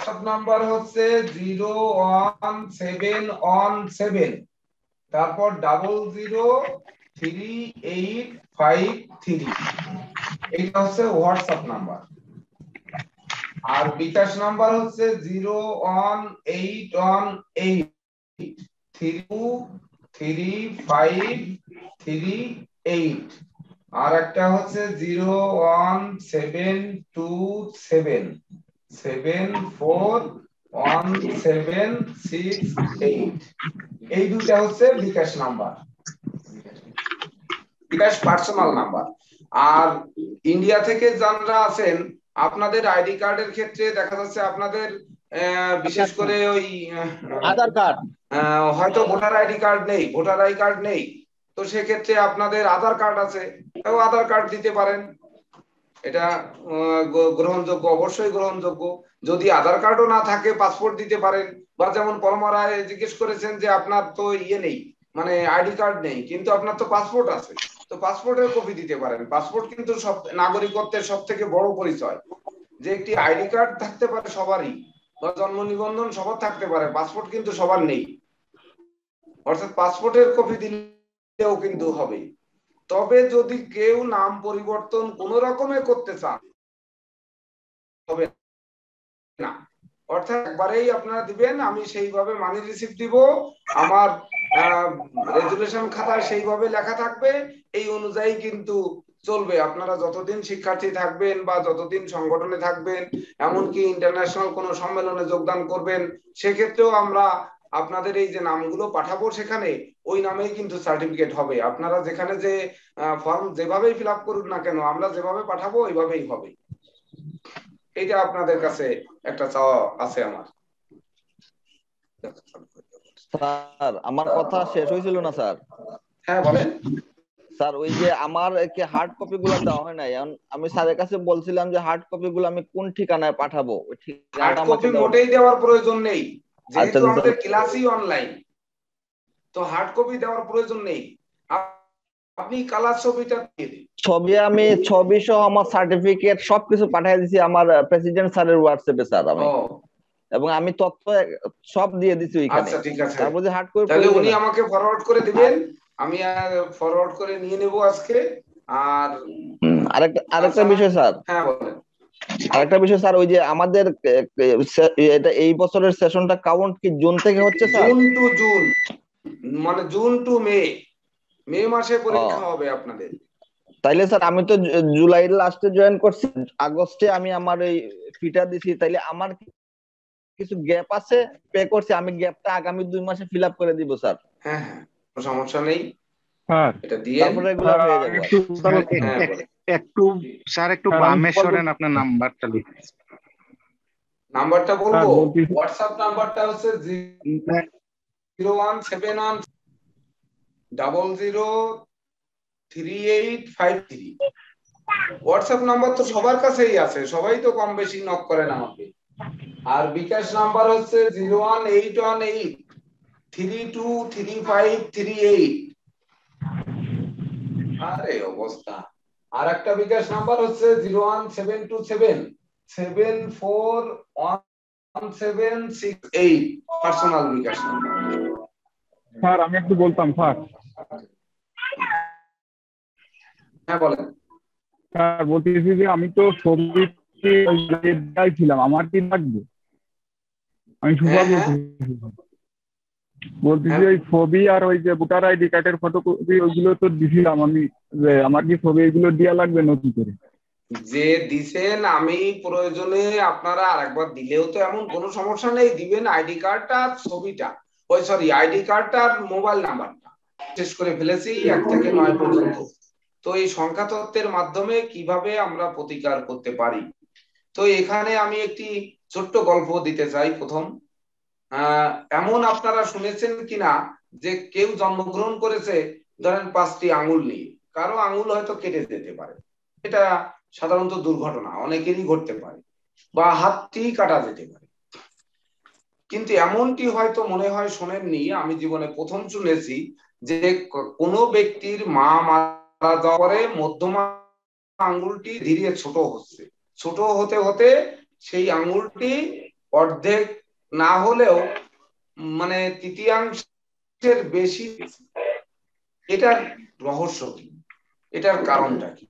WhatsApp number হচ্ছে 01717, তারপর 003853, এইটা হচ্ছে হোয়াটসঅ্যাপ নাম্বার। আর বিকাশ নাম্বার হচ্ছে 01813235338, আর একটা হচ্ছে 0172747416768। এই দুটা হচ্ছে বিকাশ নাম্বার, বিকাশ পার্সোনাল নাম্বার। আর ইন্ডিয়া থেকে যারা আছেন, আপনাদের আইডি কার্ডের ক্ষেত্রে দেখা যাচ্ছে আপনাদের বিশেষ করে ওই আধার কার্ড, হয়তো ভোটার আইডি কার্ড নেই, ভোটার আই কার্ড নেই, তো সেক্ষেত্রে আপনাদের আধার কার্ড আছে, আধার কার্ড দিতে পারেন। এটা গ্রহণযোগ্য, অবশ্যই গ্রহণযোগ্য। যদি আধার কার্ডও না থাকে পাসপোর্ট দিতে পারেন। বা যেমন পরমারায় জিজ্ঞেস করেছেন যে আপনার তো ইয়ে নেই, মানে আইডি কার্ড নেই, কিন্তু আপনার তো পাসপোর্ট আছে, তো পাসপোর্টের কপি দিতে পারেন। পাসপোর্ট কিন্তু সব নাগরিকত্বের সব থেকে বড় পরিচয়। যে একটি আইডি কার্ড থাকতে পারে সবারই, বা জন্ম নিবন্ধন সবার থাকতে পারে, পাসপোর্ট কিন্তু সবার নেই। অর্থাৎ পাসপোর্টের কপি দিলেও কিন্তু হবে। তবে যদি কেউ নাম পরিবর্তন কোন রকমে করতে চান হবে না, অর্থাৎ একবারেই আপনারা দিবেন, আমি সেইভাবে মানি রিসিপ্ট দিব, আমার রেজুলেশন খাতায় সেইভাবে লেখা থাকবে, এই অনুযায়ী কিন্তু চলবে। আপনারা যতদিন শিক্ষার্থী থাকবেন বা যতদিন সংগঠনে থাকবেন, এমনকি ইন্টারন্যাশনাল কোনো সম্মেলনে যোগদান করবেন, সেক্ষেত্রেও আমরা আপনাদের এই যে নামগুলো পাঠাবো সেখানে ওই নামেই কিন্তু সার্টিফিকেট হবে। আপনারা যেখানে যে ফর্ম যেভাবেই ফিল আপ করুন না কেন, আমরা যেভাবে পাঠাবো ওইভাবেই হবে। এটা আপনাদের কাছে একটা চাওয়া আছে আমার। স্যার আমার কথা শেষ হয়েছিল না স্যার? হ্যাঁ বলেন স্যার। ওই যে আমার কি হার্ড কপি গুলো দেওয়া হয় না, এখন আমি স্যারের কাছে বলছিলাম যে হার্ড কপি গুলো আমি কোন ঠিকানায় পাঠাবো, ওই হার্ড ঠিকানাটা আমাকে কপি দাও। মোটেই দেওয়ার প্রয়োজন নেই, আচ্ছা যেহেতু আমাদের স্যার, ক্লাসই অনলাইন, তো হার্ড কপি দেওয়ার প্রয়োজন নেই। আপনি কালার ছবিটা দিয়ে দিন। ছবি আমি ছবি সহ আমার সার্টিফিকেট সবকিছু পাঠিয়ে দিছি আমার প্রেসিডেন্ট স্যারের হোয়াটসঅ্যাপে স্যার আমি, এবং আমি তথ্য সব দিয়ে দিছি ওইখানে। আচ্ছা ঠিক আছে, তারপর যে হার্ড কপি তাহলে প্রয়োজন উনি আছে। আমাকে ফরওয়ার্ড করে দিবেন, আমি ফরওয়ার্ড করে নিয়ে নেব আজকে। আর আরেকটা বিষয় স্যার, হ্যাঁ বলেন। আরেকটা বিষয় স্যার, ওই যে আমাদের এটা এই বছরের সেশনটা কাউন্ট কি জুন থেকে হচ্ছে স্যার? জুন টু জুন, মানে জুন টু মে, মে মাসে পরীক্ষা হবে আপনাদের। তাইলে স্যার আমি তো জুলাইয়ের লাস্টে জয়েন করছি, আগস্টে আমি আমার এই ফিটা দিছি, তাইলে আমার কিছু গ্যাপ আছে, পে করছি, আমি গ্যাপটা আগামী 2 মাসে ফিল আপ করে দিব স্যার। হ্যাঁ হ্যাঁ, কোনো সমস্যা নেই, স্যার এটা দিয়ে তারপরে রেগুলার হয়ে যাবে। একটু স্যার একটু বামে সরেন, আপনার নাম্বারটা লিখুন। নাম্বারটা বলবো, হোয়াটসঅ্যাপ নাম্বারটা হচ্ছে 01710003853। হোয়াটসঅ্যাপ নাম্বার তো সবার কাছেই আছে, সবাই তো কম বেশি নক করেন আমাকে। আর বিকাশ নাম্বার হচ্ছে 01818323538। আরে অবস্থা। আর একটা বিকাশ নাম্বার হচ্ছে 01727741768, পার্সোনাল বিকাশ নাম্বার। স্যার আমি একটু বলতাম স্যার। হ্যাঁ বলেন। স্যার বলতেছি যে আমি তো ছবি ছিলাম, আমার কি লাগবে? আমি সুভা বলতেছি ওই ছবি আর ওই যে ভোটার আইডি কার্ডের ফটোকপি ওইগুলো তো দিছিলাম আমি, যে আমার কি ছবি এগুলো দেওয়া লাগবে নতুন করে? যে দিছেন, আমি প্রয়োজনে আপনারা আরেকবার দিলেও তো এমন কোনো সমস্যা নেই, দিবেন আইডি কার্ডটা, ছবিটা, ওই সরি আইডি কার্ডটা আর মোবাইল নাম্বারটা শেষ করে ফেলেছি 1 থেকে 9 পর্যন্ত। তো এই সংখ্যা তত্ত্বের মাধ্যমে কিভাবে আমরা প্রতিকার করতে পারি, তো এখানে আমি একটি ছোট্ট গল্প দিতে চাই। প্রথম, এমন আপনারা শুনেছেন কিনা যে কেউ জন্মগ্রহণ করেছে ধরেন 5টি আঙ্গুল নিয়ে, কারো আঙ্গুল হয়তো কেটে যেতে পারে, এটা সাধারণত দুর্ঘটনা, অনেকেরই ঘটতে পারে, বা হাতটি কাটা যেতে পারে। কিন্তু এমনটি হয়তো মনে হয় শোনেননি, আমি জীবনে প্রথম শুনেছি যে কোনো ব্যক্তির মা মারা যাওয়ার পরে মধ্যমা আঙ্গুলটি ধীরে ছোট হচ্ছে, ছোট হতে হতে সেই আঙ্গুলটি অর্ধেক না হলেও মানে তৃতীয়াংশের বেশি। এটার রহস্য কি, এটার কারণটা কি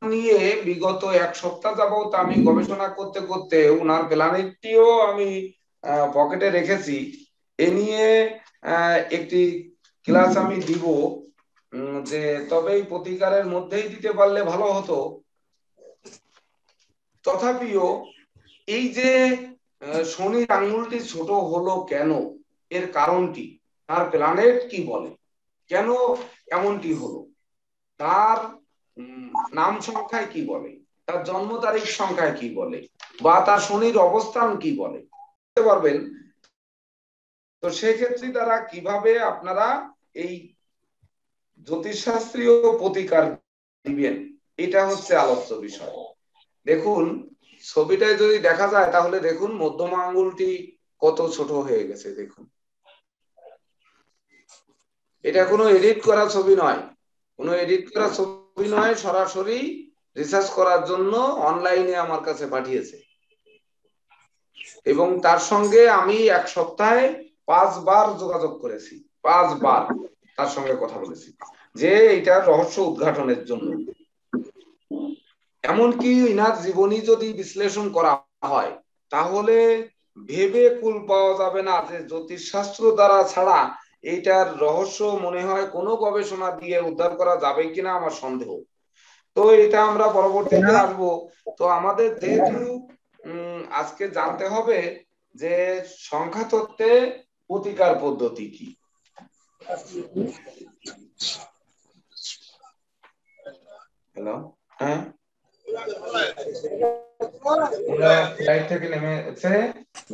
নিয়ে বিগত এক সপ্তাহ যাবত আমি গবেষণা করতে করতে উনার প্ল্যানেটটিও আমি পকেটে রেখেছি। এ নিয়ে একটি ক্লাস আমি দিব, যে তবে এই প্রতিকারের মধ্যেই দিতে পারলে ভালো হতো। তথাপিও এই যে শনির আঙ্গুলটি ছোট হলো কেন, এর কারণটি, তার প্ল্যানেট কি বলে, কেন এমনটি হলো, তার নাম সংখ্যায় কি বলে, তার জন্ম তারিখ সংখ্যায় কি বলে, বা তার শনির অবস্থান কি বলে বুঝতে পারবেন। তো সেক্ষেত্রে তারা কিভাবে আপনারা এই জ্যোতিষশাস্ত্রীয় প্রতিকার দিবেন, এটা হচ্ছে আলোচ্য বিষয়। দেখুন ছবিটায় যদি দেখা যায় তাহলে দেখুন মধ্যমা আঙ্গুলটি কত ছোট হয়ে গেছে। দেখুন এটা কোনো এডিট করা ছবি নয়, কোনো এডিট করা ছবি নয়, সরাসরি রিসার্চ করার জন্য অনলাইনে আমার কাছে পাঠিয়েছে। এবং তার সঙ্গে আমি এক সপ্তাহে 5 বার যোগাযোগ করেছি, 5 বার তার সঙ্গে কথা বলেছি যে এটার রহস্য উদ্ঘাটনের জন্য। এমনকি ইনার জীবনী যদি বিশ্লেষণ করা হয় তাহলে ভেবে কুল পাওয়া যাবে না যে জ্যোতিষশাস্ত্র দ্বারা ছাড়া এইটার রহস্য মনে হয় কোনো গবেষণা দিয়ে উদ্ধার করা যাবে কিনা আমার সন্দেহ। তো এটা আমরা পরবর্তীতে আসবো। তো আমাদের যেহেতু আজকে জানতে হবে যে সংখ্যা তত্ত্বে প্রতিকার পদ্ধতি কি। হ্যালো, হ্যাঁ, ফ্লাইট থেকে নেমেছে,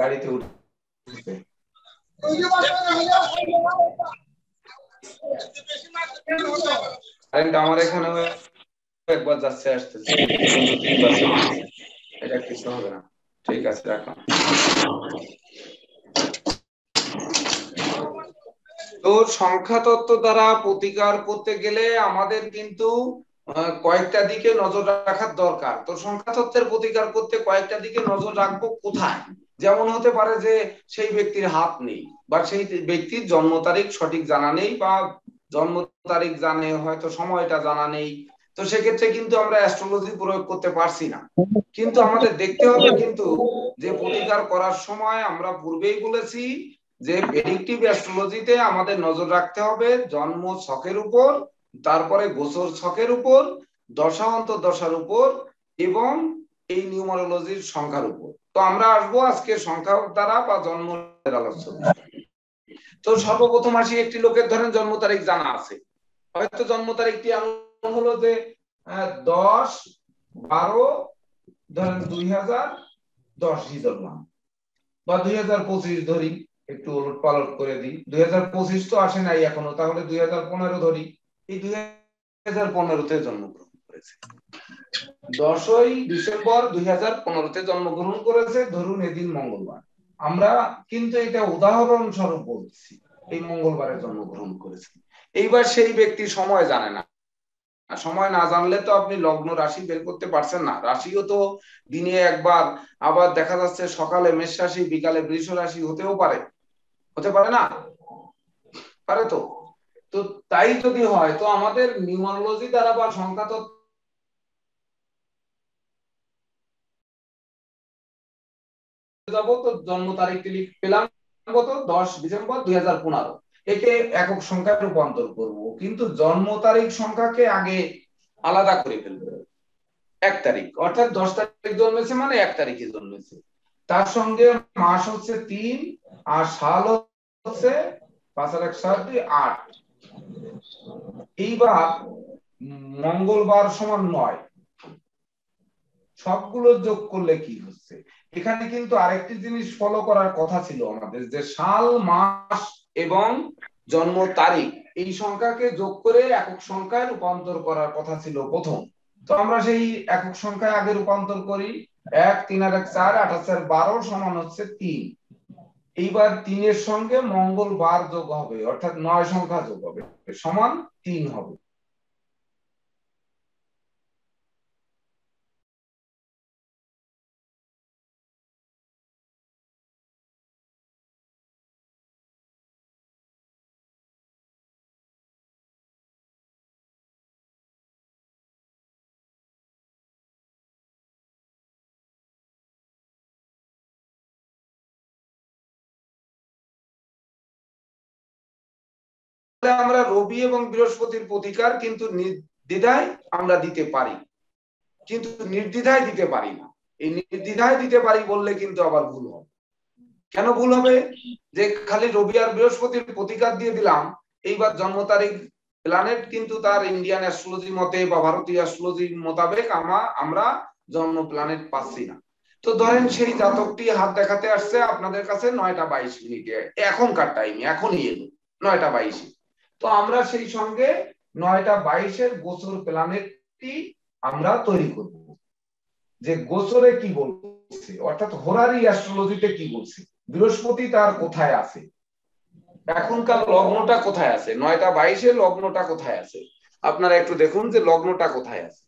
গাড়িতে উঠছে। আমার এখানে একবার যাচ্ছে আসতেছে, কিন্তু 3 বার চলতেছে, এটা কিছু হবে না। ঠিক আছে, রাখলাম। তো সংখ্যা তত্ত্ব দ্বারা প্রতিকার করতে গেলে আমাদের কিন্তু কয়েকটা দিকে নজর রাখার দরকার। তো সংখ্যা তত্ত্বের প্রতিকার করতে কয়েকটা দিকে নজর রাখবো কোথায়? যেমন হতে পারে যে সেই ব্যক্তির হাত নেই, বা সেই ব্যক্তির জন্ম তারিখ সঠিক জানা নেই, বা জন্ম তারিখ জানে হয়তো সময়টা জানা নেই। তো সেক্ষেত্রে কিন্তু আমরা অ্যাস্ট্রোলজি প্রয়োগ করতে পারছি না। কিন্তু আমাদের দেখতে হবে কিন্তু যে প্রতিকার করার সময় আমরা পূর্বেই বলেছি যে প্রেডিক্টিভ অ্যাস্ট্রোলজিতে আমাদের নজর রাখতে হবে জন্ম ছকের উপর, তারপরে গোচর ছকের উপর, দশা অন্তর্দশার উপর, এবং এই নিউমারোলজির সংখ্যার উপর। তো আমরা আসবো আজকে সংখ্যা দ্বারা বা জন্মের আলোচ্য বিষয়। তো সর্বপ্রথম আসি, একটি লোকের ধরেন জন্ম তারিখ জানা আছে, হয়তো জন্ম তারিখটি এমন হলো যে 10/12 ধরেন 2010 ধরলাম, বা 2025 ধরি, একটু উলট পালট করে দিই, 2025 তো আসে নাই এখনো, তাহলে 2015 ধরি। এই 2015-তে জন্মগ্রহণ করেছে, 10ই ডিসেম্বর 2015-তে জন্মগ্রহণ করেছে, ধরুন এদিন মঙ্গলবার। আমরা কিন্তু এটা উদাহরণ স্বরূপ বলছি, এই মঙ্গলবারে জন্মগ্রহণ করেছে। এইবার সেই ব্যক্তি সময় জানে না, সময় না জানলে তো আপনি লগ্ন রাশি বের করতে পারছেন না। রাশিও তো দিনে একবার, আবার দেখা যাচ্ছে সকালে মেষ রাশি বিকালে বৃষ রাশি হতেও পারে, হতে পারে না, পারে তো। তো তাই যদি হয় তো আমাদের নিউমারোলজি দ্বারা বা সংখ্যা তত্ত্ব যাব, তো জন্ম তারিখটি পেলাম কত, 10 ডিসেম্বর 2015। একে একক সংখ্যায় রূপান্তর করব, কিন্তু জন্ম তারিখ সংখ্যাকে আগে আলাদা করে ফেলবো। 1 তারিখ অর্থাৎ 10 তারিখ জন্মেছে মানে 1 তারিখে জন্মেছে, তার সঙ্গে মাস হচ্ছে 3, আর সাল হচ্ছে 5 আর 1 7 2 8। এইবার মঙ্গলবার সমান 9, সবগুলো যোগ করলে কি হচ্ছে? এখানে কিন্তু আরেকটি জিনিস ফলো করার কথা ছিল আমাদের, যে সাল মাস এবং জন্ম তারিখ এই সংখ্যাকে যোগ করে একক সংখ্যায় রূপান্তর করার কথা ছিল প্রথম। তো আমরা সেই একক সংখ্যায় আগে রূপান্তর করি। 1 3 আর 1 4, 8 আর 4 12 সমান হচ্ছে 3। এইবার 3 এর সঙ্গে মঙ্গলবার যোগ হবে, অর্থাৎ 9 সংখ্যা যোগ হবে, সমান 3 হবে। তাহলে আমরা রবি এবং বৃহস্পতির প্রতিকার কিন্তু নির্দ্বিধায় আমরা দিতে পারি, কিন্তু নির্দ্বিধায় দিতে পারি না। এই নির্দ্বিধায় দিতে পারি বললে কিন্তু আবার ভুল হবে। কেন ভুল হবে? যে খালি রবি আর বৃহস্পতির প্রতিকার দিয়ে দিলাম, এইবার জন্ম তারিখ প্ল্যানেট কিন্তু তার ইন্ডিয়ান অ্যাস্ট্রোলজি মতে বা ভারতীয় অ্যাস্ট্রোলজি মোতাবেক আমরা জন্ম প্ল্যানেট পাচ্ছি না। তো ধরেন সেই জাতকটি হাত দেখাতে আসছে আপনাদের কাছে 9:22 এখনকার টাইমে, এখনই এলো 9:22। তো আমরা সেই সঙ্গে 9:22 গোচর প্ল্যানেটটি আমরা তৈরি করব, যে গোচরে কি বলছে, অর্থাৎ হোরারি অ্যাস্ট্রোলজিতে কি বলছে, বৃহস্পতি তার কোথায় আছে, এখনকার লগ্নটা কোথায় আছে, 9:22 লগ্নটা কোথায় আছে, আপনারা একটু দেখুন যে লগ্নটা কোথায় আছে।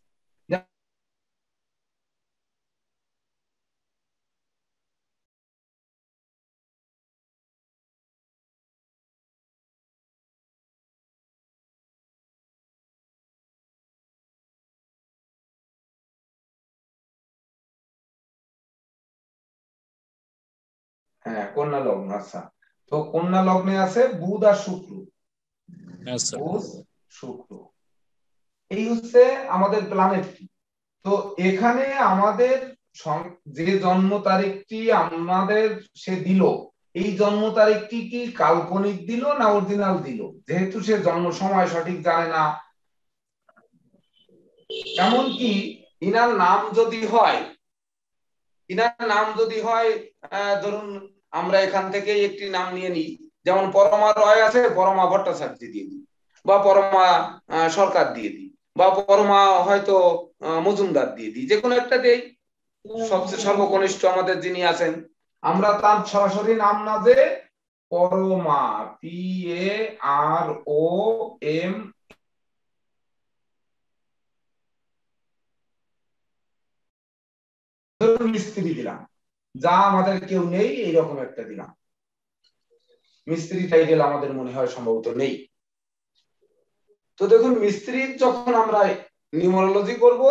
হ্যাঁ, কন্যা লগ্ন। আচ্ছা, তো কন্যা লগ্নে আছে বুধ আর শুক্র। বুধ শুক্র এই হচ্ছে আমাদের প্ল্যানেটটি। তো এখানে আমাদের যে জন্ম তারিখটি আমাদের সে দিল, এই জন্ম তারিখটি কি কাল্পনিক দিল না অরিজিনাল দিল? যেহেতু সে জন্ম সময় সঠিক জানে না, এমনকি ইনার নাম যদি হয়, ধরুন আমরা এখান থেকে একটি নাম নিয়ে নিই, যেমন পরমা রয় আছে, পরমা ভট্টাচার্য দিয়ে দিই, বা পরমা সরকার দিয়ে দিই, বা পরমা হয়তো মজুমদার দিয়ে দিই, যে কোনো একটা দেই। সবচেয়ে সর্বকনিষ্ঠ আমাদের যিনি আছেন, আমরা তার সরাসরি নাম না যে পরমা, PAROM মিস্ত্রি দিলাম, যা আমাদের কেউ নেই এইরকম একটা দিলাম। মিস্ত্রি টাইটেল আমাদের মনে হয় সম্ভবত নেই। তো দেখুন, মিস্ত্রির যখন আমরা নিউমারোলজি করব,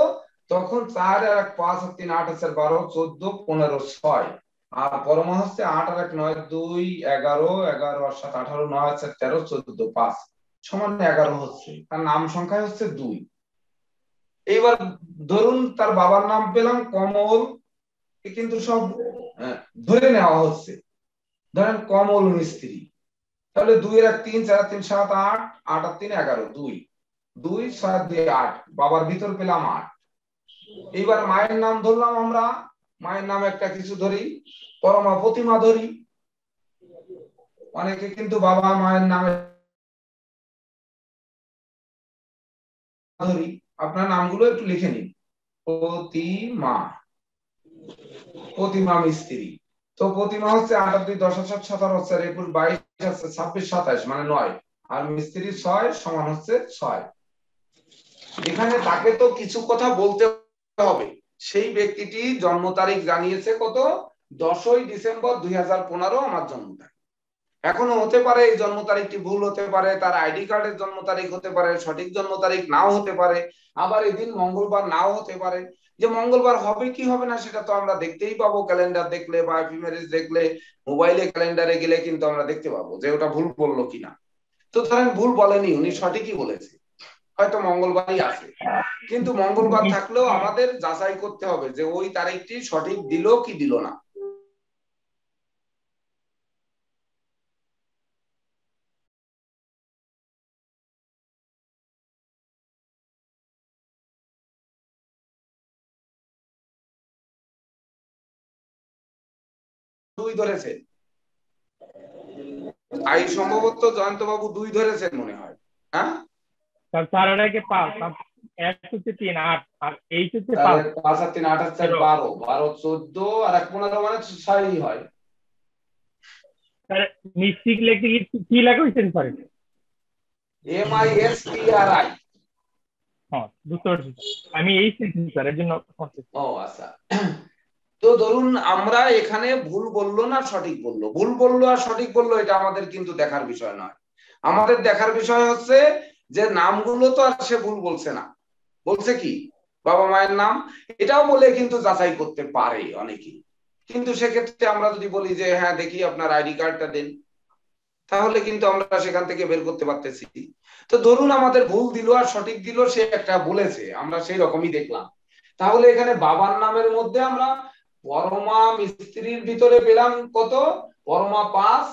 তখন 4 আর 1 5 আর 3 8 আছে 12 14 15 6, আর পরমা হচ্ছে 8 আর 1 9 2 11 11 আর 7 18 9 আছে 13 14 5 সমান 11 হচ্ছে, তার নাম সংখ্যা হচ্ছে 2। এইবার ধরুন তার বাবার নাম পেলাম কমল, কিন্তু সব ধরে নেওয়া হচ্ছে, ধরেন কমল মিস্ত্রি, তাহলে 2 এর 1 3 4 3 7 8 8 আর 3 11 2 2 7 2 8, বাবার ভিতর পেলাম 8। এইবার মায়ের নাম ধরলাম, আমরা মায়ের নাম একটা কিছু ধরি, পরমা প্রতিমা ধরি। অনেকে কিন্তু বাবা মায়ের নামে ধরি, আপনার নামগুলো একটু লিখে নিন। প্রতিমা, প্রতিমা মিস্ত্রি। তো প্রতিমা হচ্ছে 8 আর 2 10 আর 7 17 হচ্ছে 21 22 আছে 26 27 মানে 9, আর মিস্ত্রি 6 সমান হচ্ছে 6। এখানে তাকে তো কিছু কথা বলতে হবে। সেই ব্যক্তিটি জন্ম তারিখ জানিয়েছে কত, 10ই ডিসেম্বর 2015 আমার জন্ম তারিখ। এখনো হতে পারে এই জন্ম তারিখটি ভুল হতে পারে, তার আইডি কার্ডের জন্ম তারিখ হতে পারে, সঠিক জন্ম তারিখ নাও হতে পারে, আবার এদিন মঙ্গলবার নাও হতে পারে। যে মঙ্গলবার হবে কি হবে না সেটা তো আমরা দেখতেই পাবো, ক্যালেন্ডার দেখলে বা এফএমএস দেখলে, মোবাইলে ক্যালেন্ডারে গেলে কিন্তু আমরা দেখতে পাবো যে ওটা ভুল বললো কিনা। তো ধরেন ভুল বলেনি, উনি সঠিকই বলেছে, হয়তো মঙ্গলবারই আছে, কিন্তু মঙ্গলবার থাকলেও আমাদের যাচাই করতে হবে যে ওই তারিখটি সঠিক দিল কি দিল না। দুই ধরেছেন, সম্ভবত জয়ন্ত বাবু 2 ধরেছেন মনে হয়। হ্যাঁ, তার 4 আর 1 5, 1 হচ্ছে 3 8 আর 8 হচ্ছে 5 5 আর 3 8 হচ্ছে 12 12 14 আর 1 15 মানে 6ই হয়। স্যার মিস্টেক লিখতে কি লেখা হইছে স্যার? MISTRI। হ্যাঁ বুঝতে পারছি, আমি এই সেন্টেন্স স্যার এর জন্য। ও আচ্ছা, তো ধরুন আমরা এখানে ভুল বললো না সঠিক বললো, ভুল বললো আর সঠিক বললো এটা আমাদের কিন্তু দেখার বিষয় নয়। আমাদের দেখার বিষয় হচ্ছে যে নামগুলো তো আর সে ভুল বলছে না, বলছে কি বাবা মায়ের নাম, এটাও বলে কিন্তু যাচাই করতে পারে অনেকেই। কিন্তু সেক্ষেত্রে আমরা যদি বলি যে হ্যাঁ দেখি আপনার আইডি কার্ডটা দেন, তাহলে কিন্তু আমরা সেখান থেকে বের করতে পারতেছি। তো ধরুন আমাদের ভুল দিল আর সঠিক দিল, সে একটা বলেছে, আমরা সেই রকমই দেখলাম। তাহলে এখানে বাবার নামের মধ্যে আমরা পরমা মিস্ত্রির ভিতরে পেলাম কত, পরমা 5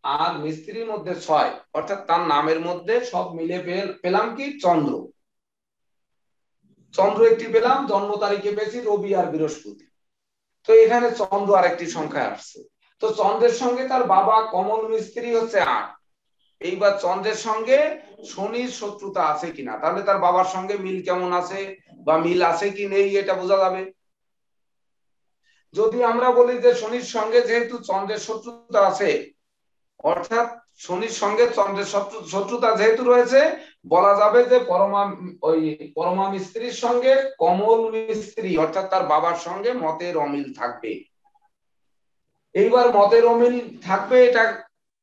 আর মিস্ত্রির মধ্যে 6, অর্থাৎ তার নামের মধ্যে সব মিলে পেলাম কি চন্দ্র। চন্দ্র একটি পেলাম, জন্ম তারিখে পেয়েছি রবি আর বৃহস্পতি। তো এখানে চন্দ্র আরেকটি সংখ্যা আসছে। তো চন্দ্রের সঙ্গে তার বাবা কমল মিস্ত্রি হচ্ছে 8। এইবার চন্দ্রের সঙ্গে শনির শত্রুতা আছে কিনা, তাহলে তার বাবার সঙ্গে মিল কেমন আছে বা মিল আছে কি নেই এটা বোঝা যাবে। যদি আমরা বলি যে শনির সঙ্গে যেহেতু চন্দ্রের শত্রুতা আছে, অর্থাৎ শনির সঙ্গে চন্দ্রের শত্রুতা যেহেতু রয়েছে, বলা যাবে যে পরমা মিস্ত্রির সঙ্গে কমল মিস্ত্রি অর্থাৎ তার বাবার সঙ্গে মতের অমিল থাকবে। এইবার মতের অমিল থাকবে, এটা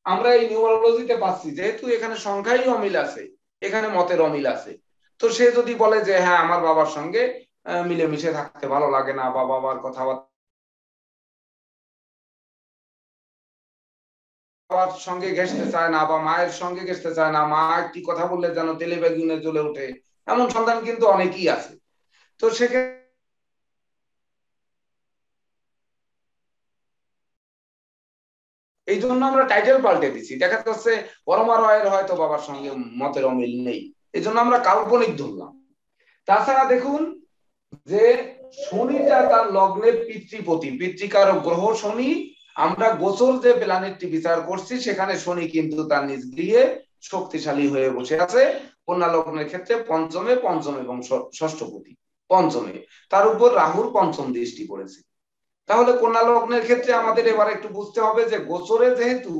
আমরা এই নিউমারোলজিতে পাচ্ছি, যেহেতু এখানে সংখ্যাই অমিল আছে, এখানে মতের অমিল আছে। তো সে যদি বলে যে হ্যাঁ আমার বাবার সঙ্গে মিলেমিশে থাকতে ভালো লাগে না, বা বাবার কথাবার্তা বাবার সঙ্গে ঘেঁষতে চায় না, বা মায়ের সঙ্গে ঘেঁষতে চায় না, মা একটি কথা বললে যেন তেলে বেগুনে জ্বলে ওঠে, এমন সন্তান কিন্তু অনেকেই আছে। তো সেক্ষেত্রে এই জন্য আমরা টাইটেল পাল্টে দিচ্ছি, দেখা যাচ্ছে পরমা রয়ের হয়তো বাবার সঙ্গে মতের অমিল নেই, এই জন্য আমরা কাল্পনিক ধরলাম। তাছাড়া দেখুন যে শনিটা তার লগ্নের পিতৃপতি, পিতৃকারক গ্রহ শনি। আমরা গোচর যে প্ল্যানেটটি বিচার করছি সেখানে শনি কিন্তু তার নিজ গৃহে শক্তিশালী হয়ে বসে আছে। কন্যা লগ্নের ক্ষেত্রে পঞ্চম এবং ষষ্ঠপতি পঞ্চমে, তার উপর রাহুর পঞ্চম দৃষ্টি পড়েছে। তাহলে কন্যা লগ্নের ক্ষেত্রে আমাদের এবার একটু বুঝতে হবে যে গোচরে যেহেতু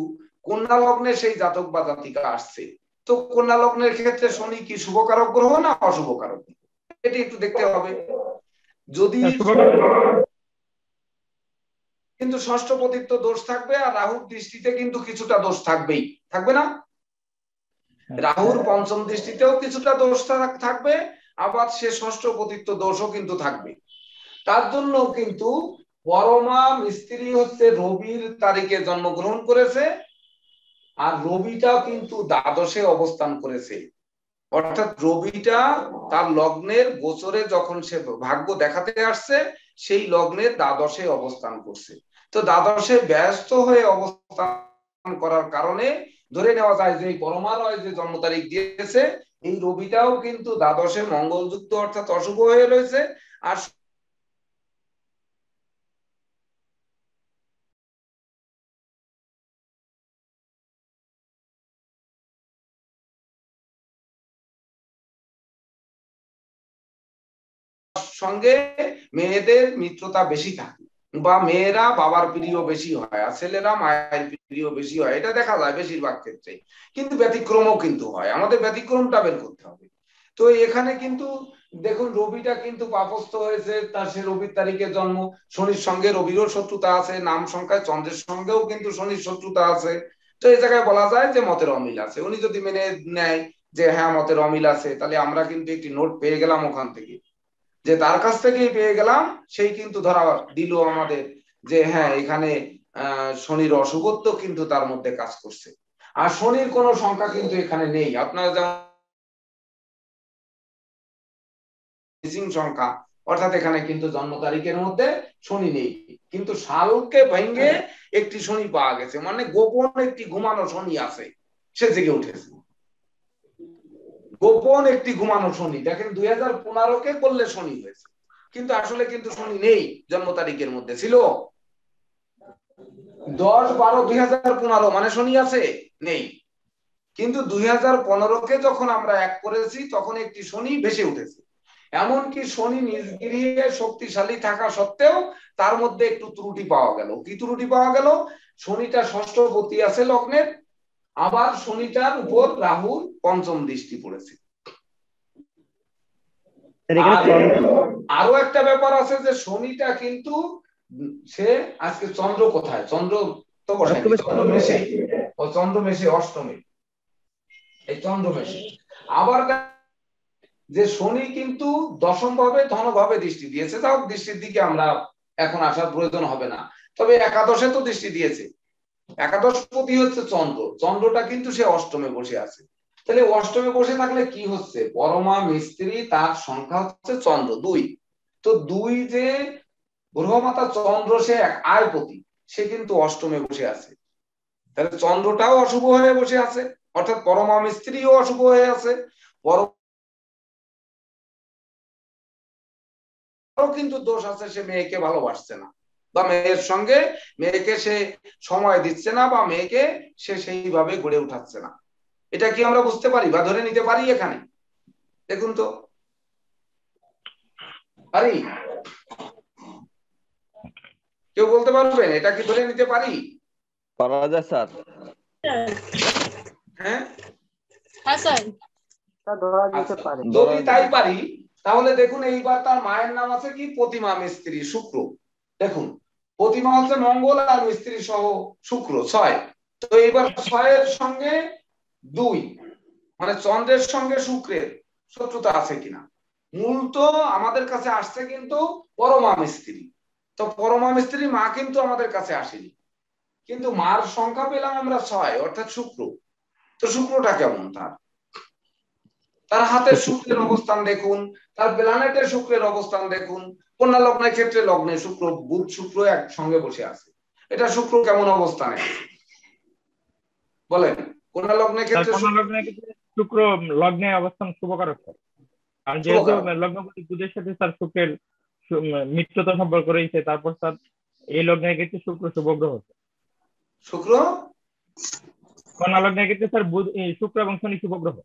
কন্যা লগ্নে সেই জাতক বা জাতিকা আসছে, তো কন্যা লগ্নের ক্ষেত্রে শনি কি শুভকারক গ্রহ না অশুভকারক, এটি একটু দেখতে হবে। যদি কিন্তু ষষ্ঠপতিত্ব দোষ থাকবে, আর রাহুর দৃষ্টিতে কিন্তু কিছুটা দোষ থাকবেই, থাকবে না? রাহুর পঞ্চম দৃষ্টিতেও কিছুটা দোষ থাকবে, আবার সে ষষ্ঠপতিত্ব দোষও কিন্তু থাকবে। তার জন্য কিন্তু পরমা মিস্ত্রি হচ্ছে রবির তারিখে জন্মগ্রহণ করেছে, আর রবিটাও কিন্তু দ্বাদশে অবস্থান করেছে। অর্থাৎ রবিটা তার লগ্নের গোচরে যখন সে ভাগ্য দেখাতে আসছে, সেই লগ্নের দ্বাদশে অবস্থান করছে। তো দ্বাদশে ব্যস্ত হয়ে অবস্থান করার কারণে ধরে নেওয়া যায় যে এই পরমালয় যে জন্ম তারিখ দিয়েছে, এই রবিটাও কিন্তু দ্বাদশে মঙ্গলযুক্ত অর্থাৎ অশুভ হয়ে রয়েছে। আর সঙ্গে মেয়েদের মিত্রতা বেশি থাকে, বা মেয়েরা বাবার প্রিয় বেশি হয় আর ছেলেরা মায়ের প্রিয় বেশি হয়, এটা দেখা যায় বেশিরভাগ ক্ষেত্রে। কিন্তু ব্যতিক্রমও কিন্তু হয়, আমাদের ব্যতিক্রমটা বের করতে হবে। তো এখানে কিন্তু দেখুন রবিটা কিন্তু পাপস্থ হয়েছে, তার সে রবির তারিখে জন্ম, শনির সঙ্গে রবিরও শত্রুতা আছে, নাম সংখ্যায় চন্দ্রের সঙ্গেও কিন্তু শনির শত্রুতা আছে। তো এই জায়গায় বলা যায় যে মতের অমিল আছে। উনি যদি মেনে নেয় যে হ্যাঁ মতের অমিল আছে, তাহলে আমরা কিন্তু একটি নোট পেয়ে গেলাম ওখান থেকে, যে তার কাছ থেকেই পেয়ে গেলাম, সেই কিন্তু ধরা দিল আমাদের যে হ্যাঁ এখানে শনির অশুভত্ব কিন্তু তার মধ্যে কাজ করছে। আর শনির কোনো সংখ্যা কিন্তু এখানে নেই, আপনারা যেমন সংখ্যা, অর্থাৎ এখানে কিন্তু জন্ম তারিখের মধ্যে শনি নেই, কিন্তু সালকে ভেঙে একটি শনি পাওয়া গেছে, মানে গোপন একটি ঘুমানো শনি আছে, সে জেগে উঠেছে। গোপন একটি ঘুমানো শনি, দেখেন 2015-কে করলে শনি হয়েছে, কিন্তু আসলে কিন্তু শনি নেই জন্ম তারিখের মধ্যে, ছিল 10-12-2015, মানে শনি আছে নেই। কিন্তু 2015-কে যখন আমরা এক করেছি তখন একটি শনি ভেসে উঠেছে। এমনকি শনি নিজ গৃহে শক্তিশালী থাকা সত্ত্বেও তার মধ্যে একটু ত্রুটি পাওয়া গেল। কি ত্রুটি পাওয়া গেল? শনিটা ষষ্ঠপতি আছে লগ্নের, আবার শনিটার উপর রাহুর পঞ্চম দৃষ্টি পড়েছে। আরো একটা ব্যাপার আছে যে শনিটা কিন্তু সে আজকে চন্দ্র কোথায়, চন্দ্র তো বসায় চন্দ্র মেষে, ও চন্দ্র মেষে অষ্টমে, এই চন্দ্র মেষে। আবার যে শনি কিন্তু দশম ভাবে ধন ভাবে দৃষ্টি দিয়েছে, তাও দৃষ্টির দিকে আমরা এখন আসার প্রয়োজন হবে না, তবে একাদশে তো দৃষ্টি দিয়েছে। একাদশপতি হচ্ছে চন্দ্র, চন্দ্রটা কিন্তু সে অষ্টমে বসে আছে। তাহলে অষ্টমে বসে থাকলে কি হচ্ছে, পরমা মিস্ত্রি তার সংখ্যা হচ্ছে চন্দ্র 2। তো 2 যে গ্রহমাতা চন্দ্র সে এক আয়পতি, সে কিন্তু অষ্টমে বসে আছে। তাহলে চন্দ্রটাও অশুভ হয়ে বসে আছে, অর্থাৎ পরমা মিস্ত্রিও অশুভ হয়ে আছে। কিন্তু দোষ আছে, সে মেয়েকে ভালোবাসছে না, বা মেয়ের সঙ্গে মেয়েকে সে সময় দিচ্ছে না, বা মেয়েকে সে সেইভাবে গড়ে উঠাচ্ছে না। এটা কি আমরা বুঝতে পারি বা ধরে নিতে পারি? এখানে দেখুন তো, পারি? কেউ বলতে পারবেন এটা কি ধরে নিতে পারি? পারা যায় স্যার। হ্যাঁ হ্যাঁ স্যার, ধরা যেতে আচ্ছা, পারে। যদি তাই পারি তাহলে দেখুন এইবার তার মায়ের নাম আছে কি, প্রতিমা মিস্ত্রি শুক্র। দেখুন প্রতিমা হচ্ছে মঙ্গল আর মিস্ত্রি সহ শুক্র 6। তো এইবার 6 এর সঙ্গে 2 মানে চন্দ্রের সঙ্গে শুক্রের শত্রুতা আছে কিনা। মূল তো আমাদের কাছে আসছে কিন্তু পরমা মিস্ত্রি, তো পরমা মিস্ত্রি মা কিন্তু আমাদের কাছে আসেনি, কিন্তু মার সংখ্যা পেলাম আমরা 6 অর্থাৎ শুক্র। তো শুক্রটা কেমন, তার হাতের শুক্রের অবস্থান দেখুন, তার প্ল্যানেটের শুক্রের অবস্থান দেখুন। কন্যা লগ্নের ক্ষেত্রে লগ্নে শুক্র, বুধ শুক্র একসঙ্গে বসে আছে, এটা শুক্র কেমন অবস্থানে বলেন? কন্যা লগ্নের ক্ষেত্রে শুক্র লগ্নে অবস্থান শুভকারক, আর যেহেতু লগ্নপতি বুধের সাথে তার শুক্রের মিত্রতা সম্পর্ক রয়েছে, তারপর তার এই লগ্নের ক্ষেত্রে শুক্র শুভ গ্রহ। শুক্র কন্যা লগ্নের ক্ষেত্রে স্যার বুধ, শুক্র এবং শনি শুভ গ্রহ।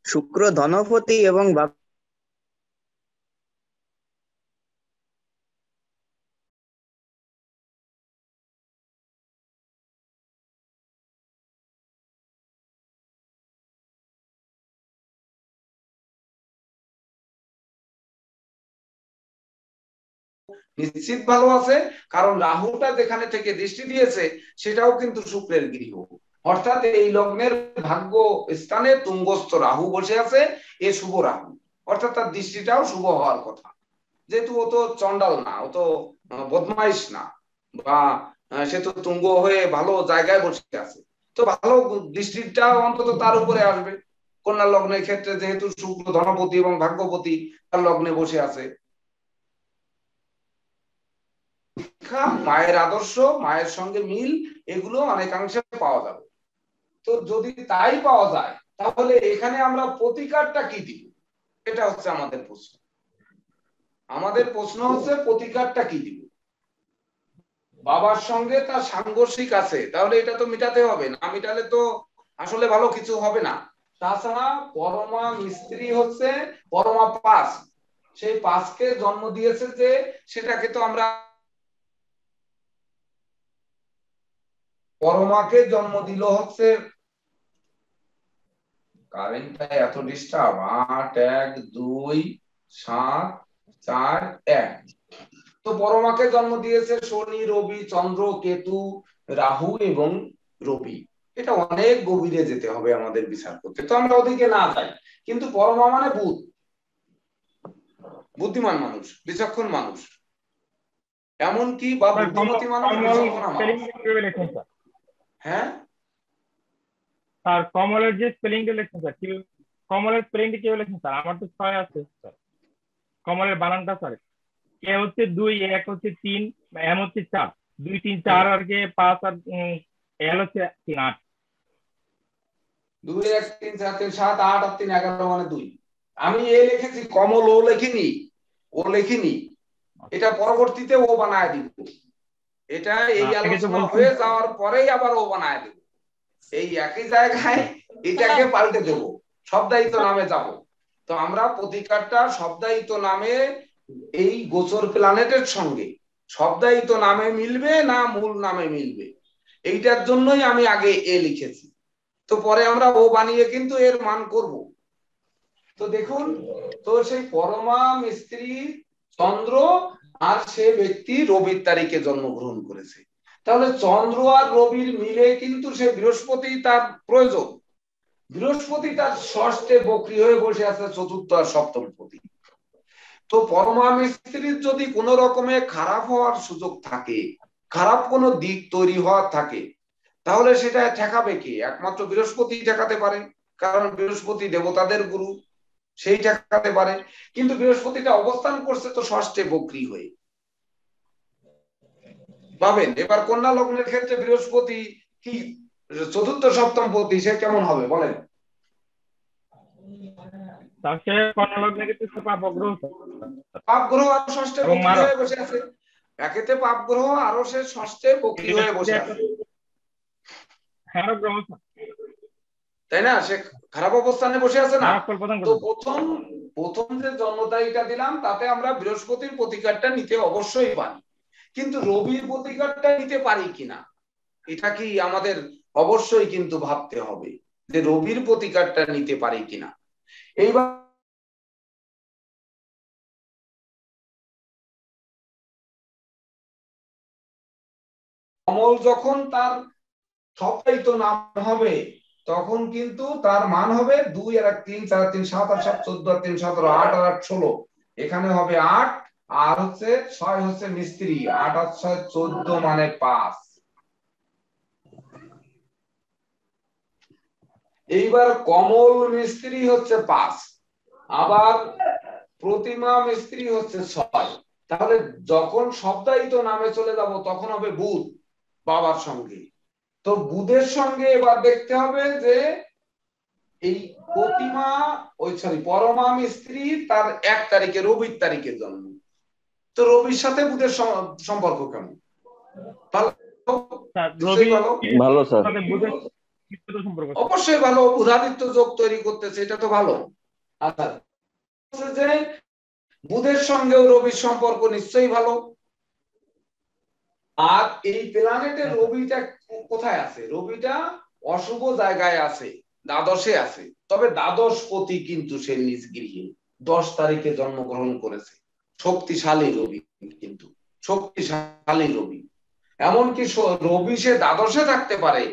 শুক্র ধনপতি এবং নিশ্চিত ভালো আছে, কারণ রাহুটা যেখানে থেকে দৃষ্টি দিয়েছে সেটাও কিন্তু শুক্রের গৃহ, অর্থাৎ এই লগ্নের ভাগ্য স্থানে তুঙ্গস্থ রাহু বসে আছে, এ শুভ রাহু, অর্থাৎ তার দৃষ্টিটাও শুভ হওয়ার কথা। যেহেতু ও তো চন্ডাল না, ও তো বদমাইশ না, বা সে তো তুঙ্গ হয়ে ভালো জায়গায় বসে আছে, তো ভালো দৃষ্টিটা অন্তত তার উপরে আসবে। কন্যা লগ্নের ক্ষেত্রে যেহেতু শুক্র ধনপতি এবং ভাগ্যপতি তার লগ্নে বসে আছে, মায়ের আদর্শ, মায়ের সঙ্গে মিল, এগুলো অনেকাংশে পাওয়া যাবে। তো যদি তাই পাওয়া যায় তাহলে এখানে আমরা প্রতিকারটা কি দিব, এটা হচ্ছে আমাদের প্রশ্ন। আমাদের প্রশ্ন হচ্ছে প্রতিকারটা কি দিব। বাবার সঙ্গে তার সাংঘর্ষিক আছে, তাহলে এটা তো মিটাতে হবে, না মিটালে তো আসলে ভালো কিছু হবে না। তাছাড়া পরমা মিস্ত্রি হচ্ছে পরমা 5, সেই 5কে জন্ম দিয়েছে যে, সেটাকে তো আমরা পরমাকে জন্ম দিল হচ্ছে, কারেন্টটা এত ডিস্টার্ব, 8 1 2 7 4 1। তো পরমাকে জন্ম দিয়েছে শনি রবি চন্দ্র কেতু রাহু এবং রবি। এটা অনেক গভীরে যেতে হবে আমাদের বিচার করতে, তো আমরা ওদিকে না যাই। কিন্তু পরমা মানে বুধ, বুদ্ধিমান মানুষ, বিচক্ষণ মানুষ, এমনকি বা বুদ্ধিমতী মানুষ, বিচক্ষণা মানুষ। হ্যাঁ স্যার কমলের যে স্পেলিংটা লিখছেন স্যার, কি কমলের স্পেলিংটা কিভাবে লিখছেন স্যার? আমার তো 6 আছে স্যার, কমলের বানানটা স্যার এ হচ্ছে 2, এক হচ্ছে 3, এম হচ্ছে 4, 2 3 4 আর কে 5, আর এল হচ্ছে 3 8। 2 1 3 4 3 7 8 আর 3 11 মানে 2। আমি এ লিখেছি, কমল ও লিখিনি, ও লিখিনি, এটা পরবর্তীতে ও বানায় দিব। এটা এই আলোচনা হয়ে যাওয়ার পরেই আবার ও বানায় দেব, এই একই জায়গায় এটাকে পাল্টে দেব, শব্দায়িত নামে যাব। তো আমরা প্রতিকারটা শব্দায়িত নামে, এই গোচর প্ল্যানেটের সঙ্গে শব্দায়িত নামে মিলবে না মূল নামে মিলবে, এইটার জন্যই আমি আগে এ লিখেছি। তো পরে আমরা ও বানিয়ে কিন্তু এর মান করব। তো দেখুন, তো সেই পরমা মিস্ত্রি চন্দ্র, আর সে ব্যক্তি রবির তারিখে জন্মগ্রহণ করেছে। তাহলে চন্দ্র আর রবির মিলে কিন্তু সে বৃহস্পতি তার প্রয়োজন। বৃহস্পতি তার ষষ্ঠে বক্রী হয়ে বসে আছে, চতুর্থ আর সপ্তম পতি। তো পরমা মিস্ত্রির যদি কোনো রকমে খারাপ হওয়ার সুযোগ থাকে, খারাপ কোনো দিক তৈরি হওয়ার থাকে, তাহলে সেটা ঠেকাবে কে? একমাত্র বৃহস্পতি ঠেকাতে পারে, কারণ বৃহস্পতি দেবতাদের গুরু, সেই ঠেকাতে পারে। কিন্তু বৃহস্পতিটা অবস্থান করছে তো ষষ্ঠে বক্রী হয়ে। পাবেন এবার কন্যা লগ্নের ক্ষেত্রে বৃহস্পতি কি চতুর্থ সপ্তম পতি, সে কেমন হবে বলেন? তাকে কন্যা লগ্নে কিন্তু সে পাপ গ্রহ পাপ গ্রহ আর ষষ্ঠে এবং বক্রী হয়ে বসে আছে। একেতে পাপ গ্রহ, আরো সে ষষ্ঠে বক্রী হয়ে বসে আছে, খারাপ গ্রহ, তাই না? সে খারাপ অবস্থানে বসে আছে না? খারাপ ফল প্রদান তো করবে। প্রথম যে জন্ম তারিখটা দিলাম তাতে আমরা বৃহস্পতির প্রতিকারটা নিতে অবশ্যই পারি, কিন্তু রবির প্রতিকারটা নিতে পারি কিনা এটা কি আমাদের অবশ্যই কিন্তু ভাবতে হবে, যে রবির প্রতিকারটা নিতে পারি কিনা। এইবার কমল যখন তার সপ্তাহিত নাম হবে তখন কিন্তু তার মান হবে 2 আর 1 3 4 3 7 আর 7 14 আর 3 17 8 আর 8 16, এখানে হবে 8 আর হচ্ছে 6 হচ্ছে মিস্ত্রি, 8 আর 6 14 মানে 5। এইবার কমল মিস্ত্রি হচ্ছে 5, আবার প্রতিমা মিস্ত্রি হচ্ছে 6। তাহলে যখন সপ্তাহিত নামে চলে যাব তখন হবে বুধ বাবার সঙ্গে। তো বুধের সঙ্গে এবার দেখতে হবে যে এই প্রতিমা পরমা মিস্ত্রি তার 1 তারিখে রবির তারিখে জন্ম, তো রবির সাথে বুধের সম্পর্ক কেমন? ভালো, নিশ্চয়ই ভালো। ভালো স্যার, অবশ্যই ভালো, বুধাদিত্য যোগ তৈরি করতেছে, এটা তো ভালো। আচ্ছা, যে বুধের সঙ্গেও রবির সম্পর্ক নিশ্চয়ই ভালো। আর এই প্ল্যানেটে রবিটা কোথায় আছে? রবিটা অশুভ জায়গায় আছে, দ্বাদশে আছে। তবে দ্বাদশপতি কিন্তু সে নিজ গৃহে 10 তারিখে জন্মগ্রহণ করেছে। শক্তিশালী রবি, কিন্তু শক্তিশালী রবি। এমনকি রবি সে দ্বাদশে থাকতে পারে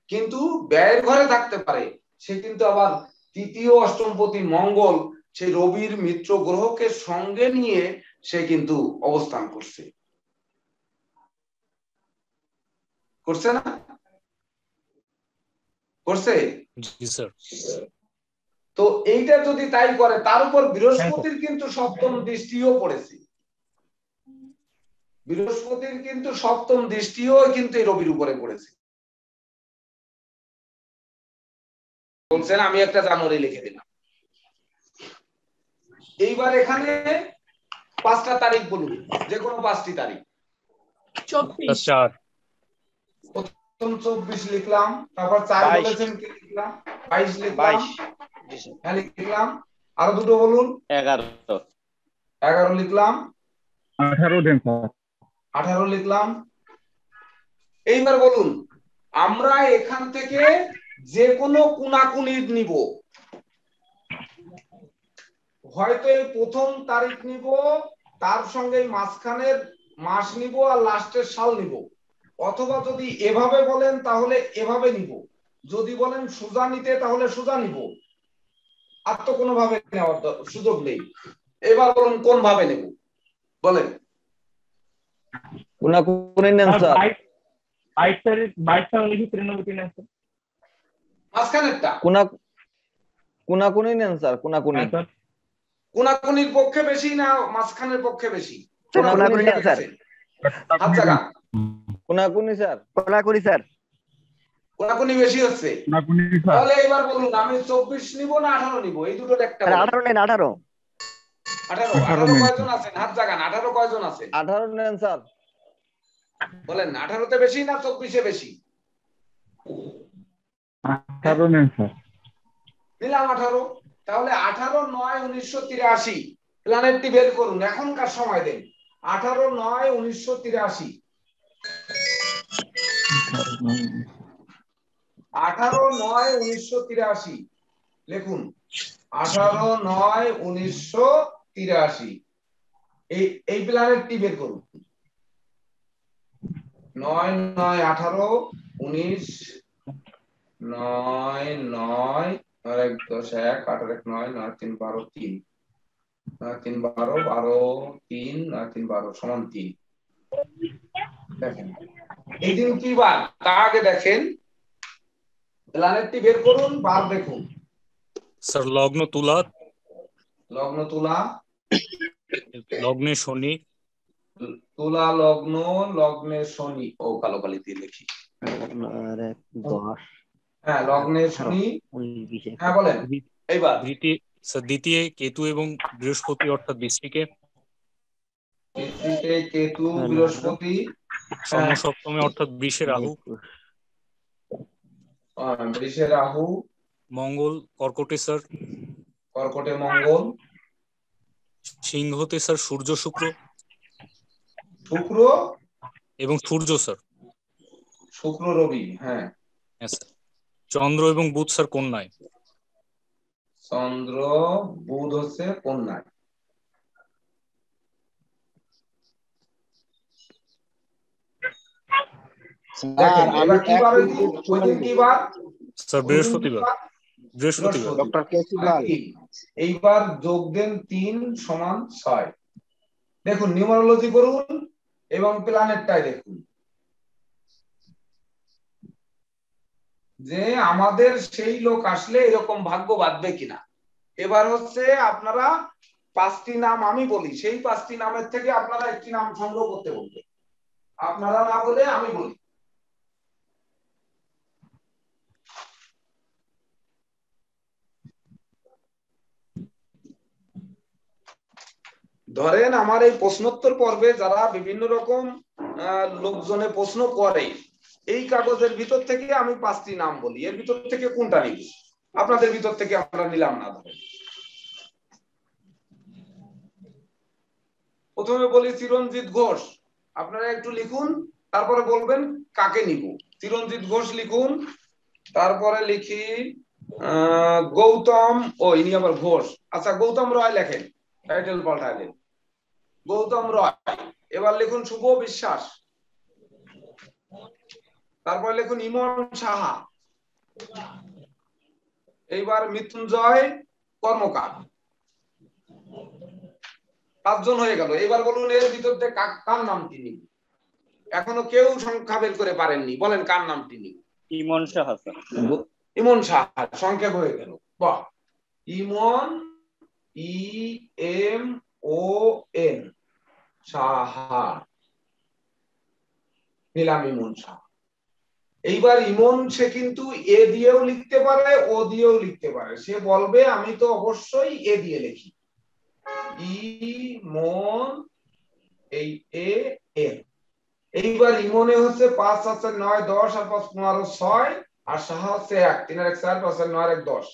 কিন্তু ব্যয়ের ঘরে থাকতে পারে, সে কিন্তু আবার তৃতীয় অষ্টমপতি মঙ্গল সেই রবির মিত্র গ্রহকে সঙ্গে নিয়ে সে কিন্তু অবস্থান করছে, করছে না? করছে। তো এইটা যদি তাই করে, তার উপর বৃহস্পতির কিন্তু সপ্তম দৃষ্টিও পড়েছে, বৃহস্পতির কিন্তু সপ্তম দৃষ্টিও কিন্তু এই রবির উপরে পড়েছে। বলছেন আমি একটা জানুয়ারি লিখে দিলাম। এইবার এখানে 5টা তারিখ বলুন, যে কোনো 5টি তারিখ। 24 প্রথম 24 লিখলাম, তারপর 4 বলেছেন কি লিখলাম? 22 লিখলাম, হ্যাঁ লিখলাম। আরো দুটো বলুন। 11 লিখলাম, 18 দেন স্যার। 18 লিখলাম। এইবার বলুন, আমরা এখান থেকে যে কোনো কোনাকুনি নিব, হয়তো এই প্রথম তারিখ নিব, তার সঙ্গে মাঝখানের মাস নিব, আর লাস্টের সাল নিব, অথবা যদি এভাবে বলেন তাহলে এভাবে নিব, যদি বলেন সোজা নিতে তাহলে সোজা নিব, আর তো কোনো ভাবে নেওয়ার সুযোগ নেই। এবার বলুন কোন ভাবে নেব বলেন? কোনাকুনি নেন স্যার। 22 মাঝখানেরটা কোনাকুনি নেন স্যার, কোনাকুনি। কোনাকুনির পক্ষে বেশি না মাঝখানের পক্ষে বেশি? কোনাকুনি নেন স্যার। হাত জায়গা কোনাকুনি স্যার, কোনাকুনি স্যার। কোনাকুনি বেশি হচ্ছে। কোনাকুনি স্যার। তাহলে এবার বলুন আমি 24 নিব না 18 নিব? এই দুটোর একটা। 18 নেন, 18। 18 কয়জন আছেন? হাত জাগান। 18 কয়জন আছেন? 18 নেন স্যার। বলেন 18তে বেশি না 24-এ বেশি? 18 নেন স্যার। নিলাম 18। তাহলে 18/9/1983 প্ল্যানেটটি বের করুন, এখনকার সময় দেন। 18/9/1983, 18/9/1983 লিখুন। 18/9/1983 এই প্ল্যানেটটি বের করুন। 9 9 18 19 9 9 আর 1 10 1 8 1 9 9 3 12 3 9 3 12 12 3 9 3 12 সমান 3। দেখেন এই দিন কি বার তা আগে দেখেন। প্ল্যানেটটি বের করুন, বার দেখুন। স্যার লগ্ন তুলা, লগ্ন তুলা, লগ্নে শনি, তুলা লগ্ন, লগ্নে শনি। ও কালো কালি দিয়ে লিখি। আর 10 হ্যাঁ, লগ্নে শনি। 19 20 হ্যাঁ বলেন এইবার। দ্বিতীয় কেতু এবং বৃহস্পতি অর্থাৎ বৃশ্চিকে, বৃশ্চিকে কেতু বৃহস্পতি, সপ্তমে অর্থাৎ বৃষে রাহু, বৃষে রাহু, মঙ্গল কর্কটে স্যার, কর্কটে মঙ্গল, সিংহতে স্যার সূর্য শুক্র, শুক্র এবং সূর্য স্যার, শুক্র রবি। হ্যাঁ স্যার চন্দ্র এবং বুধ স্যার কন্যায়, চন্দ্র বুধ হচ্ছে কন্যায়। দেখেন এবার কি বার ওই দিন কি বার? স্যার বৃহস্পতিবার, বৃহস্পতিবার। ডক্টর কেসিলাল এইবার যোগ দেন 3 সমান 6। দেখুন নিউমারোলজি করুন এবং প্ল্যানেটটাই দেখুন যে আমাদের সেই লোক আসলে এরকম ভাগ্য বাঁধবে কিনা। এবার হচ্ছে আপনারা 5টি নাম আমি বলি, সেই 5টি নামের থেকে আপনারা একটি নাম সংগ্রহ করতে বলবে, আপনারা না বলে আমি বলি। ধরেন আমার এই প্রশ্নোত্তর পর্বে যারা বিভিন্ন রকম লোকজনে প্রশ্ন করে, এই কাগজের ভিতর থেকে আমি 5টি নাম বলি, এর ভিতর থেকে কোনটা নিব? আপনাদের ভিতর থেকে আমরা নিলাম না। ধরেন প্রথমে বলি চিরঞ্জিত ঘোষ, আপনারা একটু লিখুন, তারপরে বলবেন কাকে নিব। চিরঞ্জিত ঘোষ লিখুন, তারপরে লিখি গৌতম, ও ইনি আবার ঘোষ। আচ্ছা গৌতম রয় লেখেন, টাইটেল পাল্টাইলেন, গৌতম রয়। এবার লিখুন শুভ বিশ্বাস, তারপর লিখুন ইমন সাহা, এইবার মৃত্যুঞ্জয় কর্মকার। 5 জন হয়ে গেল। এবার বলুন এর ভিতর থেকে কার নামটি নিব? এখনো কেউ সংখ্যা বের করে পারেননি, বলেন কার নামটি নিব? ইমন সাহা। ইমন সাহা সংক্ষেপ হয়ে গেল। বাহ, ইমন, IMON সাহা, নিলাম ইমন সাহা। এইবার ইমন সে কিন্তু এ দিয়েও লিখতে পারে, ও দিয়েও লিখতে পারে। সে বলবে আমি তো অবশ্যই এ দিয়ে লিখি, ইমন, এই AN। এইবার ইমনে হচ্ছে 5 আছে 9 10 আর 5 15 6, আর সাহা হচ্ছে 1 3 আর 1 4 5 আর 9 আর 1 10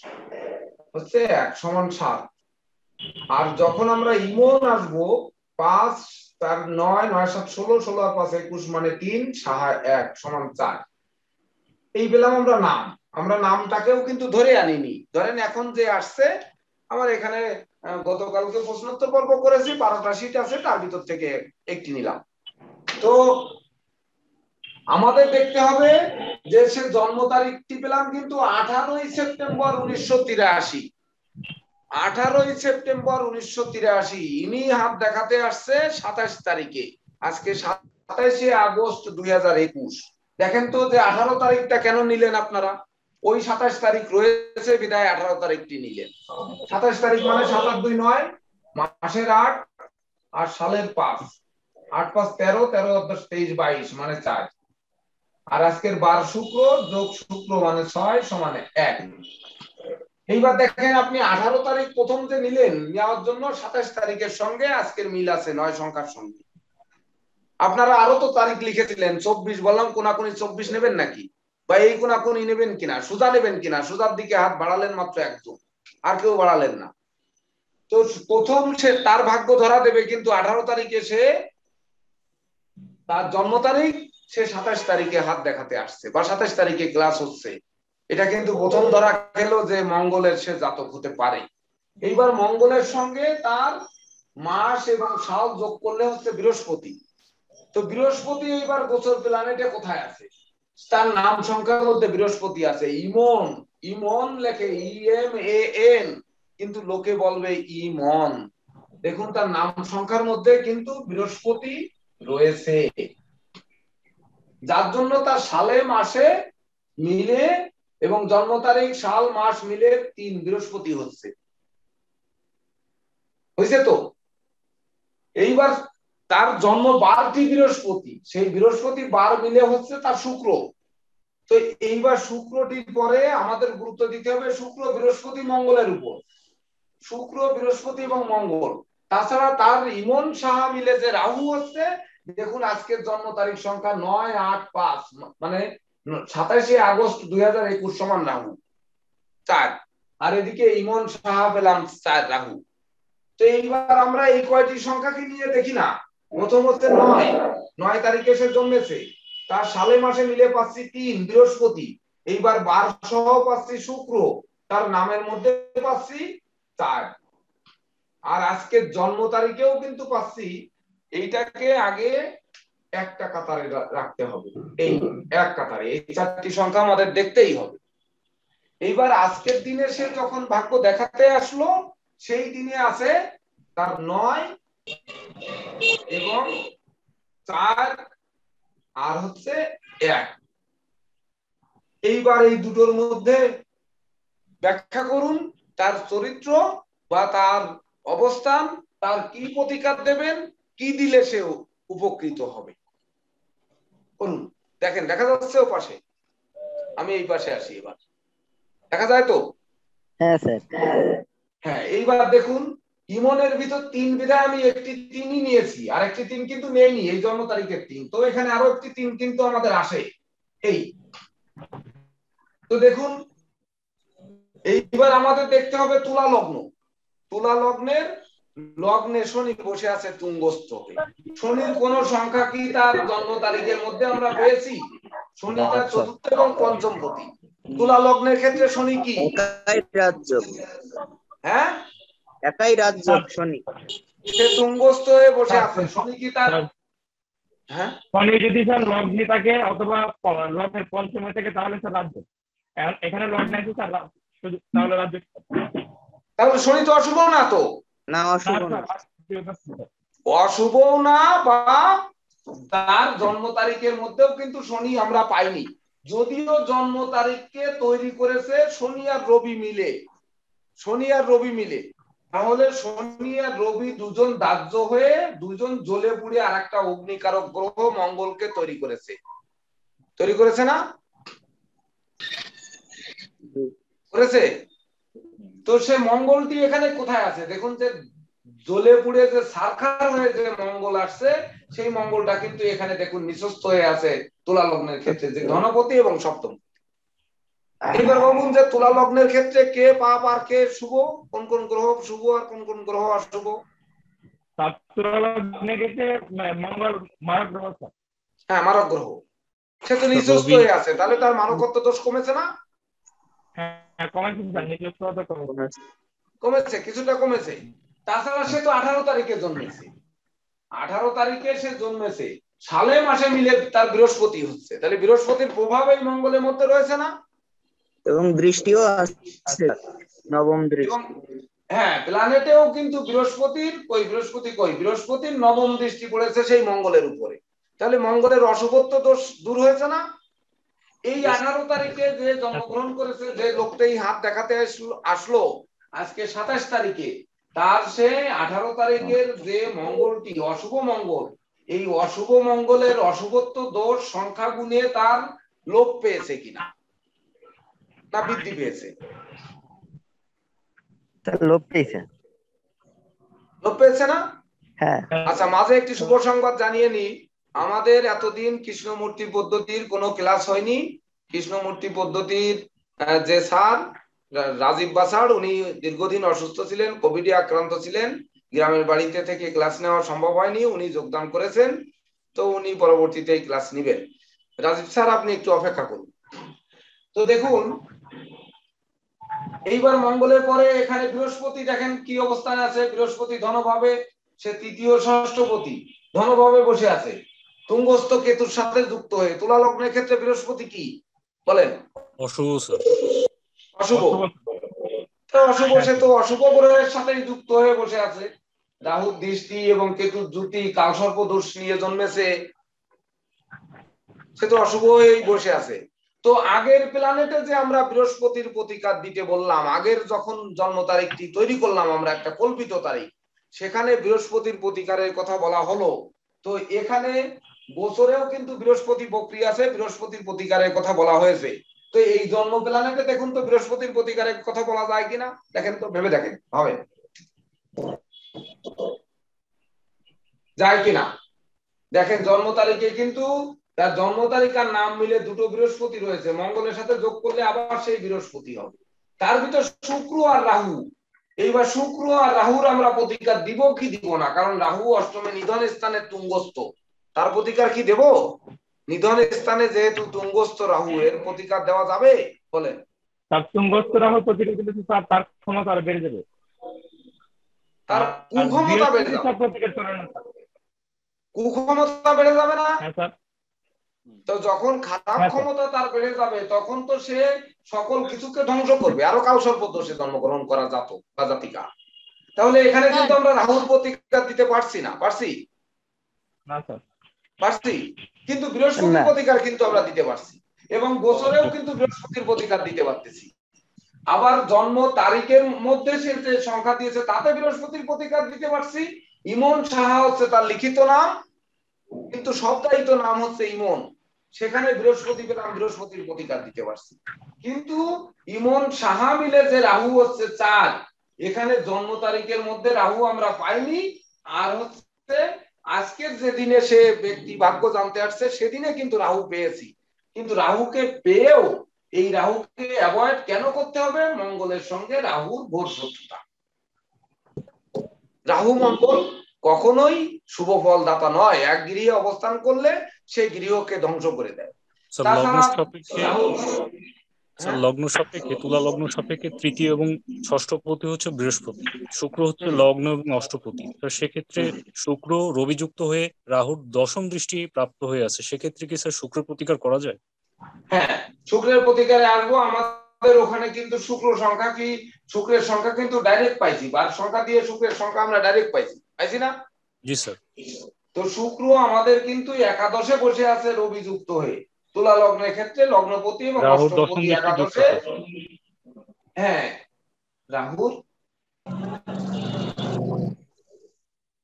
হচ্ছে 1 সমান 7। আর যখন আমরা ইমন আসবো 5 4 9 9 7 16 16 আর 5 21 মানে 3, সাহা 1 সমান 4। এই পেলাম আমরা নাম। আমরা নামটাকেও কিন্তু ধরে আনিনি। ধরেন এখন যে আসছে আমার এখানে গতকালকে প্রশ্নোত্তর পর্ব করেছি, 12টা শীট আছে, তার ভিতর থেকে একটি নিলাম। তো আমাদের দেখতে হবে যে সে জন্ম তারিখটি পেলাম কিন্তু 18ই সেপ্টেম্বর 1983। 18ই সেপ্টেম্বর 1983 ইনি হাত দেখাতে আসছে 27 তারিখে। আজকে 27শে আগস্ট 2021। দেখেন তো যে 18 তারিখটা কেন নিলেন আপনারা? ওই 27 তারিখ রয়েছে বিদায় 18 তারিখটি নিলেন। 27 তারিখ মানে 7 আর 2 9, মাসের 8 আর সালের 5, 8 5 13, 13 10 23 22 মানে 4। আর আজকের বার শুক্র, যোগ শুক্র মানে 6 সমান 1। এইবার দেখেন আপনি 18 তারিখ প্রথম যে নিলেন, নেওয়ার জন্য 27 তারিখের সঙ্গে আজকের মিল আছে 9 সংখ্যার সঙ্গে। আপনারা আরো তো তারিখ লিখেছিলেন, 24 বললাম, কোনাকুনি 24 নেবেন নাকি, বা এই কোনাকুনি নেবেন কিনা, সুজা নেবেন কিনা? সুজার দিকে হাত বাড়ালেন মাত্র একজন, আর কেউ বাড়ালেন না। তো প্রথম সে তার ভাগ্য ধরা দেবে, কিন্তু 18 তারিখে সে তার জন্ম তারিখ, সে 27 তারিখে হাত দেখাতে আসছে বা 27 তারিখে ক্লাস হচ্ছে। এটা কিন্তু প্রথম ধরা গেল যে মঙ্গলের সে জাতক হতে পারে। এইবার মঙ্গলের সঙ্গে তার মাস এবং সাল যোগ করলে হচ্ছে বৃহস্পতি। তো বৃহস্পতি এইবার গোচর প্ল্যানেটে কোথায় আছে? তার নাম সংখ্যার মধ্যে বৃহস্পতি আছে, ইমন। ইমন লেখে IMAN, কিন্তু লোকে বলবে ইমন। দেখুন তার নাম সংখ্যার মধ্যে কিন্তু বৃহস্পতি রয়েছে, যার জন্য তার সালে মাসে মিলে এবং জন্ম তারিখ সাল মাস মিলে 3 বৃহস্পতি হচ্ছে, হয়েছে তো। এইবার তার জন্ম বারটি বৃহস্পতি, সেই বৃহস্পতি বার মিলে হচ্ছে তার শুক্র। তো এইবার শুক্রটির পরে আমাদের গুরুত্ব দিতে হবে শুক্র বৃহস্পতি মঙ্গলের উপর। শুক্র বৃহস্পতি এবং মঙ্গল, তাছাড়া তার ইমন সাহা মিলে যে রাহু হচ্ছে, দেখুন আজকের জন্ম তারিখ সংখ্যা 985, মানে 27শে আগস্ট 2021 সমান রাহু 4, আর এদিকে ইমন সাহা পেলাম 4 রাহু। তো এইবার আমরা এই কয়টি সংখ্যাকে নিয়ে দেখি না, প্রথম হচ্ছে 9 তারিখে সে জন্মেছে, তার সালে মাসে মিলে পাচ্ছি 3 বৃহস্পতি, এইবার বার সহ পাচ্ছি শুক্র, তার নামের মধ্যে পাচ্ছি 4, আর আজকের জন্ম তারিখেও কিন্তু পাচ্ছি। এইটাকে আগে একটা কাতারে রাখতে হবে, এই এক কাতারে এই 4টি সংখ্যা আমাদের দেখতেই হবে। এইবার আজকের দিনে সে যখন ভাগ্য দেখাতে আসলো, সেই দিনে আছে তার 9 এবং 4 আর হচ্ছে 1। এইবার এই দুটোর মধ্যে ব্যাখ্যা করুন তার চরিত্র বা তার অবস্থান, তার কি প্রতিকার দেবেন, কি দিলে সে উপকৃত হবে। করুন, দেখেন দেখা যাচ্ছে ও পাশে, আমি এই পাশে আসি, এবার দেখা যায় তো? হ্যাঁ স্যার। হ্যাঁ, এইবার দেখুন ইমনের ভিতর 3 বিধায় আমি একটি 3ই নিয়েছি, আর একটি 3 কিন্তু নেইনি, এই জন্ম তারিখের 3। তো এখানে আরো একটি 3 কিন্তু আমাদের আসে এই। তো দেখুন এইবার আমাদের দেখতে হবে তুলা লগ্ন। তুলা লগ্নের লগ্নে শনি বসে আছে তুঙ্গস্থ হয়ে। শনির কোন সংখ্যা কি তার জন্ম তারিখের মধ্যে আমরা পেয়েছি? শনি তার চতুর্থ এবং পঞ্চম পতি। তুলা লগ্নের ক্ষেত্রে শনি কি? একাই রাজ্য। হ্যাঁ, একাই রাজ্য শনি। সে তুঙ্গস্থ হয়ে বসে আছে। শনি কি তার, হ্যাঁ, শনি যদি স্যার লগ্নে থাকে অথবা লগ্নের পঞ্চমে থাকে তাহলে স্যার রাজ্য। এখানে লগ্নে আছে স্যার শুধু, তাহলে রাজ্য। তাহলে শনি তো অশুভ না তো? না, অশুভ না। অশুভ না, বা তার জন্ম তারিখের মধ্যেও কিন্তু শনি আমরা পাইনি। যদিও জন্ম তারিখকে তৈরি করেছে শনি আর রবি মিলে, শনি আর রবি মিলে, তাহলে শনি আর রবি দুজন দাহ্য হয়ে দুজন জ্বলে পুড়ে আর একটা অগ্নিকারক গ্রহ মঙ্গলকে তৈরি করেছে। তৈরি করেছে না? করেছে। তো সে মঙ্গলটি এখানে কোথায় আছে? দেখুন যে জ্বলে পুড়ে যে সারখার হয়ে যে মঙ্গল আসছে, সেই মঙ্গলটা কিন্তু এখানে দেখুন নিঃস্ত হয়ে আছে তুলা লগ্নের ক্ষেত্রে, যে ধনপতি এবং সপ্তম। এবার বলুন যে তুলা লগ্নের ক্ষেত্রে কে পাপ আর কে শুভ, কোন কোন গ্রহ শুভ আর কোন কোন গ্রহ অশুভ? তুলা লগ্নের ক্ষেত্রে মঙ্গল মারক গ্রহ। হ্যাঁ, মারক গ্রহ। সে তো নিঃস্ত হয়ে আছে, তাহলে তার মানবত্ব দোষ কমেছে না? হ্যাঁ, কমেছে স্যার, নিজস্বতা কমেছে, কিছুটা কমেছে। তাছাড়া সে তো 18 তারিখে জন্মেছে, 18 তারিখে সে জন্মেছে, সালে মাসে মিলে তার বৃহস্পতি হচ্ছে, তাহলে বৃহস্পতির প্রভাব এই মঙ্গলের মধ্যে রয়েছে না? এবং দৃষ্টিও আছে, নবম দৃষ্টি। হ্যাঁ, প্ল্যানেটেও কিন্তু বৃহস্পতির নবম দৃষ্টি পড়েছে সেই মঙ্গলের উপরে, তাহলে মঙ্গলের অশুভত্ব দোষ দূর হয়েছে না? এই 18 তারিখে যে জন্মগ্রহণ করেছে যে লোকটাই হাত দেখাতে আসলো আজকে 27 তারিখে, তার সে 18 তারিখের যে মঙ্গলটি অশুভ মঙ্গল, এই অশুভ মঙ্গলের অশুভত্ব দোষ সংখ্যা গুণে তার লোপ পেয়েছে কিনা, না বৃদ্ধি পেয়েছে? লোপ পেয়েছে। লোপ পেয়েছে না? হ্যাঁ। আচ্ছা, মাঝে একটি শুভ সংবাদ জানিয়ে নি, আমাদের এতদিন কৃষ্ণমূর্তি পদ্ধতির কোনো ক্লাস হয়নি। কৃষ্ণমূর্তি পদ্ধতির যে স্যার রাজীব বাসার, উনি দীর্ঘদিন অসুস্থ ছিলেন, কোভিডে আক্রান্ত ছিলেন, গ্রামের বাড়িতে থেকে ক্লাস নেওয়া সম্ভব হয়নি, উনি যোগদান করেছেন, তো উনি পরবর্তীতে এই ক্লাস নেবেন। রাজীব স্যার, আপনি একটু অপেক্ষা করুন। তো দেখুন এইবার মঙ্গলের পরে এখানে বৃহস্পতি দেখেন কি অবস্থানে আছে। বৃহস্পতি ধনভাবে, সে তৃতীয় ষষ্ঠপতি, ধনভাবে বসে আছে তুঙ্গস্থ কেতুর সাথে যুক্ত হয়ে। তুলা লগ্নের ক্ষেত্রে বৃহস্পতি কি বলেন? অশুভ স্যার। অশুভ। অশুভ, সে তো অশুভ গ্রহের সাথে যুক্ত হয়ে বসে আছে। রাহুর দৃষ্টি এবং কেতুর জ্যোতি কালসর্প দোষ নিয়ে জন্মেছে, সে তো অশুভ হয়েই বসে আছে। তো আগের প্ল্যানেটে যে আমরা বৃহস্পতির প্রতিকার দিতে বললাম, আগের যখন জন্ম তারিখটি তৈরি করলাম আমরা একটা কল্পিত তারিখ, সেখানে বৃহস্পতির প্রতিকারের কথা বলা হলো। তো এখানে বছরেও কিন্তু বৃহস্পতি বক্রি আছে, বৃহস্পতির প্রতিকারের কথা বলা হয়েছে। তো এই জন্ম প্ল্যানেটে দেখুন তো বৃহস্পতির প্রতিকারের কথা বলা যায় কিনা, দেখেন তো, ভেবে দেখেন হবে যায় কিনা। দেখেন জন্ম তারিখে কিন্তু তার জন্ম তারিখ আর নাম মিলে দুটো বৃহস্পতি রয়েছে, মঙ্গলের সাথে যোগ করলে আবার সেই বৃহস্পতি হবে। তার ভিতর শুক্র আর রাহু, এইবার শুক্র আর রাহুর আমরা প্রতিকার দিব কি দিব না, কারণ রাহু অষ্টমে নিধন স্থানে তুঙ্গস্থ, তার প্রতিকার কি দেব? নিধন স্থানে যেহেতু তুঙ্গস্থ রাহু, এর প্রতিকার দেওয়া যাবে বলেন? তার তুঙ্গস্থ রাহুর প্রতিকার দিলে তো স্যার তার ক্ষমতা আরো বেড়ে যাবে, তার আর কুক্ষমতা বেড়ে বৃহস্পতি যাবে। তার প্রতিকার করে না স্যার। কুক্ষমতা বেড়ে যাবে না? হ্যাঁ স্যার। তো যখন খারাপ হ্যাঁ স্যার। ক্ষমতা তার বেড়ে যাবে তখন তো সে সকল কিছুকে ধ্বংস করবে, আরো কালসর্প দোষে জন্মগ্রহণ করা জাতক বা জাতিকা। তাহলে এখানে কিন্তু আমরা রাহুর প্রতিকার দিতে পারছি না, পারছি? না স্যার। পারছি, কিন্তু বৃহস্পতির না। প্রতিকার কিন্তু আমরা দিতে পারছি, এবং বছরেও কিন্তু বৃহস্পতির প্রতিকার দিতে পারতেছি। আবার জন্ম তারিখের মধ্যে সে যে সংখ্যা দিয়েছে তাতে বৃহস্পতির প্রতিকার দিতে পারছি। ইমন সাহা হচ্ছে তার লিখিত নাম, কিন্তু শব্দায়িত নাম হচ্ছে ইমন, সেখানে বৃহস্পতি পেলাম, বৃহস্পতির প্রতিকার দিতে পারছি। কিন্তু ইমন সাহা মিলে যে রাহু হচ্ছে 4, এখানে জন্ম তারিখের মধ্যে রাহু আমরা পাইনি। আর হচ্ছে আজকের যে দিনে সে ব্যক্তি ভাগ্য জানতে আসছে সেদিনে কিন্তু রাহু পেয়েছি, কিন্তু রাহুকে পেয়েও এই রাহুকে অ্যাভয়েড কেন করতে হবে? মঙ্গলের সঙ্গে রাহুর ঘোর শত্রুতা। রাহু মঙ্গল কখনোই শুভ ফল দাতা নয়, এক গৃহে অবস্থান করলে সেই গৃহকে ধ্বংস করে দেয়। স্যার লগ্ন তাছাড়া সাপেক্ষে রাহু, স্যার হ্যাঁ, লগ্ন সাপেক্ষে তুলা লগ্ন সাপেক্ষে তৃতীয় এবং ষষ্ঠপতি হচ্ছে বৃহস্পতি, শুক্র হচ্ছে লগ্ন এবং অষ্টপতি। তো সেক্ষেত্রে শুক্র রবিযুক্ত হয়ে রাহুর দশম দৃষ্টি প্রাপ্ত হয়ে আছে, সেক্ষেত্রে কি স্যার শুক্র প্রতিকার করা যায়? হ্যাঁ, শুক্রের প্রতিকারে আসবো। আমাদের ওখানে কিন্তু শুক্র সংখ্যা কি, শুক্রের সংখ্যা কিন্তু ডাইরেক্ট পাইছি, বার সংখ্যা দিয়ে শুক্রের সংখ্যা আমরা ডাইরেক্ট পাইছি, পাইছি না? জি স্যার। তো শুক্র আমাদের কিন্তু একাদশে বসে আছে রবি যুক্ত হয়ে, তুলা লগ্নের ক্ষেত্রে লগ্নপতি এবং রাহুর দশম অষ্টমপতি দৃষ্টি যুক্ত একাদশে। স্যার। হ্যাঁ, রাহুর,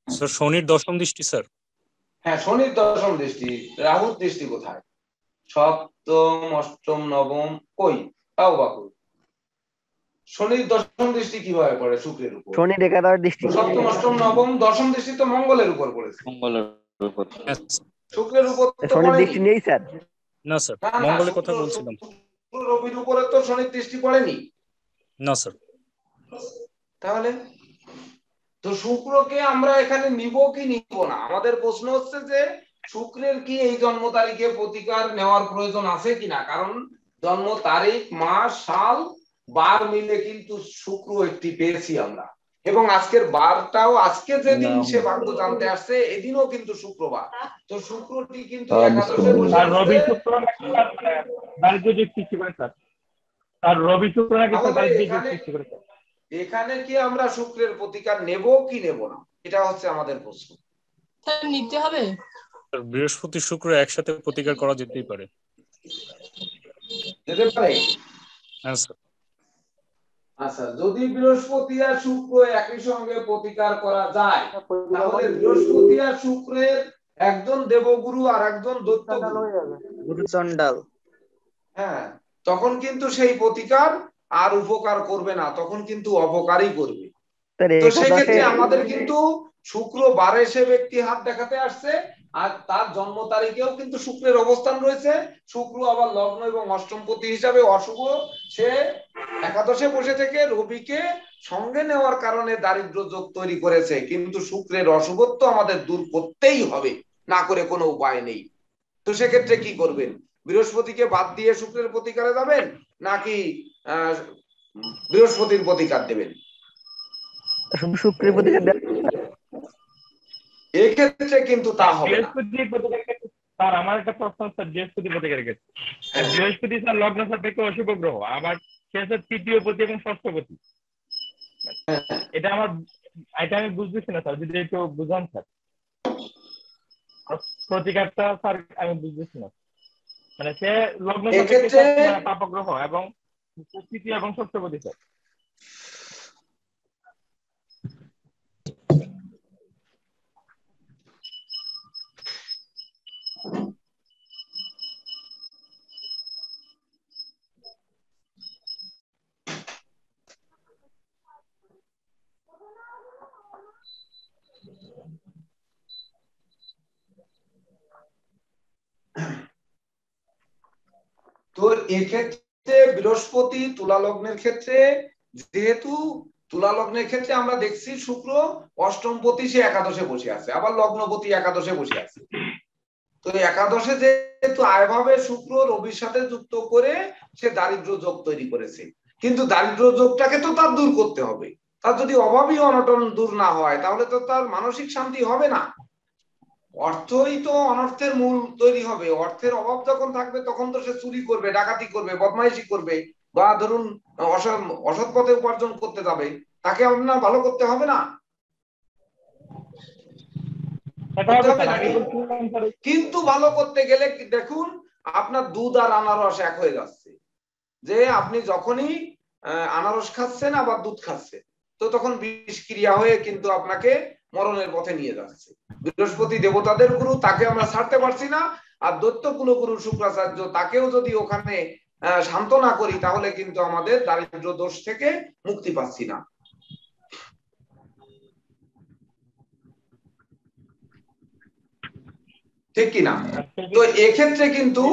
স্যার শনির দশম দৃষ্টি স্যার। হ্যাঁ শনির দশম দৃষ্টি। রাহুর দৃষ্টি কোথায়? সপ্তম, অষ্টম, নবম, কই তাও বা কই? শনির দশম দৃষ্টি কিভাবে পড়ে শুক্রের উপর? শনির একাদশ দৃষ্টি। সপ্তম, অষ্টম, নবম, দশম দৃষ্টি তো মঙ্গলের উপর পড়েছে, মঙ্গলের উপর। হ্যাঁ স্যার। শুক্রের উপর তো শনির পড়েনি। দৃষ্টি নেই স্যার। না স্যার, না না, মঙ্গলের শুক্র কথা বলছিলাম। শুক্র রবির উপরে তো শনির দৃষ্টি পড়েনি। না স্যার। তাহলে তো শুক্রকে আমরা এখানে নিব কি নিব না, আমাদের প্রশ্ন হচ্ছে যে শুক্রের কি এই জন্ম তারিখে প্রতিকার নেওয়ার প্রয়োজন আছে কিনা, কারণ জন্ম তারিখ, মাস, সাল, বার মিলে কিন্তু শুক্র একটি পেয়েছি আমরা, এবং আজকের বারটাও, আজকে যেদিন সে ভাগ্য জানতে আসছে এদিনও কিন্তু শুক্রবার। তো শুক্রটি কিন্তু একাদশে বসে আর রবি আছে। শুক্র নাকি স্যার দারিদ্র যোগ সৃষ্টি করে স্যার। আর রবি শুক্র নাকি স্যার তাহলে দারিদ্র যোগ এখানে সৃষ্টি করে স্যার। এখানে কি আমরা শুক্রের প্রতিকার নেব কি নেব না, এটা হচ্ছে আমাদের প্রশ্ন। স্যার নিতে হবে। স্যার বৃহস্পতি শুক্র একসাথে প্রতিকার করা যেতেই পারে। যেতে পারে। হ্যাঁ স্যার। আচ্ছা, যদি বৃহস্পতি আর শুক্র একই সঙ্গে প্রতিকার করা যায়, তাহলে বৃহস্পতি আর শুক্রের একজন দেবগুরু আর একজন দৈত্যগুরু, গুরুচণ্ডাল। হ্যাঁ, তখন কিন্তু সেই প্রতিকার আর উপকার করবে না, তখন কিন্তু অপকারই করবে। স্যার তো একাদশে সেক্ষেত্রে আমাদের কিন্তু শুক্র বারে সে ব্যক্তি হাত দেখাতে আসছে, আর তার জন্ম তারিখেও কিন্তু শুক্রের অবস্থান রয়েছে। শুক্র আবার লগ্ন এবং অষ্টমপতি হিসাবে অশুভ, সে একাদশে বসে থেকে রবিকে সঙ্গে নেওয়ার কারণে দারিদ্র যোগ তৈরি করেছে, কিন্তু শুক্রের অশুভত্ব আমাদের দূর করতেই হবে, না করে কোনো উপায় নেই। তো সেক্ষেত্রে কি করবেন? বৃহস্পতিকে বাদ দিয়ে শুক্রের প্রতিকারে যাবেন, নাকি বৃহস্পতির প্রতিকার দেবেন? শুধু শুক্রের প্রতিকার দেন। এক্ষেত্রে কিন্তু তা হবে না। বৃহস্পতির প্রতিকার ক্ষেত্রে স্যার আমার একটা প্রশ্ন স্যার, বৃহস্পতির প্রতিকারের ক্ষেত্রে বৃহস্পতি স্যার লগ্ন সাপেক্ষে অশুভ গ্রহ, আবার সে হচ্ছে তৃতীয় পতি এবং ষষ্ঠপতি। এটা আমি বুঝতেছি না স্যার, যদি একটু বুঝান স্যার প্রতিকারটা স্যার, আমি বুঝতেছি না। মানে সে লগ্ন এক্ষেত্রে পাপগ্রহ এবং তৃতীয় এবং ষষ্ঠপতি স্যার। তো এক্ষেত্রে বৃহস্পতি তুলা লগ্নের ক্ষেত্রে, যেহেতু তুলা লগ্নের ক্ষেত্রে আমরা দেখছি শুক্র অষ্টমপতি সে একাদশে বসে আছে, আবার লগ্নপতি একাদশে বসে আছে। তো একাদশে যেহেতু আয়ভাবে শুক্র রবির সাথে যুক্ত করে সে দারিদ্র যোগ তৈরি করেছে, কিন্তু দারিদ্র যোগটাকে তো তার দূর করতে হবে। তার যদি অভাবী অনটন দূর না হয় তাহলে তো তার মানসিক শান্তি হবে না। অর্থই তো অনর্থের মূল তৈরি হবে। অর্থের অভাব যখন থাকবে তখন তো সে চুরি করবে, ডাকাতি করবে, বদমাইশি করবে, বা ধরুন অসৎ পথে উপার্জন করতে যাবে। তাকে আপনার ভালো করতে হবে না, কিন্তু ভালো করতে গেলে দেখুন আপনার দুধ আর আনারস এক হয়ে যাচ্ছে। যে আপনি যখনই আনারস খাচ্ছেন আবার দুধ খাচ্ছেন, তো তখন বিষক্রিয়া হয়ে কিন্তু আপনাকে মরণের পথে নিয়ে যাচ্ছে। বৃহস্পতি দেবতাদের গুরু, তাকে আমরা ছাড়তে পারছি না। আর দৈত্য কুলগুরু শুক্রাচার্য, তাকেও যদি ওখানে শান্ত না করি তাহলে কিন্তু আমাদের দারিদ্র দোষ থেকে মুক্তি পাচ্ছি না। ঠিক কিনা? তো এক্ষেত্রে কিন্তু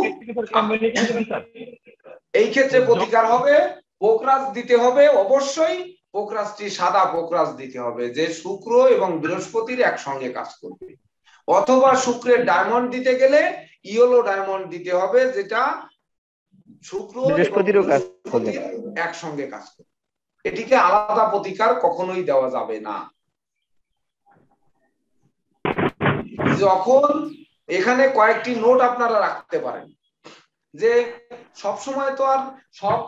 এই ক্ষেত্রে প্রতিকার হবে, পোকরাজ দিতে হবে অবশ্যই। পোকরাজটি সাদা পোকরাজ দিতে হবে, যে শুক্র এবং বৃহস্পতির একসঙ্গে কাজ করবে। অথবা শুক্রের ডায়মন্ড দিতে গেলে ইয়েলো ডায়মন্ড দিতে হবে, যেটা শুক্র বৃহস্পতিরও কাজ করবে, একসঙ্গে কাজ করবে। এটিকে আলাদা প্রতিকার কখনোই দেওয়া যাবে না। যখন এখানে কয়েকটি নোট আপনারা রাখতে পারেন, যে সব সময় তো আর সব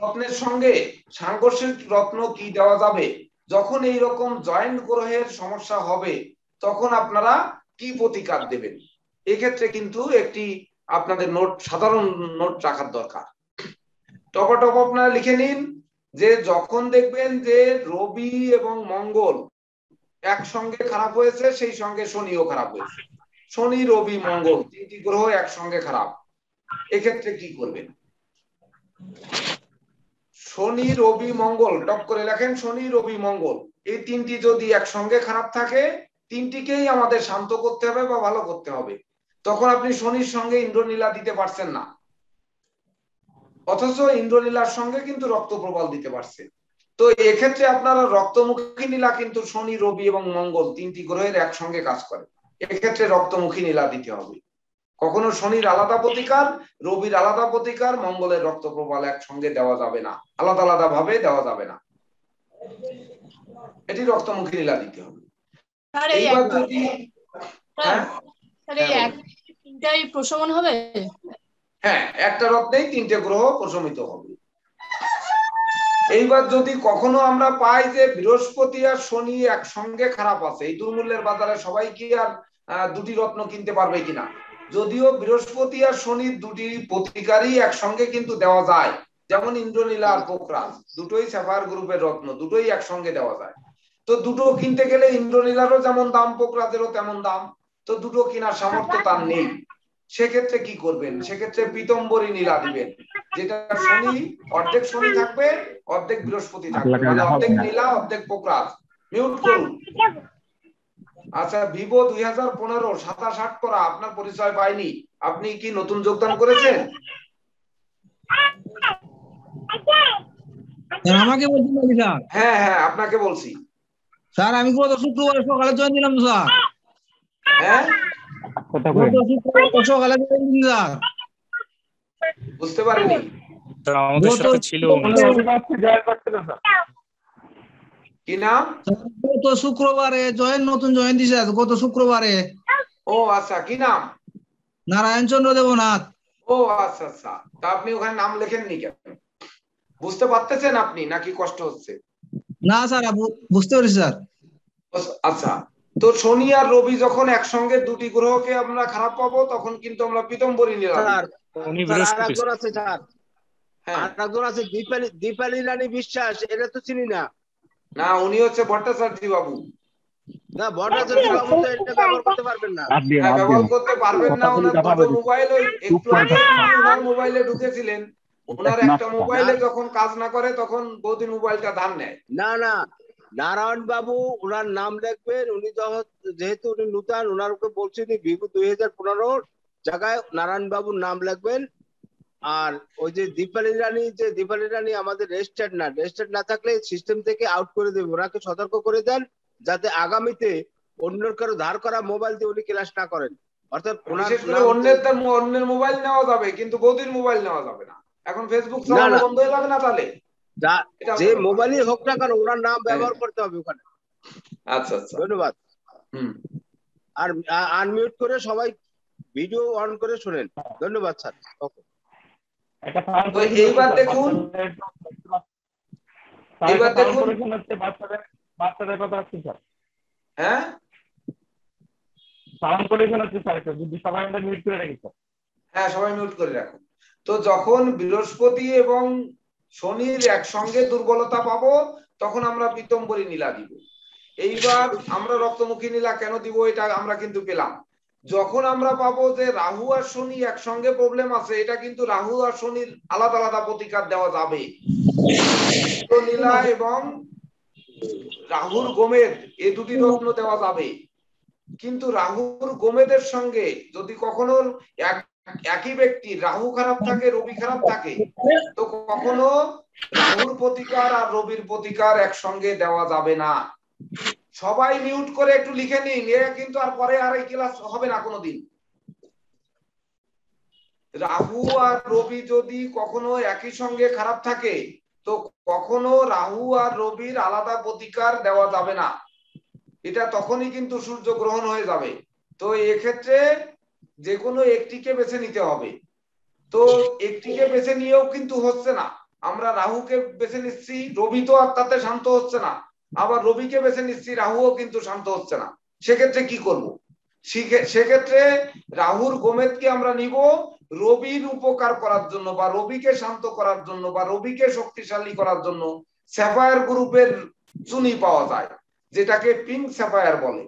রত্নের সঙ্গে সাংঘর্ষিক রত্ন কি দেওয়া যাবে। যখন এই রকম জয়েন্ট গ্রহের সমস্যা হবে তখন আপনারা কি প্রতিকার দেবেন, এক্ষেত্রে কিন্তু একটি আপনাদের নোট, সাধারণ নোট রাখার দরকার। টপ আপনারা লিখে নিন যে যখন দেখবেন যে রবি এবং মঙ্গল একসঙ্গে খারাপ হয়েছে, সেই সঙ্গে শনিও খারাপ হয়েছে। শনি রবি মঙ্গল তিনটি গ্রহ একসঙ্গে খারাপ, এক্ষেত্রে কি করবেন? শনি রবি মঙ্গল, টপ করে লেখেন শনি রবি মঙ্গল, এই তিনটি যদি একসঙ্গে খারাপ থাকে, তিনটিকেই আমাদের শান্ত করতে হবে বা ভালো করতে হবে। তখন আপনি শনির সঙ্গে ইন্দ্রনীলা দিতে পারছেন না, অথচ ইন্দ্রনীলার সঙ্গে কিন্তু রক্ত প্রবাল দিতে পারছে। তো এক্ষেত্রে আপনারা রক্তমুখী নীলা, কিন্তু শনি রবি এবং মঙ্গল তিনটি গ্রহের একসঙ্গে কাজ করে, এক্ষেত্রে রক্তমুখী নীলা দিতে হবে। কখনো শনির আলাদা প্রতিকার, রবির আলাদা প্রতিকার, মঙ্গলের রক্ত প্রবাল একসঙ্গে দেওয়া যাবে না, আলাদা আলাদা ভাবে দেওয়া যাবে না, এটি রক্তমুখী নীলা দিতে হবে। এইবার যদি তিনটাই প্রশমন হবে, হ্যাঁ একটা রত্নেই তিনটে গ্রহ প্রশমিত হবে। এইবার যদি কখনো আমরা পাই যে বৃহস্পতি আর শনি একসঙ্গে খারাপ আছে, এই দুর্মূল্যের বাজারে সবাই কি আর দুটি রত্ন কিনতে পারবে কিনা? যদিও বৃহস্পতি আর শনির দুটি প্রতিকারই একসঙ্গে কিন্তু দেওয়া যায়, যেমন ইন্দ্রনীলা আর পোকরাজ দুটোই সাফায়ার গ্রুপের রত্ন, দুটোই একসঙ্গে দেওয়া যায়। তো দুটো কিনতে গেলে ইন্দ্রনীলারও যেমন দাম, পোকরাজেরও তেমন দাম, তো দুটো কেনার সামর্থ্য তার নেই। সেক্ষেত্রে কি করবেন? সেক্ষেত্রে পীতম্বরী নীলা দিবেন, যেটা শনি অর্ধেক শনি থাকবে, অর্ধেক বৃহস্পতি থাকবে, মানে অর্ধেক নীলা অর্ধেক পোকরাজ। মিউট করুন। আচ্ছা, ভিভো 2015 27 করা, আপনার পরিচয় পাইনি, আপনি কি নতুন যোগদান করেছেন? আমাকে বলছেন নাকি স্যার? হ্যাঁ হ্যাঁ আপনাকে বলছি স্যার। আমি গত শুক্রবার সকালে জয়েন দিলাম তো স্যার। হ্যাঁ গত শুক্রবার সকালে জয়েন দিলাম স্যার। বুঝতে পারিনি স্যার, আমাদের সাথে ছিল কি নাম? গত শুক্রবারে নতুন জয়েন দিছে গত শুক্রবারে। ও আচ্ছা, কি নাম? নারায়ণ চন্দ্র দেবনাথ। ও আচ্ছা আচ্ছা, তা আপনি ওখানে নাম লেখেননি কেন? বুঝতে পারতেছেন আপনি নাকি কষ্ট হচ্ছে? না স্যার, বুঝতে পারছি স্যার। আচ্ছা, তো শনি আর রবি যখন একসঙ্গে দুটি গ্রহকে আমরা খারাপ পাবো তখন কিন্তু আমরা পীতম্বরী নীলা দিব। স্যার উনি স্যার আর বৃহস্পতি একজন আছে স্যার, হ্যাঁ, আর একজন আছে দীপালি রানী বিশ্বাস, এটা তো চিনি না। না উনি হচ্ছে ভট্টাচার্য বাবু। না ভট্টাচার্য বাবু তো এটা ব্যবহার করতে পারবেন না। বাদ দিয়ে হ্যাঁ, বাদ ব্যবহার দিয়ে করতে পারবেন না। কথা বলি ওনার কথা দুটো বলি মোবাইল ওই চুপ একটু করে আগে থাক আপনি ওনার মোবাইলে ঢুকেছিলেন, ওনার একটা নষ্ট মোবাইলে যখন কাজ না করে তখন বৌদির মোবাইলটা ধার নেয়। না না, নারায়ণ বাবু ওনার নাম লিখবেন। উনি যেহেতু উনি নূতন, ওনার ওকে বলছি ভিভো 2015 জায়গায় নারায়ণ বাবুর নাম লিখবেন। আর ওই যে দীপালি রানী আমাদের রেজিস্টার্ড না থাকলে সিস্টেম থেকে আউট করে দেবে। ওনাকে সতর্ক করে দেন যাতে আগামীতে অন্যের কারো ধার করা মোবাইল দিয়ে উনি ক্লাস না করেন। অর্থাৎ ওনার বিশেষ করে নাম অন্যের মোবাইল নেওয়া যাবে কিন্তু বৌদির মোবাইল নেওয়া যাবে না। এখন ফেসবুক না চালানো না, বন্ধ হয়ে যাবে না তাহলে? এটা যে হতে পারে। মোবাইলই হোক না কেন ওনার নাম ব্যবহার হ্যাঁ, করতে হবে ওখানে। আচ্ছা আচ্ছা, ধন্যবাদ। হুম। আর আনমিউট করে সবাই ভিডিও অন করে শুনেন। ধন্যবাদ স্যার। ওকে। একটা সাউন্ড তো পলিউশন হচ্ছে এইবার স্যার, দেখুন, স্যার এইবার একটা সাউন্ড দেখুন, পলিউশন হচ্ছে, বাচ্চাদের কথা হচ্ছে স্যার, হ্যাঁ সাউন্ড পলিউশন হচ্ছে স্যার, একটা যদি সবাই আমরা মিউট করে রাখি স্যার। হ্যাঁ, সবাই মিউট করে রাখুন। তো যখন বৃহস্পতি এবং শনির একসঙ্গে দুর্বলতা পাবো তখন আমরা পীতম্বরী নীলা দিব। এইবার আমরা রক্তমুখী নীলা কেন দিব এটা আমরা কিন্তু পেলাম। যখন আমরা পাবো যে রাহু আর শনি একসঙ্গে প্রবলেম আছে, এটা কিন্তু রাহু আর শনির আলাদা আলাদা প্রতিকার দেওয়া যাবে। নীলা এবং রাহুর গোমেদ এই দুটি রত্ন দেওয়া যাবে, কিন্তু রাহুর গোমেদের সঙ্গে যদি কখনো একই ব্যক্তি রাহু খারাপ থাকে রবি খারাপ থাকে তো কখনো রাহুর প্রতিকার আর রবির প্রতিকার একসঙ্গে দেওয়া যাবে না। সবাই মিউট করে একটু লিখে নিন, এ কিন্তু আর পরে আর এই ক্লাস হবে না কোনোদিন। রাহু আর রবি যদি কখনো একই সঙ্গে খারাপ থাকে তো কখনো রাহু আর রবির আলাদা প্রতিকার দেওয়া যাবে না, এটা তখনই কিন্তু সূর্য গ্রহণ হয়ে যাবে। তো এক্ষেত্রে যে কোনো একটিকে বেছে নিতে হবে। তো একটিকে বেছে নিয়েও কিন্তু হচ্ছে না, আমরা রাহুকে বেছে নিচ্ছি, রবি তো আর তাতে শান্ত হচ্ছে না, আবার রবিকে বেছে নিচ্ছি, রাহুও কিন্তু শান্ত হচ্ছে না। সেক্ষেত্রে কি করব? সেক্ষেত্রে রাহুর গোমেদকে আমরা নিব রবির উপকার করার জন্য বা রবিকে শান্ত করার জন্য বা রবিকে শক্তিশালী করার জন্য। স্যাফায়ার গ্রুপের চুনি পাওয়া যায় যেটাকে পিঙ্ক স্যাফায়ার বলে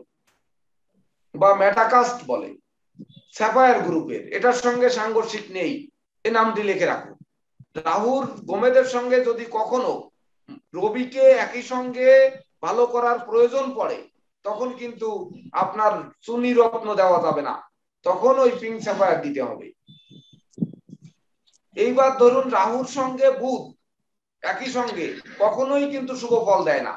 বা মেটাকাস্ট বলে, স্যাফায়ার গ্রুপের, এটার সঙ্গে সাংঘর্ষিক নেই, এই নামটি লিখে রাখুন। রাহুর গোমেদের সঙ্গে যদি কখনো রবিকে একই সঙ্গে ভালো করার প্রয়োজন পড়ে তখন কিন্তু আপনার চুনি রত্ন দেওয়া যাবে না, তখন ওই পিঙ্ক স্যাফায়ার দিতে হবে। এইবার ধরুন রাহুর সঙ্গে বুধ একই সঙ্গে কখনোই কিন্তু শুভ ফল দেয় না।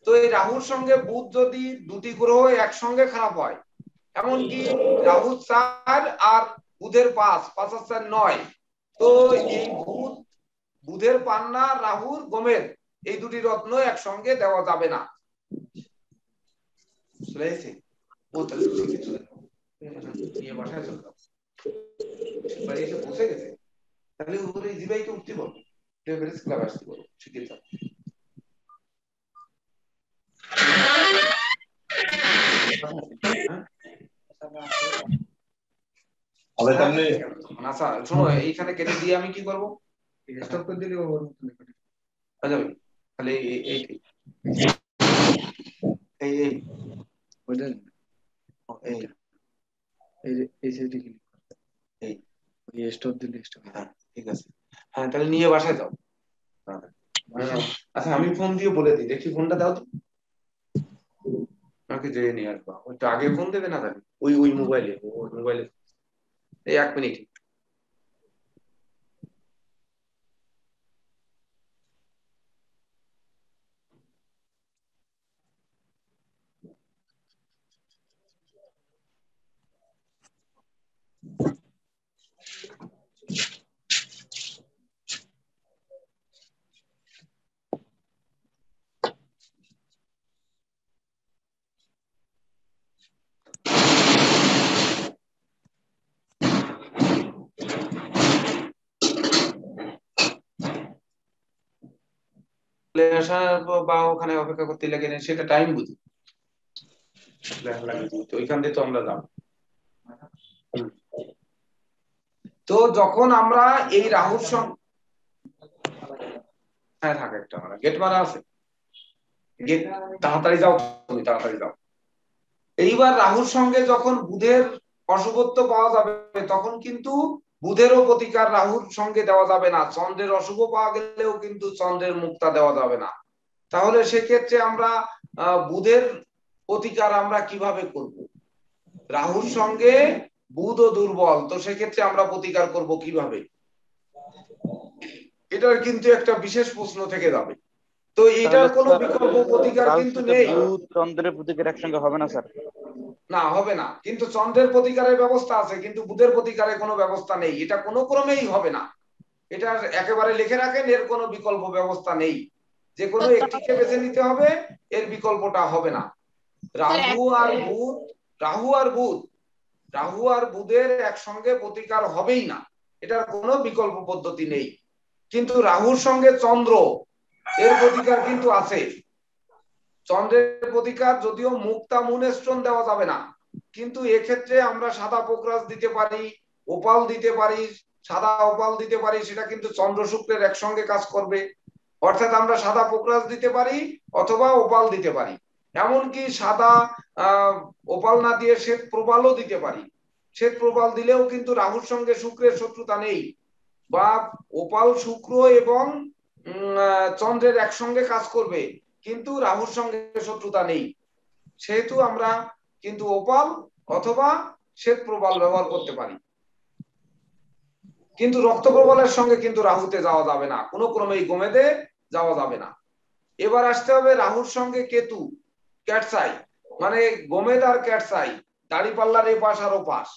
তো এই রাহুর সঙ্গে বুধ যদি দুটি গ্রহ একসঙ্গে খারাপ হয়, এমনকি রাহু 4 আর বুধের 5, 5 আর 4 9, তো এই বুধের পান্না রাহুর গোমেদ এই দুটি রত্ন একসঙ্গে দেওয়া যাবে না। বাসায় চলে যাও, বাড়ি এসে বসে গেছে, তাহলে উপরে জিবাইকে উঠতে বলো, ক্লাব আসতে বলো, শিখিয়ে যাও। আচ্ছা শোনো, এইখানে কেটে দিয়ে আমি কি করবো? স্টপ করে দিলে ওর মতো যাবে। তাহলে এই এই এই বুঝলেন, এই এই সাইডে ক্লিক করতে, এই স্টপ দিলে স্টপ। হ্যাঁ ঠিক আছে, হ্যাঁ তাহলে নিয়ে বাসায় যাও। আচ্ছা আমি ফোন দিয়ে বলে দিই, দেখি ফোনটা দাও তো, আমাকে যেয়ে নিয়ে আসবা। ওইটা আগে ফোন দেবে না জানি, ওই মোবাইলে, ওই মোবাইলে। এই 1 মিনিট। চলে আসা বা ওখানে অপেক্ষা করতে লাগে না, সেটা টাইম বুঝি। ওইখান দিয়ে তো আমরা যাবো। তো যখন আমরা এই রাহুর সঙ্গে, হ্যাঁ থাকে একটা গেট মারা আছে, গেট তাড়াতাড়ি যাও, তুমি তাড়াতাড়ি যাও। এইবার রাহুর সঙ্গে যখন বুধের অশুভত্ব পাওয়া যাবে তখন কিন্তু বুধেরও প্রতিকার রাহুর সঙ্গে দেওয়া যাবে না, চন্দ্রের অশুভ পাওয়া গেলেও কিন্তু চন্দ্রের মুক্তা দেওয়া যাবে না। তাহলে সেক্ষেত্রে আমরা বুধের প্রতিকার আমরা কিভাবে করব? রাহুর সঙ্গে বুধও দুর্বল, তো সেক্ষেত্রে আমরা প্রতিকার করব কিভাবে? এটার কিন্তু একটা বিশেষ প্রশ্ন থেকে যাবে। তো এটার কোনো বিকল্প প্রতিকার কিন্তু নেই। বুধ চন্দ্রের প্রতিকার একসঙ্গে হবে না স্যার? না, হবে না, কিন্তু চন্দ্রের প্রতিকারের ব্যবস্থা আছে, কিন্তু বুধের প্রতিকারের কোনো ব্যবস্থা নেই। এটা কোনো ক্রমেই হবে না, এটা একেবারে লিখে রাখেন, এর কোনো বিকল্প ব্যবস্থা নেই। যে কোনো একটিকে বেছে নিতে হবে, এর বিকল্পটা হবে না। রাহু আর বুধের একসঙ্গে প্রতিকার হবেই না, এটার কোনো বিকল্প পদ্ধতি নেই। কিন্তু রাহুর সঙ্গে চন্দ্র, এর প্রতিকার কিন্তু আছে। চন্দ্রের প্রতিকার যদিও মুক্তা মুনস্টোন দেওয়া যাবে না, কিন্তু এক্ষেত্রে আমরা সাদা পোকরাজ দিতে পারি, ওপাল দিতে পারি, সাদা ওপাল দিতে পারি, সেটা কিন্তু চন্দ্র শুক্রের একসঙ্গে কাজ করবে। অর্থাৎ আমরা সাদা পোকরাজ দিতে পারি অথবা ওপাল দিতে পারি, এমনকি সাদা ওপাল না দিয়ে শ্বেত প্রবালও দিতে পারি। শ্বেত প্রবাল দিলেও কিন্তু রাহুর সঙ্গে শুক্রের শত্রুতা নেই, বা ওপাল শুক্র এবং চন্দ্রের একসঙ্গে কাজ করবে, কিন্তু রাহুর সঙ্গে শত্রুতা নেই। সেহেতু আমরা কিন্তু ওপাল অথবা শ্বেত প্রবাল ব্যবহার করতে পারি, কিন্তু রক্ত প্রবালের সঙ্গে কিন্তু রাহুতে যাওয়া যাবে না, কোনো ক্রমেই গোমেদে যাওয়া যাবে না। এবার আসতে হবে রাহুর সঙ্গে কেতু, ক্যাটসাই, মানে গোমেদ আর ক্যাটসাই, দাড়িপাল্লার এপাশ আর ওপাশ,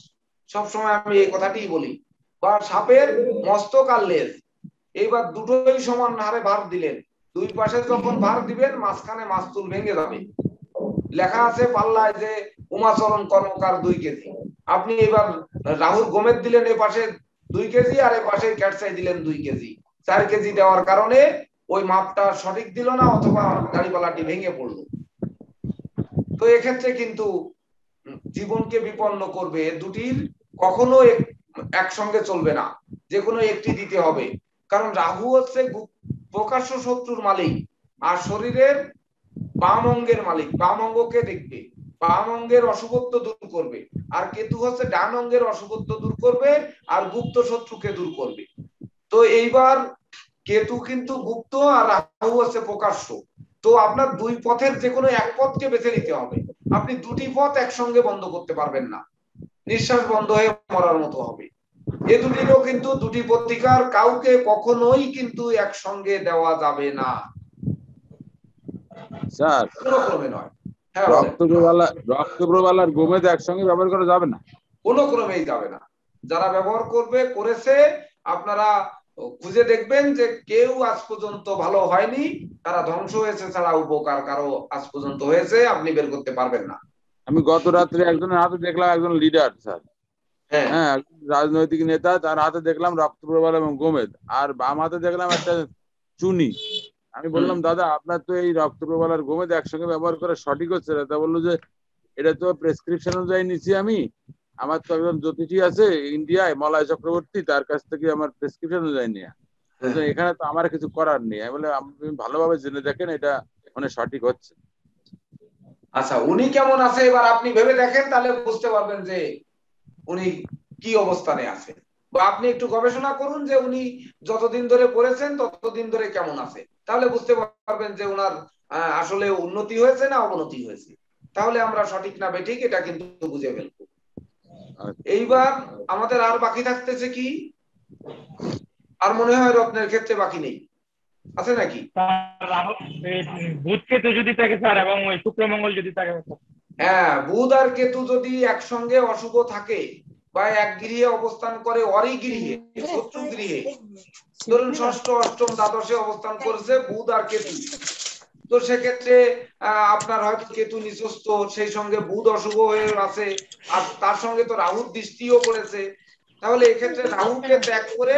সবসময় আমি এই কথাটিই বলি। বা সাপের মস্তক আর লেজ, এইবার দুটোই সমান হারে ভার দিলেন, দুই পাশে যখন ভার দিবেন মাঝখানে মাস্তুল ভেঙে যাবে। লেখা আছে পাল্লায় যে উমাচরণ কর্মকার 2 কেজি। আপনি এবার রাহুর গোমেদ দিলেন এ পাশে 2 কেজি, আর এ পাশে ক্যাটসাই দিলেন 2 কেজি, 4 কেজি দেওয়ার কারণে ওই মাপটা সঠিক দিল না, অথবা দাড়িপাল্লাটি ভেঙে পড়লো। তো এক্ষেত্রে কিন্তু জীবনকে বিপন্ন করবে, দুটির কখনো একসঙ্গে চলবে না, যে কোনো একটি দিতে হবে। কারণ রাহু হচ্ছে প্রকাশ্য শত্রুর মালিক, আর শরীরের বাম অঙ্গের মালিক, বাম অঙ্গকে দেখবে, বাম অঙ্গের অশুভত্ব দূর করবে। আর কেতু হচ্ছে ডান অঙ্গের অশুভত্ব দূর করবে আর গুপ্ত শত্রুকে দূর করবে। তো এইবার কেতু কিন্তু গুপ্ত আর রাহু হচ্ছে প্রকাশ্য। তো আপনার দুই পথের যে কোনো এক পথকে বেছে নিতে হবে। আপনি দুটি পথ একসঙ্গে বন্ধ করতে পারবেন না, নিঃশ্বাস বন্ধ হয়ে মরার মতো হবে। এ দুটিরও কিন্তু দুটি প্রতিকার কাউকে কখনোই কিন্তু একসঙ্গে দেওয়া যাবে না, স্যার। কোনো ক্রমে নয়। হ্যাঁ, রক্তপ্রবাল আর গোমেদ একসঙ্গে ব্যবহার করা যাবে না, কোনো ক্রমেই যাবে না। যারা ব্যবহার করেছে আপনারা খুঁজে দেখবেন যে কেউ আজ পর্যন্ত ভালো হয়নি, তারা ধ্বংস হয়েছে ছাড়া উপকার কারো আজ পর্যন্ত হয়েছে আপনি বের করতে পারবেন না। আমি গত রাত্রে একজনের হাতে দেখলাম, একজন লিডার স্যার, হ্যাঁ রাজনৈতিক নেতা, তার হাতে দেখলাম রক্তপ্রবাল এবং গোমেদ, আর বাম হাতে দেখলাম একটা চুনি। আমি বললাম দাদা আপনার তো এই রক্তপ্রবাল আর গোমেদ একসঙ্গে ব্যবহার করা সঠিক হচ্ছে না। তা বললো যে এটা তো প্রেসক্রিপশন অনুযায়ী নিচ্ছি আমি, আমার তো একজন জ্যোতিষী আছে ইন্ডিয়ায় মলয় চক্রবর্তী, তার কাছ থেকে আমার প্রেসক্রিপশন অনুযায়ী নেওয়া, এখানে তো আমার কিছু করার নেই। আমি বলে আপনি ভালোভাবে জেনে দেখেন এটা মানে সঠিক হচ্ছে। আচ্ছা, উনি কেমন আছে এবার আপনি ভেবে দেখেন, তাহলে বুঝতে পারবেন যে উনি কি অবস্থানে আছে, বা আপনি একটু গবেষণা করুন যে উনি যতদিন ধরে পড়েছেন ততদিন ধরে কেমন আছে, তাহলে বুঝতে পারবেন যে উনার আসলে উন্নতি হয়েছে না অবনতি হয়েছে। তাহলে আমরা সঠিক না বেঠিক এটা কিন্তু বুঝে ফেলবো। এইবার আমাদের আর বাকি থাকতেছে কি? আর মনে হয় রত্নের ক্ষেত্রে বাকি নেই, আছে নাকি? বুধ কেতু যদি থাকে স্যার, এবং ওই শুক্র মঙ্গল যদি থাকে। হ্যাঁ, বুধ আর কেতু যদি একসঙ্গে অশুভ থাকে বা এক গৃহে অবস্থান করে, অরি গৃহে, শত্রু গৃহে, ধরুন ষষ্ঠ অষ্টম দ্বাদশে অবস্থান করেছে বুধ আর কেতু, তো সেক্ষেত্রে আপনার হয়তো কেতু নিচস্থ, সেই সঙ্গে বুধ অশুভ হয়ে আছে, আর তার সঙ্গে তো রাহুর দৃষ্টিও পড়েছে। তাহলে এক্ষেত্রে রাহুকে ত্যাগ করে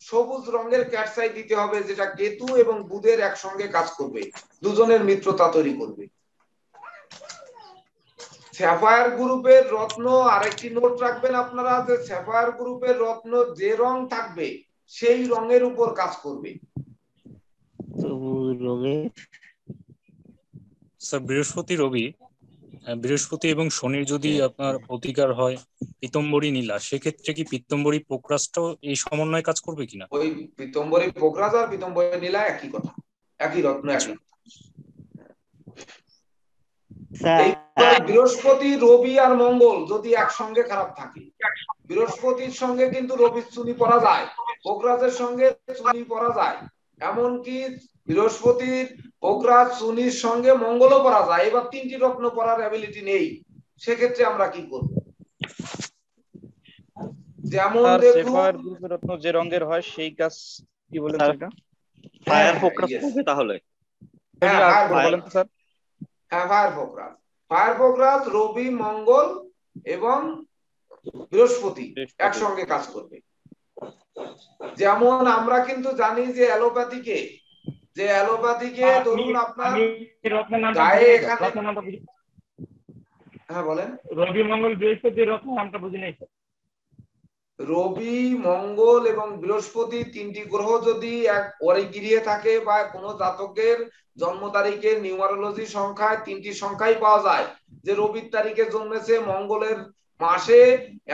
সবুজ রঙের ক্যাটসাই দিতে হবে, যেটা কেতু এবং বুধের একসঙ্গে কাজ করবে, দুজনের মিত্রতা তৈরি করবে। স্যাফায়ার গ্রুপের রত্ন আরেকটি নোট রাখবেন আপনারা, যে স্যাফায়ার গ্রুপের রত্ন যে রং থাকবে সেই রঙের উপর কাজ করবে। স্যার বৃহস্পতি রবি, বৃহস্পতি এবং শনির যদি আপনার প্রতিকার হয় পীতম্বরী নীলা, সেক্ষেত্রে কি পীতম্বরী পোকরাজটাও এই সমন্বয়ে কাজ করবে কিনা? ওই পীতম্বরী পোকরাজ আর পীতম্বরী নীলা একই কথা, একই রত্ন, একই। এইবার বৃহস্পতি রবি আর মঙ্গল যদি একসঙ্গে খারাপ থাকে, বৃহস্পতির সঙ্গে কিন্তু রবির চুনি পরা যায়, পোকরাজের সঙ্গে চুনি পরা যায়, এমনকি বৃহস্পতির পোকরাজ চুনির সঙ্গে মঙ্গলও পরা যায়। এবার তিনটি রত্ন পরার অ্যাবিলিটি নেই, সেক্ষেত্রে আমরা কি করব? যেমন দেখুন রত্ন যে রঙের হয় সেই কাজ কি বলেন সেটা? ফায়ার ফোকাস করবে তাহলে। হ্যাঁ ফায়ার ফোকাস, ফায়ার ফোকাস রবি মঙ্গল এবং বৃহস্পতি একসঙ্গে কাজ করবে। যেমন আমরা কিন্তু জানি যে অ্যালোপ্যাথিকে ধরুন আপনার গায়ে এখানে, হ্যাঁ বলেন। রবি মঙ্গল বৃহস্পতি রত্ন নামটা বুঝি নাই। রবি মঙ্গল এবং বৃহস্পতি তিনটি গ্রহ যদি এক ওরে গিরিয়ে থাকে বা কোনো জাতকের জন্ম তারিখে নিউমারোলজি সংখ্যায় তিনটি সংখ্যাই পাওয়া যায়, যে রবির তারিখে জন্মেছে মঙ্গলের মাসে,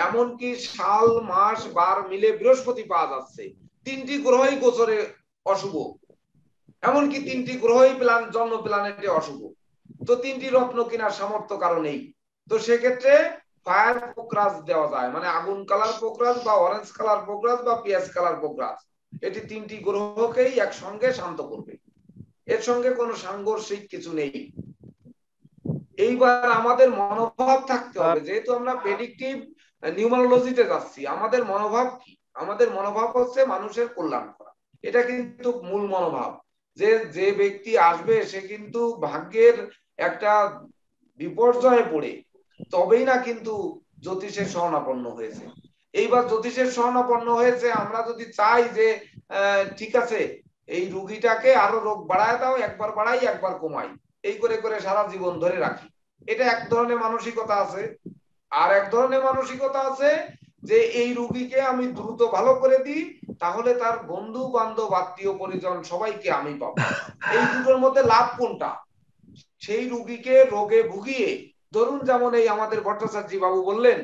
এমনকি সাল মাস বার মিলে বৃহস্পতি পাওয়া যাচ্ছে, তিনটি গ্রহই গোচরে অশুভ, এমনকি তিনটি গ্রহই জন্ম প্ল্যানেটে অশুভ, তো তিনটি রত্ন কেনার সামর্থ্য কারণেই, তো সেক্ষেত্রে ফায়ার পোকরাজ দেওয়া যায়, মানে আগুন কালার পোকরাজ বা অরেঞ্জ কালার পোকরাজ বা পিয়াজ কালার পোকরাজ, এটি তিনটি গ্রহকেই একসঙ্গে শান্ত করবে, এর সঙ্গে কোনো সাংঘর্ষিক কিছু নেই। এইবার আমাদের মনোভাব থাকতে হবে, যেহেতু আমরা প্রেডিক্টিভ নিউমারোলজিতে যাচ্ছি, আমাদের মনোভাব কি? আমাদের মনোভাব হচ্ছে মানুষের কল্যাণ করা, এটা কিন্তু মূল মনোভাব। যে ব্যক্তি আসবে সে কিন্তু ভাগ্যের একটা বিপর্যয়ে পড়ে তবেই না কিন্তু জ্যোতিষের শরণাপন্ন হয়েছে। এইবার জ্যোতিষের শরণাপন্ন হয়েছে, আমরা যদি চাই যে ঠিক আছে এই রুগীটাকে আরো রোগ বাড়ায় দাও, একবার বাড়াই একবার কমাই, এই করে করে সারা জীবন ধরে রাখি, এটা এক ধরনের মানসিকতা আছে। আর এক ধরনের মানসিকতা আছে যে এই রুগীকে আমি দ্রুত ভালো করে দিই, তাহলে তার বন্ধু বান্ধব আত্মীয় পরিজন সবাইকে আমি পাবো। এই দুটোর মধ্যে লাভ কোনটা? সেই রুগীকে রোগে ভুগিয়ে, ধরুন যেমন এই আমাদের ভট্টাচার্য বাবু বললেন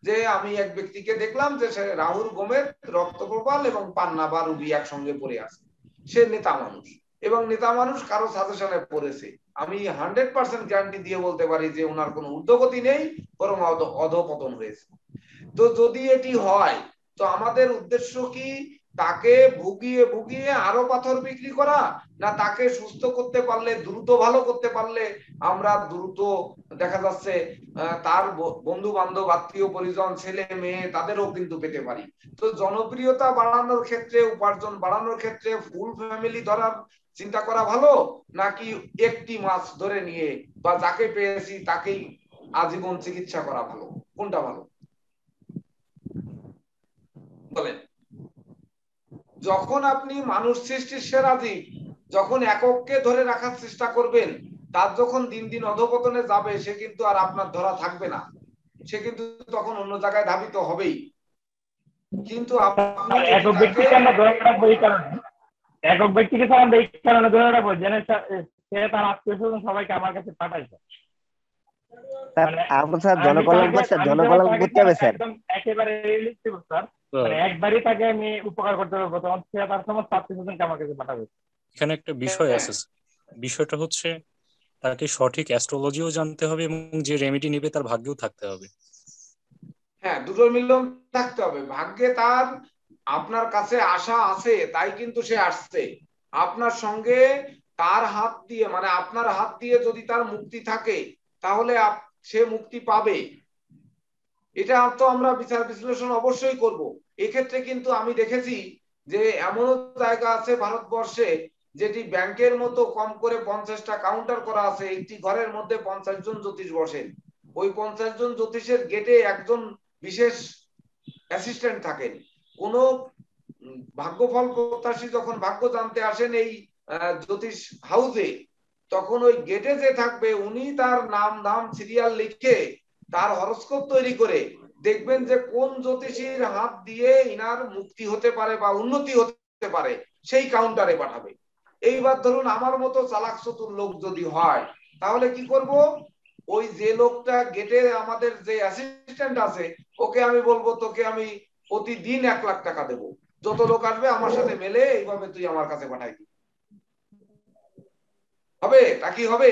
যে আমি এক ব্যক্তিকে দেখলাম যে সে রাহুর গোমেদ, রক্তপ্রবাল এবং পান্না বা রুবি একসঙ্গে পড়ে আছে, সে নেতা মানুষ এবং নেতা মানুষ কারো সাজেশনে পড়েছে, আমি 100% গ্যারান্টি দিয়ে বলতে পারি যে ওনার কোনো ঊর্ধ্বগতি নেই, বরং অধঃপতন হয়েছে। তো যদি এটি হয়, তো আমাদের উদ্দেশ্য কি তাকে ভুগিয়ে ভুগিয়ে আরো পাথর বিক্রি করা, না তাকে সুস্থ করতে পারলে, দ্রুত ভালো করতে পারলে আমরা দ্রুত দেখা যাচ্ছে তার বন্ধু বান্ধব আত্মীয় পরিজন ছেলে মেয়ে তাদেরও কিন্তু পেতে পারি। তো জনপ্রিয়তা বাড়ানোর ক্ষেত্রে, উপার্জন বাড়ানোর ক্ষেত্রে ফুল ফ্যামিলি ধরার চিন্তা করা ভালো, নাকি একটি মাছ ধরে নিয়ে বা যাকে পেয়েছি তাকেই আজীবন চিকিৎসা করা ভালো? কোনটা ভালো বলেন? যখন আপনি মানুষ সৃষ্টির সেরা জীব, যখন একককে ধরে রাখার চেষ্টা করবেন, তার যখন দিন দিন অধঃপতনে যাবে, সে কিন্তু আর আপনার ধরা থাকবে না, সে কিন্তু তখন অন্য জায়গায় ধাবিত হবেই। কিন্তু একক ব্যক্তিকে আমরা ধরে রাখবো এই কারণে, একক ব্যক্তিকে আমরা এই কারণে ধরে রাখবো যেন সে তার আত্মীয় স্বজন সবাইকে আমার কাছে পাঠাইছে। একেবারে একবারই তাকে আমি উপকার করতে পারবো, তখন সে তার সমস্ত আত্মীয় স্বজনকে আমার কাছে পাঠাবে। এখানে একটা বিষয় আছে, বিষয়টা হচ্ছে তাকে সঠিক অ্যাস্ট্রোলজিও জানতে হবে এবং যে রেমেডি নেবে তার ভাগ্যেও থাকতে হবে। হ্যাঁ, দুটোর মিলন থাকতে হবে। ভাগ্যে তার আপনার কাছে আশা আছে, তাই কিন্তু সে আসছে আপনার সঙ্গে, তার হাত দিয়ে, মানে আপনার হাত দিয়ে যদি তার মুক্তি থাকে তাহলে সে মুক্তি পাবে। এটা তো আমরা বিচার বিশ্লেষণ অবশ্যই করব। এক্ষেত্রে কিন্তু আমি দেখেছি যে এমনও জায়গা আছে ভারতবর্ষে যেটি ব্যাংকের মতো কম করে 50টা কাউন্টার করা আছে, একটি ঘরের মধ্যে 50 জন জ্যোতিষ বসেন, ওই 50 জন জ্যোতিষের গেটে একজন বিশেষ অ্যাসিস্ট্যান্ট থাকেন। কোন ভাগ্যফল প্রত্যাশী যখন ভাগ্য জানতে আসেন এই জ্যোতিষ হাউসে, তখন ওই গেটে যে থাকবে উনি তার নাম ধাম সিরিয়াল লিখে তার হরস্কোপ তৈরি করে দেখবেন যে কোন জ্যোতিষীর হাত দিয়ে ইনার মুক্তি হতে পারে বা উন্নতি হতে পারে সেই কাউন্টারে পাঠাবে। এইবার ধরুন আমার মতো চালাক চতুর লোক যদি হয় তাহলে কি করব, ওই যে লোকটা গেটে আমাদের যে অ্যাসিস্ট্যান্ট আছে ওকে আমি বলবো তোকে আমি প্রতিদিন 1 লাখ টাকা দেবো, যত লোক আসবে আমার সাথে মেলে এইভাবে তুই আমার কাছে পাঠাই দিবি। হবে তা কি হবে?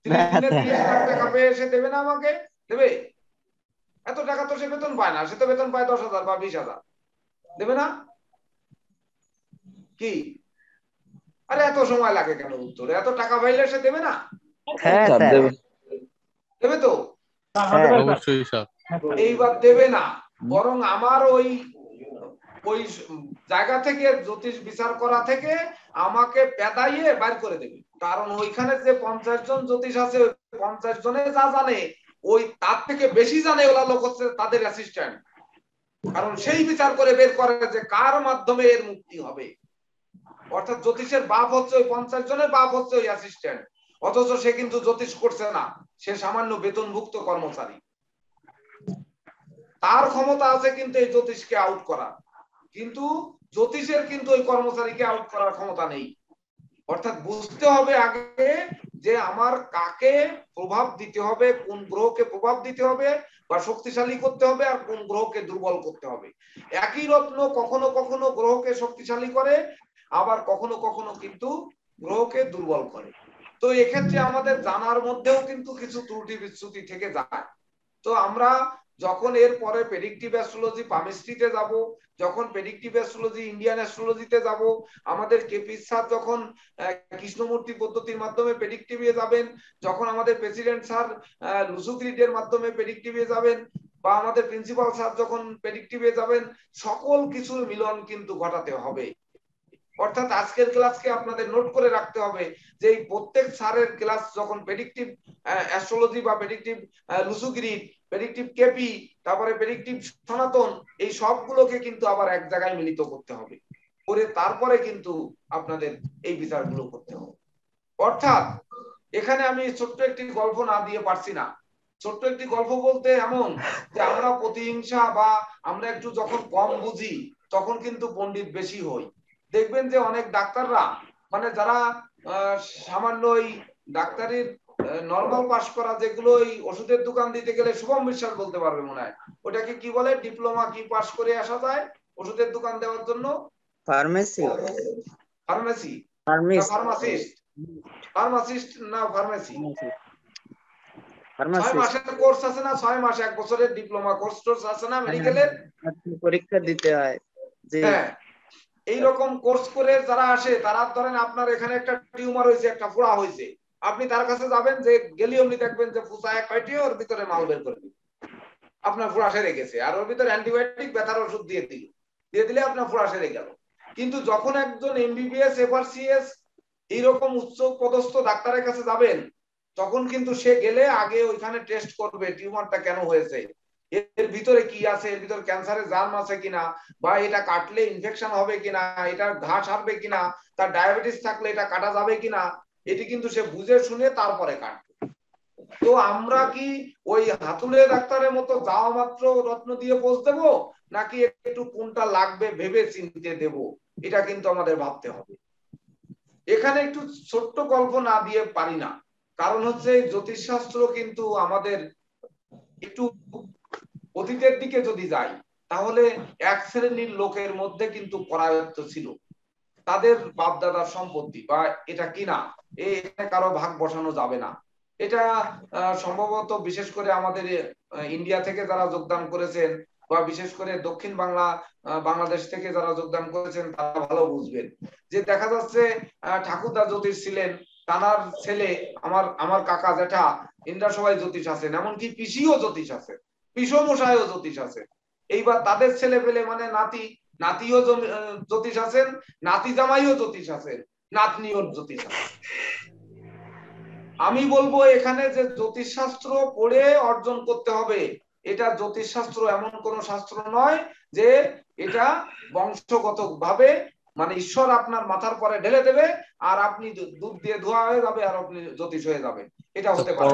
30 লাখ টাকা পেয়ে সে দেবে না আমাকে? দেবে? এত টাকা তো সে বেতন পায় না, সে তো বেতন পায় 10,000 বা 20,000, দেবে না কি? আরে এত সময় লাগে কেন উত্তরে? এত টাকা পাইলে সে দেবে না? হ্যাঁ দেবে। দেবে তো? অবশ্যই স্যার। এইবার দেবে না, বরং আমার ওই জায়গা থেকে জ্যোতিষ বিচার করা থেকে আমাকে পেদাইয়ে বাইর করে দেবে। কারণ ওইখানে যে 50 জন জ্যোতিষ আছে 50 জনে যা জানে ওই তার থেকে বেশি জানে ওলা লোক হচ্ছে তাদের অ্যাসিস্ট্যান্ট। কারণ সেই বিচার করে বের করে যে কার মাধ্যমে এর মুক্তি হবে। অর্থাৎ জ্যোতিষের বাপ হচ্ছে ওই 50 জনের বাপ হচ্ছে ওই অ্যাসিস্ট্যান্ট, অথচ সে কিন্তু জ্যোতিষ করছে না, সে সামান্য বেতনভুক্ত কর্মচারী। তার ক্ষমতা আছে কিন্তু এই জ্যোতিষকে আউট করা, কিন্তু জ্যোতিষের কিন্তু ওই কর্মচারীকে আউট করার ক্ষমতা নেই। অর্থাৎ বুঝতে হবে আগে যে আমার কাকে প্রভাব দিতে হবে, কোন গ্রহকে প্রভাব দিতে হবে বা শক্তিশালী করতে হবে, আর কোন গ্রহকে দুর্বল করতে হবে। একই রত্ন কখনো কখনো গ্রহকে শক্তিশালী করে, আবার কখনো কখনো কিন্তু গ্রহকে দুর্বল করে। তো এক্ষেত্রে আমাদের জানার মধ্যেও কিন্তু কিছু ত্রুটি বিচ্যুতি থেকে যায়। তো আমরা যখন এর পরে প্রেডিক্টিভ অ্যাস্ট্রোলজি পামিস্ট্রিতে যাব, যখন প্রেডিক্টিভ অ্যাস্ট্রোলজি ইন্ডিয়ান অ্যাস্ট্রোলজিতে যাব, আমাদের কেপি স্যার যখন কৃষ্ণমূর্তি পদ্ধতির মাধ্যমে প্রেডিক্টিভে যাবেন, যখন আমাদের প্রেসিডেন্ট স্যার লুসুগ্রিডের মাধ্যমে প্রেডিক্টিভে যাবেন, বা আমাদের প্রিন্সিপাল স্যার যখন প্রেডিক্টিভে যাবেন, সকল কিছুর মিলন কিন্তু ঘটাতে হবে। অর্থাৎ আজকের ক্লাসকে আপনাদের নোট করে রাখতে হবে যে এই প্রত্যেক স্যারের ক্লাস যখন প্রেডিক্টিভ অ্যাস্ট্রোলজি বা প্রেডিক্টিভ লুসুগ্রিড, প্রেডিক্টিভ কেপি, তারপরে প্রেডিক্টিভ সনাতন, এই সবগুলোকে কিন্তু আবার এক জায়গায় মিলিত করতে হবে, করে তারপরে কিন্তু আপনাদের এই বিচারগুলো করতে হবে। অর্থাৎ এখানে আমি ছোট্ট একটি গল্প না দিয়ে পারছি না। ছোট্ট একটি গল্প বলতে এমন যে আমরা প্রতিহিংসা বা আমরা একটু যখন কম বুঝি তখন কিন্তু পণ্ডিত বেশি হই। দেখবেন যে অনেক ডাক্তাররা মানে যারা সামান্য ওই ডাক্তারির নরমাল পাস করা, যেগুলো ওই ওষুধের দোকান দিতে গেলে শুভম বিশ্বাস বলতে পারবে মনে হয়, ওটাকে কি বলে, ডিপ্লোমা কি পাস করে আসা যায় ওষুধের দোকান দেওয়ার জন্য? ফার্মেসি। ফার্মেসি, ফার্মাসিস্ট, ফার্মাসিস্ট না ফার্মেসি। 6 মাসের কোর্স আছে না, 6 মাস 1 বছরের ডিপ্লোমা কোর্স আছে না মেডিকেলের, পরীক্ষা দিতে হয়। হ্যাঁ, এইরকম কোর্স করে যারা আসে তারা ধরেন আপনার এখানে একটা টিউমার হয়েছে, একটা ফোড়া হয়েছে, আপনি তার কাছে যাবেন, যে গেলি অমনি দেখবেন যে ফুসায় কাটিয়ে ওর ভিতরে মাল বের করে দিবে, আপনার ফোড়া সেরে গেছে, আর ওর ভিতরে অ্যান্টিবায়োটিক ব্যথার ওষুধ দিয়ে দিলে আপনার ফোড়া সেরে গেল। কিন্তু যখন একজন এমবিবিএস এফআরসিএস এইরকম উচ্চ পদস্থ ডাক্তারের কাছে যাবেন, তখন কিন্তু সে গেলে আগে ওইখানে টেস্ট করবে টিউমারটা কেন হয়েছে, এর ভিতরে কি আছে, এর ভিতরে ক্যান্সারের জার্ম আছে কিনা, বা এটা কাটলে ইনফেকশন হবে কিনা, এটা ঘা সারবে কিনা, তার ডায়াবেটিস থাকলে এটা কাটা যাবে কিনা, এটি কিন্তু সে বুঝে শুনে তারপরে কাটবে। তো আমরা কি ওই হাতুড়ে ডাক্তারের মতো যাওয়া মাত্র রত্ন দিয়ে পৌঁছ দেবো, নাকি একটু কোনটা লাগবে ভেবে চিনতে দেব, এটা কিন্তু আমাদের ভাবতে হবে। এখানে একটু ছোট্ট গল্প না দিয়ে পারি না, কারণ হচ্ছে জ্যোতিষশাস্ত্র কিন্তু আমাদের একটু অতীতের দিকে যদি যাই তাহলে এক শ্রেণীর লোকের মধ্যে কিন্তু পরায়ত্ত ছিল, তাদের বাপদাদার সম্পত্তি বা এটা কিনা, এখানে কারো ভাগ বসানো যাবে না। এটা সম্ভবত বিশেষ করে আমাদের ইন্ডিয়া থেকে যারা যোগদান করেছেন বা বিশেষ করে দক্ষিণ বাংলাদেশ থেকে যারা যোগদান করেছেন তারা ভালো বুঝবেন যে দেখা যাচ্ছে ঠাকুরদা জ্যোতিষ ছিলেন, তার ছেলে আমার কাকা জ্যাঠা ইন্দ্রা সবাই জ্যোতিষ আছেন, এমনকি পিসিও জ্যোতিষ আছে, পিসমশাইও জ্যোতিষ আছে। এইবার তাদের ছেলে পেলে মানে নাতিও জ্যোতিষ আছেন, নাতি জামাইও জ্যোতিষ আছেন, নাতনিও জ্যোতিষ আছেন। আমি বলবো এখানে যে জ্যোতিষশাস্ত্র পড়ে অর্জন করতে হবে, এটা জ্যোতিষশাস্ত্র এমন কোন শাস্ত্র নয় যে এটা বংশগত ভাবে মানে ঈশ্বর আপনার মাথার পরে ঢেলে দেবে আর আপনি দুধ দিয়ে ধোয়া হয়ে যাবে আর আপনি জ্যোতিষ হয়ে যাবে, এটা হতে পারে।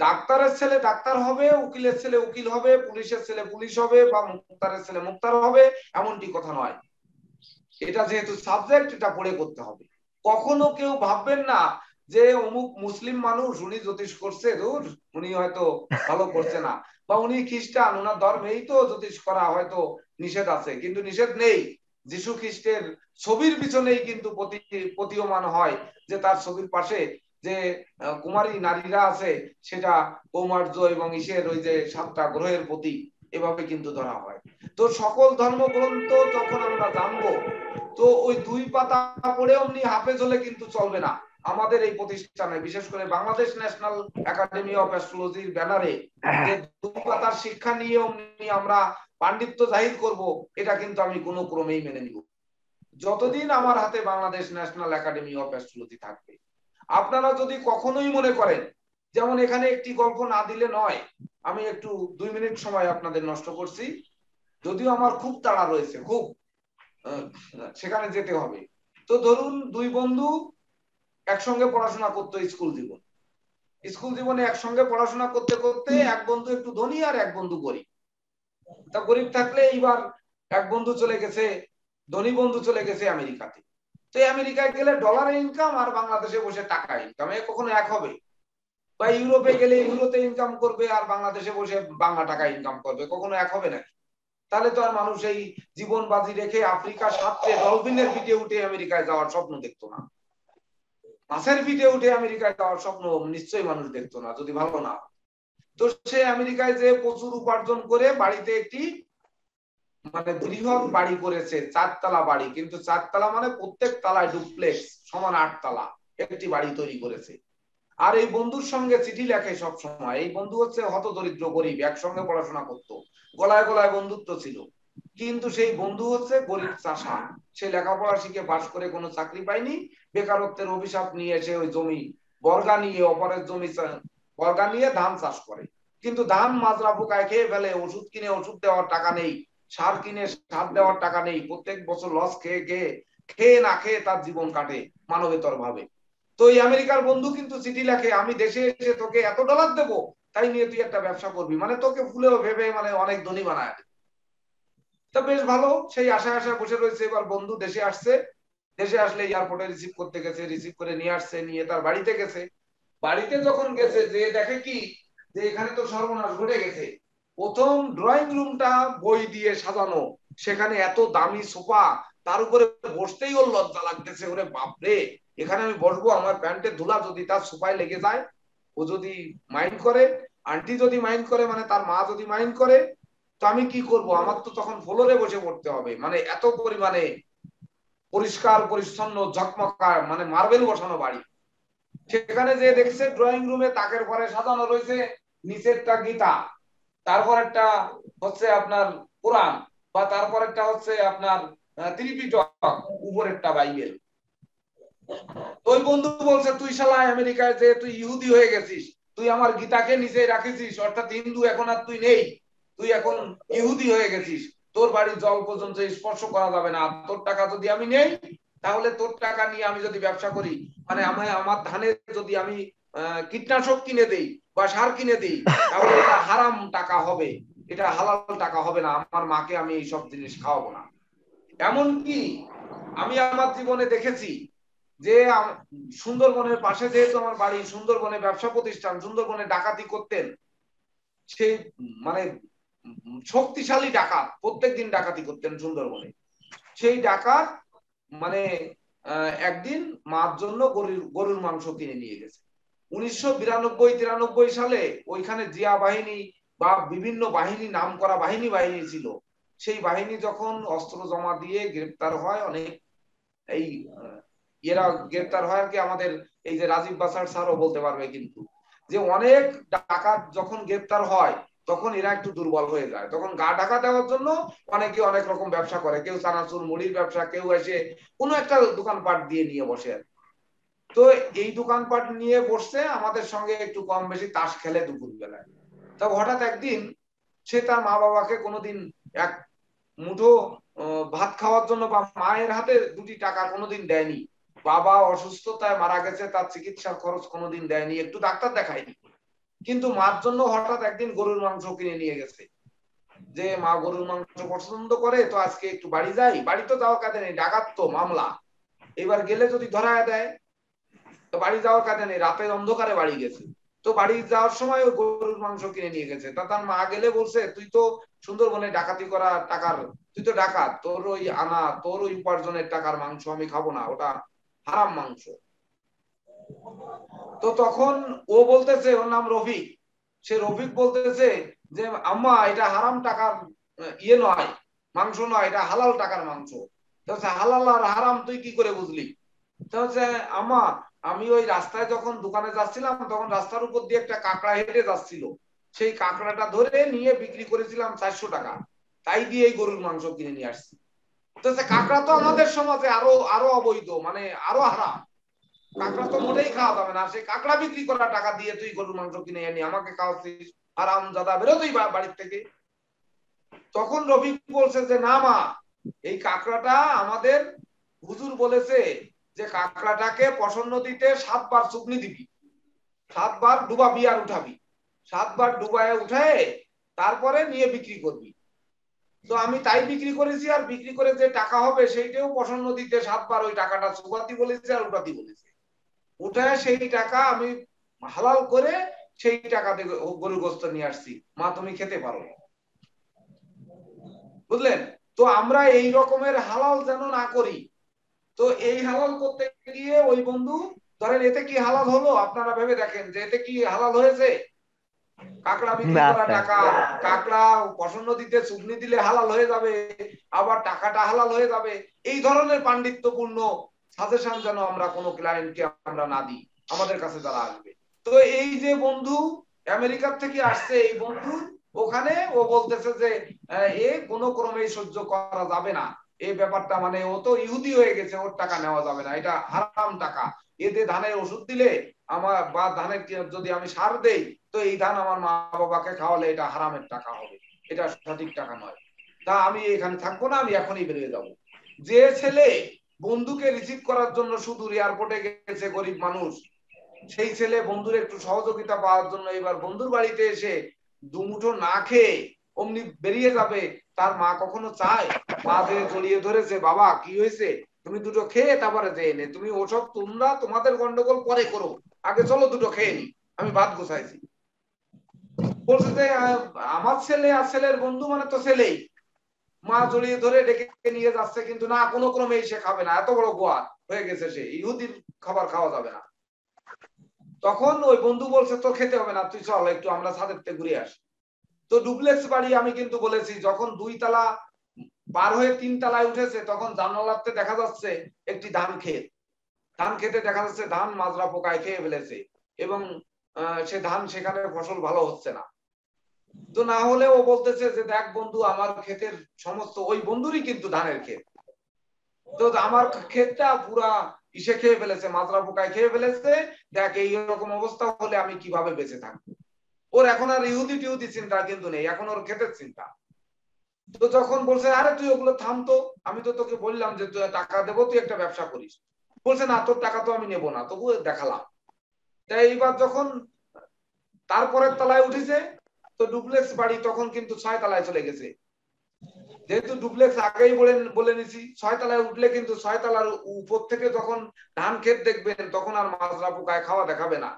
ডাক্তারের ছেলে ডাক্তার হবে, উকিলের ছেলে উকিল হবে, পুলিশের ছেলে পুলিশ হবে, বা মুক্তারের ছেলে মুক্তার হবে, এমনটি কথা নয়। এটা যেহেতু সাবজেক্ট, এটা পড়ে করতে হবে। কখনো কেউ ভাববেন না যে অমুক মুসলিম মানুষ উনি জ্যোতিষ করছে, দূর উনি হয়তো ভালো করছে না, বা উনি খ্রিস্টান ওনার ধর্মেই তো জ্যোতিষ করা হয়তো নিষেধ আছে, কিন্তু নিষেধ নেই। যিশু খ্রিস্টের ছবির পিছনেই কিন্তু প্রতীয়মান হয় যে তার ছবির পাশে যে কুমারী নারীরা আছে সেটা কৌমার্য এবং ইসের ওই যে 7টা গ্রহের প্রতীক, এভাবে কিন্তু ধরা হয়। তো সকল ধর্মগ্রন্থ যখন আমরা জানবো, তো ওই 2 পাতা পড়ে অমনি হাফেজ হলে কিন্তু চলবে না। আমাদের এই প্রতিষ্ঠানে বিশেষ করে বাংলাদেশ ন্যাশনাল একাডেমি অফ অ্যাস্ট্রোলজির ব্যানারে যে 2 পাতার শিক্ষা নিয়ে অমনি আমরা পাণ্ডিত্য জাহির করব, এটা কিন্তু আমি কোনো ক্রমেই মেনে নিব যতদিন আমার হাতে Bangladesh national academy of astrology থাকবে। আপনারা যদি কখনোই মনে করেন, যেমন এখানে একটি গল্প না দিলে নয়, আমি একটু 2 মিনিট সময় আপনাদের নষ্ট করছি, যদিও আমার খুব তাড়া রয়েছে, খুব সেখানে যেতে হবে। তো ধরুন 2 বন্ধু একসঙ্গে পড়াশোনা করতো স্কুল জীবনে একসঙ্গে পড়াশোনা করতে করতে এক বন্ধু একটু ধনী আর এক বন্ধু গরিব। তা গরিব থাকলে এইবার এক বন্ধু চলে গেছে, ধনী বন্ধু চলে গেছে আমেরিকাতে। তো আমেরিকায় গেলে ডলারে ইনকাম আর বাংলাদেশে বসে টাকা ইনকাম, এ কখনো এক হবে? বা ইউরোপে গেলে ইউরোতে ইনকাম করবে আর বাংলাদেশে বসে বাংলা টাকা ইনকাম করবে, কখনো এক হবে নাকি? তাহলে তো আর মানুষ এই জীবন বাজি রেখে আফ্রিকা সাঁতরে ডলফিনের পিঠে উঠে আমেরিকায় যাওয়ার স্বপ্ন দেখতো না, মাছের পিঠে উঠে আমেরিকায় যাওয়ার স্বপ্ন নিশ্চয়ই মানুষ দেখতো না যদি ভালো না। তো সে আমেরিকায় যে প্রচুর উপার্জন করে বাড়িতে একটি মানে বৃহৎ বাড়ি করেছে, 4 তলা বাড়ি, কিন্তু 4 তলা মানে প্রত্যেক তলায় ডুপ্লেক্স, সমান 8 তলা একটি বাড়ি তৈরি করেছে। আর এই বন্ধুর সঙ্গে চিঠি লেখে সব সময়। এই বন্ধু হচ্ছে হতদরিদ্র গরিব, একসঙ্গে পড়াশোনা করতো, গলায় গলায় বন্ধুত্ব ছিল, কিন্তু সেই বন্ধু হচ্ছে গরিব চাষা। সে লেখাপড়া শিখে পাশ করে কোনো চাকরি পায়নি, বেকারত্বের অভিশাপ নিয়ে এসে ওই জমি বর্গা নিয়ে, অপরের জমি বর্গা নিয়ে ধান চাষ করে, কিন্তু ধান মাজরা পোকায় খেয়ে ফেলে, ওষুধ কিনে ওষুধ দেওয়ার টাকা নেই, সার কিনে সার দেওয়ার টাকা নেই, প্রত্যেক বছর লস খেয়ে খেয়ে খেয়ে না খেয়ে তার জীবন কাটে মানবেতর ভাবে। তো এই আমেরিকার বন্ধু কিন্তু চিঠি লেখে, আমি দেশে এসে তোকে এত ডলার দেবো, তাই নিয়ে তুই একটা ব্যবসা করবি, মানে তোকে ফুলেও ভেবে মানে অনেক ধনী বানায়। তা বেশ ভালো, সেই আশায় আশায় বসে রয়েছে। এবার বন্ধু দেশে আসছে, দেশে আসলে এয়ারপোর্টে রিসিভ করতে গেছে, রিসিভ করে নিয়ে আসছে, নিয়ে তার বাড়িতে গেছে। বাড়িতে যখন গেছে যে দেখে কি যে এখানে তো সর্বনাশ ঘটে গেছে। প্রথম ড্রয়িং রুমটা বই দিয়ে সাজানো, সেখানে এত দামি সোফা, তার উপরে বসতেই ওর লজ্জা লাগতেছে, ওরে বাপরে এখানে আমি বসবো, আমার প্যান্টের ধুলা যদি তার সোফায় লেগে যায়, ও যদি মাইন্ড করে, আন্টি যদি মাইন্ড করে, মানে তার মা যদি মাইন্ড করে, তো আমি কি করব? আমার তো তখন ফ্লোরে বসে পড়তে হবে, মানে এত পরিমাণে পরিষ্কার পরিচ্ছন্ন ঝকমকা, মানে মার্বেল বসানো বাড়ি। সেখানে যে দেখছে ড্রয়িং রুমে তাকের ঘরে সাজানো রয়েছে নিচেরটা গীতা, তারপর একটা হচ্ছে আপনার কোরআন, বা তারপর একটা হচ্ছে আপনার ত্রিপিটক, উপরেরটা বাইবেল। ওই বন্ধু বলছে, তুই শালা আমেরিকায় যে তুই ইহুদি হয়ে গেছিস, তুই আমার গীতাকে নিচে রাখিছিস, অর্থাৎ হিন্দু এখন আর তুই নেই, তুই এখন ইহুদি হয়ে গেছিস, তোর বাড়ির জল পর্যন্ত স্পর্শ করা যাবে না, তোর টাকা যদি আমি নেই, তাহলে তোর টাকা নিয়ে আমি যদি ব্যবসা করি, মানে আমার ধানের যদি আমি কীটনাশক কিনে দেই বা সার কিনে দিই, তাহলে এটা হারাম টাকা হবে, এটা হালাল টাকা হবে না, আমার মাকে আমি এইসব জিনিস খাওয়াবো না। এমনকি আমি আমার জীবনে দেখেছি যে সুন্দরবনের পাশে যেহেতু আমার বাড়ি, সুন্দরবনে ব্যবসা প্রতিষ্ঠান, সুন্দরবনে ডাকাতি করতেন সেই মানে শক্তিশালী ডাকাত, প্রত্যেকদিন ডাকাতি করতেন সুন্দরবনে। সেই ডাকাত মানে একদিন মার জন্য গরুর মাংস কিনে নিয়ে গেছে। 1992-93 সালে ওইখানে জিয়া বাহিনী বা বিভিন্ন বাহিনী, নাম করা বাহিনী ছিল, সেই বাহিনী যখন অস্ত্র জমা দিয়ে গ্রেপ্তার হয়, অনেক এই এরা গ্রেপ্তার হয় আর কি, আমাদের এই যে রাজীব বাসার স্যারও বলতে পারবে, কিন্তু যে অনেক ডাকাত যখন গ্রেপ্তার হয় তখন এরা একটু দুর্বল হয়ে যায়, তখন গা ঢাকা দেওয়ার জন্য অনেকে অনেক রকম ব্যবসা করে, কেউ চানাচুর মুড়ির ব্যবসা, কেউ এসে কোনো একটা দোকানপাট দিয়ে নিয়ে বসে আর। তো এই দোকানপাট নিয়ে বসছে, আমাদের সঙ্গে একটু কম বেশি তাস খেলে দুপুর বেলায়। তো হঠাৎ একদিন সে তার মা বাবাকে কোনোদিন মুঠো ভাত খাওয়ার জন্য বা মায়ের হাতে 2টি টাকা কোনোদিন দেয়নি। বাবা অসুস্থতায় মারা গেছে, তার চিকিৎসার খরচ কোনোদিন দেয়নি, একটু ডাক্তার দেখায়নি। কিন্তু মার জন্য হঠাৎ একদিন গরুর মাংস কিনে নিয়ে গেছে, যে মা গরুর মাংস পছন্দ করে, তো আজকে একটু বাড়ি যাই। বাড়ি তো যাওয়ার কাজে নেই, ডাকাত তো মামলা, এবার গেলে যদি ধরা দেয়, তো বাড়ি যাওয়ার কাজে নেই, রাতের অন্ধকারে বাড়ি গেছে। তো বাড়ি যাওয়ার সময় ওই গরুর মাংস কিনে নিয়ে গেছে। তা তার মা গেলে বলছে, তুই তো সুন্দরবনে ডাকাতি করা টাকার, তুই তো ডাকাত, তোর ওই আনা, তোর ওই উপার্জনের টাকার মাংস আমি খাবো না, ওটা হারাম মাংস। তো তখন ও বলতেছে, ওর নাম রফিক, সে রফিক বলতেছে যে আম্মা এটা হারাম টাকার ইয়ে নয়, মাংস নয়, এটা হালাল টাকার মাংস। তো হালাল আর হারাম তুই কি করে বুঝলি? তো হচ্ছে আম্মা, আমি ওই রাস্তায় যখন দোকানে যাচ্ছিলাম, তখন রাস্তার উপর দিয়ে একটা কাঁকড়া হেঁটে যাচ্ছিল, সেই কাঁকড়াটা ধরে নিয়ে বিক্রি করেছিলাম 400 টাকা, তাই দিয়ে এই গরুর মাংস কিনে নিয়ে আসছি। তো কাঁকড়া তো আমাদের সমাজে আরো অবৈধ, মানে আরো হারাম, কাঁকড়া তো মোটেই খাওয়া যাবে না। সেই কাঁকড়া বিক্রি করা টাকা দিয়ে তুই গরুর মাংস কিনে এনে আমাকে খাওয়াচ্ছিস, হারাম জাদা, বেরো তুই বাড়ির থেকে। তখন রফিক বলছে যে না মা, এই কাঁকড়াটা আমাদের হুজুর বলেছে যে কাঁকড়াটাকে পশন নদীতে 7 বার চুগনি দিবি, 7 বার ডুবাবি আর উঠাবি, 7 বার ডুবায় উঠায় তারপরে নিয়ে বিক্রি করবি। তো আমি তাই বিক্রি করেছি, আর বিক্রি করে যে টাকা হবে সেইটাও পশন নদীতে 7 বার ওই টাকাটা চুবাতি বলেছে আর উঠাতি বলেছে, উঠায় সেই টাকা আমি হালাল করে সেই টাকা থেকে গরুর গোশত নিয়ে আসছি, মা তুমি খেতে পারো। বুঝলেন? তো আমরা এই রকমের হালাল যেন না করি। তো এই হালাল করতে গিয়ে ওই বন্ধু, ধরেন এতে কি হালাল হলো আপনারা ভেবে দেখেন, যে এতে কি হালাল হয়েছে? কাঁকড়া বিক্রি করা টাকা, কাঁকড়া পশন নদীতে চুগনি দিলে হালাল হয়ে যাবে, আবার টাকাটা হালাল হয়ে যাবে। এই ধরনের পাণ্ডিত্যপূর্ণ সাজেশন যেন আমরা কোনো ক্লায়েন্টকে আমরা না দিই, আমাদের কাছে যারা আসবে। তো এই যে বন্ধু আমেরিকার থেকে আসছে, এই বন্ধু ওখানে ও বলতেছে যে এ কোনো ক্রমেই সহ্য করা যাবে না এই ব্যাপারটা, মানে ও তো ইহুদি হয়ে গেছে, ওর টাকা নেওয়া যাবে না, এটা হারাম টাকা। এতে ধানের ওষুধ দিলে আমার, বা ধানের যদি আমি সার দেই, তো এই ধান আমার মা বাবাকে খাওয়ালে এটা হারামের টাকা হবে, এটা সঠিক টাকা নয়। তা আমি এখানে থাকবো না, আমি এখনই বেরিয়ে যাব। যে ছেলে বন্ধুকে রিসিভ করার জন্য শুধু এয়ারপোর্টে গেছে, গরিব মানুষ, সেই ছেলে বন্ধুর একটু সহযোগিতা পাওয়ার জন্য এবার বন্ধুর বাড়িতে এসে দুমুঠো না খেয়ে অমনি বেরিয়ে যাবে, তার মা কখনো চায়? মা যে জড়িয়ে ধরেছে, বাবা কি হয়েছে, তুমি দুটো খেয়ে তারপরে যে এনে, তুমি ওসব তোমরা তোমাদের গন্ডগোল পরে করো, আগে চলো দুটো খেয়ে নি, আমি ভাত গোছাইছি। বলছে যে আমার ছেলে আর ছেলের বন্ধু মানে তো ছেলেই, মা জড়িয়ে ধরে ডেকে নিয়ে যাচ্ছে, কিন্তু না কোনো ক্রমেই সে খাবে না, এত বড় গোয়া হয়ে গেছে, সে ইহুদির খাবার খাওয়া যাবে না। তখন ওই বন্ধু বলছে তো খেতে হবে না, তুই চল একটু আমরা ছাদের থেকে ঘুরে আসি। তো ডুপ্লেক্স বাড়ি, আমি কিন্তু বলেছি, যখন 2 তলা পার হয়ে 3 তলায় উঠেছে, তখন জানালাতে দেখা যাচ্ছে একটি ধান ক্ষেত, ধান খেতে দেখা যাচ্ছে ধান মাজরা পোকায় খেয়ে ফেলেছে, এবং সে ধান সেখানে ফসল ভালো হচ্ছে না। তো না হলে ও বলতেছে যে দেখ বন্ধু, আমার ক্ষেতের সমস্ত, ওই বন্ধুরই কিন্তু ধানের ক্ষেত, তো আমার ক্ষেতটা পুরা ইসে খেয়ে ফেলেছে, মাজরা পোকায় খেয়ে ফেলেছে, দেখ এই রকম অবস্থা হলে আমি কিভাবে বেঁচে থাকবো। ওর এখন আর ইহুদি টিহুদি চিন্তা কিন্তু নেই, এখন ওর ক্ষেতের চিন্তা। তো যখন বলছে আরে তুই ওগুলো থামতো, আমি তো তোকে বললাম যে তুই টাকা দেবো, তুই একটা ব্যবসা করিস, বলছে না তোর টাকা তো আমি নেবো না, তবু দেখালাম। তাই এইবার যখন তারপরের তলায় উঠেছে, তো ডুপ্লেক্স বাড়ি তখন কিন্তু 6 তলায় চলে গেছে, যেহেতু ডুপ্লেক্স আগেই বলে নিছি 6 তলায় উঠলে কিন্তু 6 তলার উপর থেকে যখন ধান ক্ষেত দেখবেন, তখন আর মাজরা পোকায় খাওয়া দেখাবে না,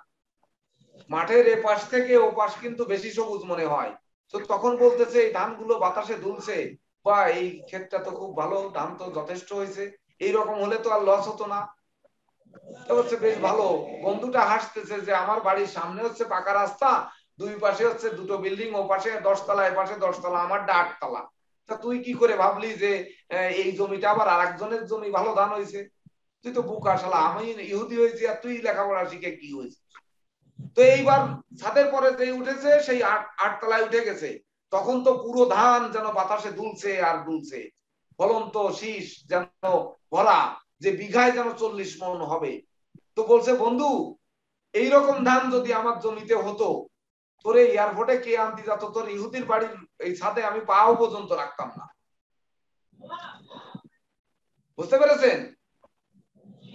মাঠের এ পাশ থেকে ও পাশ কিন্তু বেশি সবুজ মনে হয়। তো তখন বলতেছে এই ধানগুলো বাতাসে দুলছে, বা এই ক্ষেতটা তো খুব ভালো, ধান তো যথেষ্ট হয়েছে, এইরকম হলে তো আর লস হতো না। তো হচ্ছে বেশ ভালো, বন্ধুটা হাসতেছে যে আমার বাড়ির সামনে হচ্ছে পাকা রাস্তা, 2 পাশে হচ্ছে 2টো বিল্ডিং, ও পাশে 10 তলা, এ পাশে 10 তলা, আমারটা 8 তলা। তা তুই কি করে ভাবলি যে এই জমিটা আবার আরেকজনের জমি, ভালো ধান হয়েছে? তুই তো বুকা শালা, আমি ইহুদি হয়েছি আর তুই লেখাপড়া শিখে কি হয়েছে? তো এইবার ছাদের পরে যে উঠেছে, সেই 8 তলায় উঠে গেছে, তখন তো পুরো ধান যেন বাতাসে দুলছে আর দুলছে, ফলন্ত শীষ যেন ভরা, যে বিঘায় যেন 40 মণ হবে। তো বলছে বন্ধু, এইরকম ধান যদি আমার জমিতে হতো, তোর এই এয়ারপোর্টে কে আনতে যেত, তোর ইহুদির বাড়ির এই ছাদে আমি পাও পর্যন্ত রাখতাম না। বুঝতে পেরেছেন?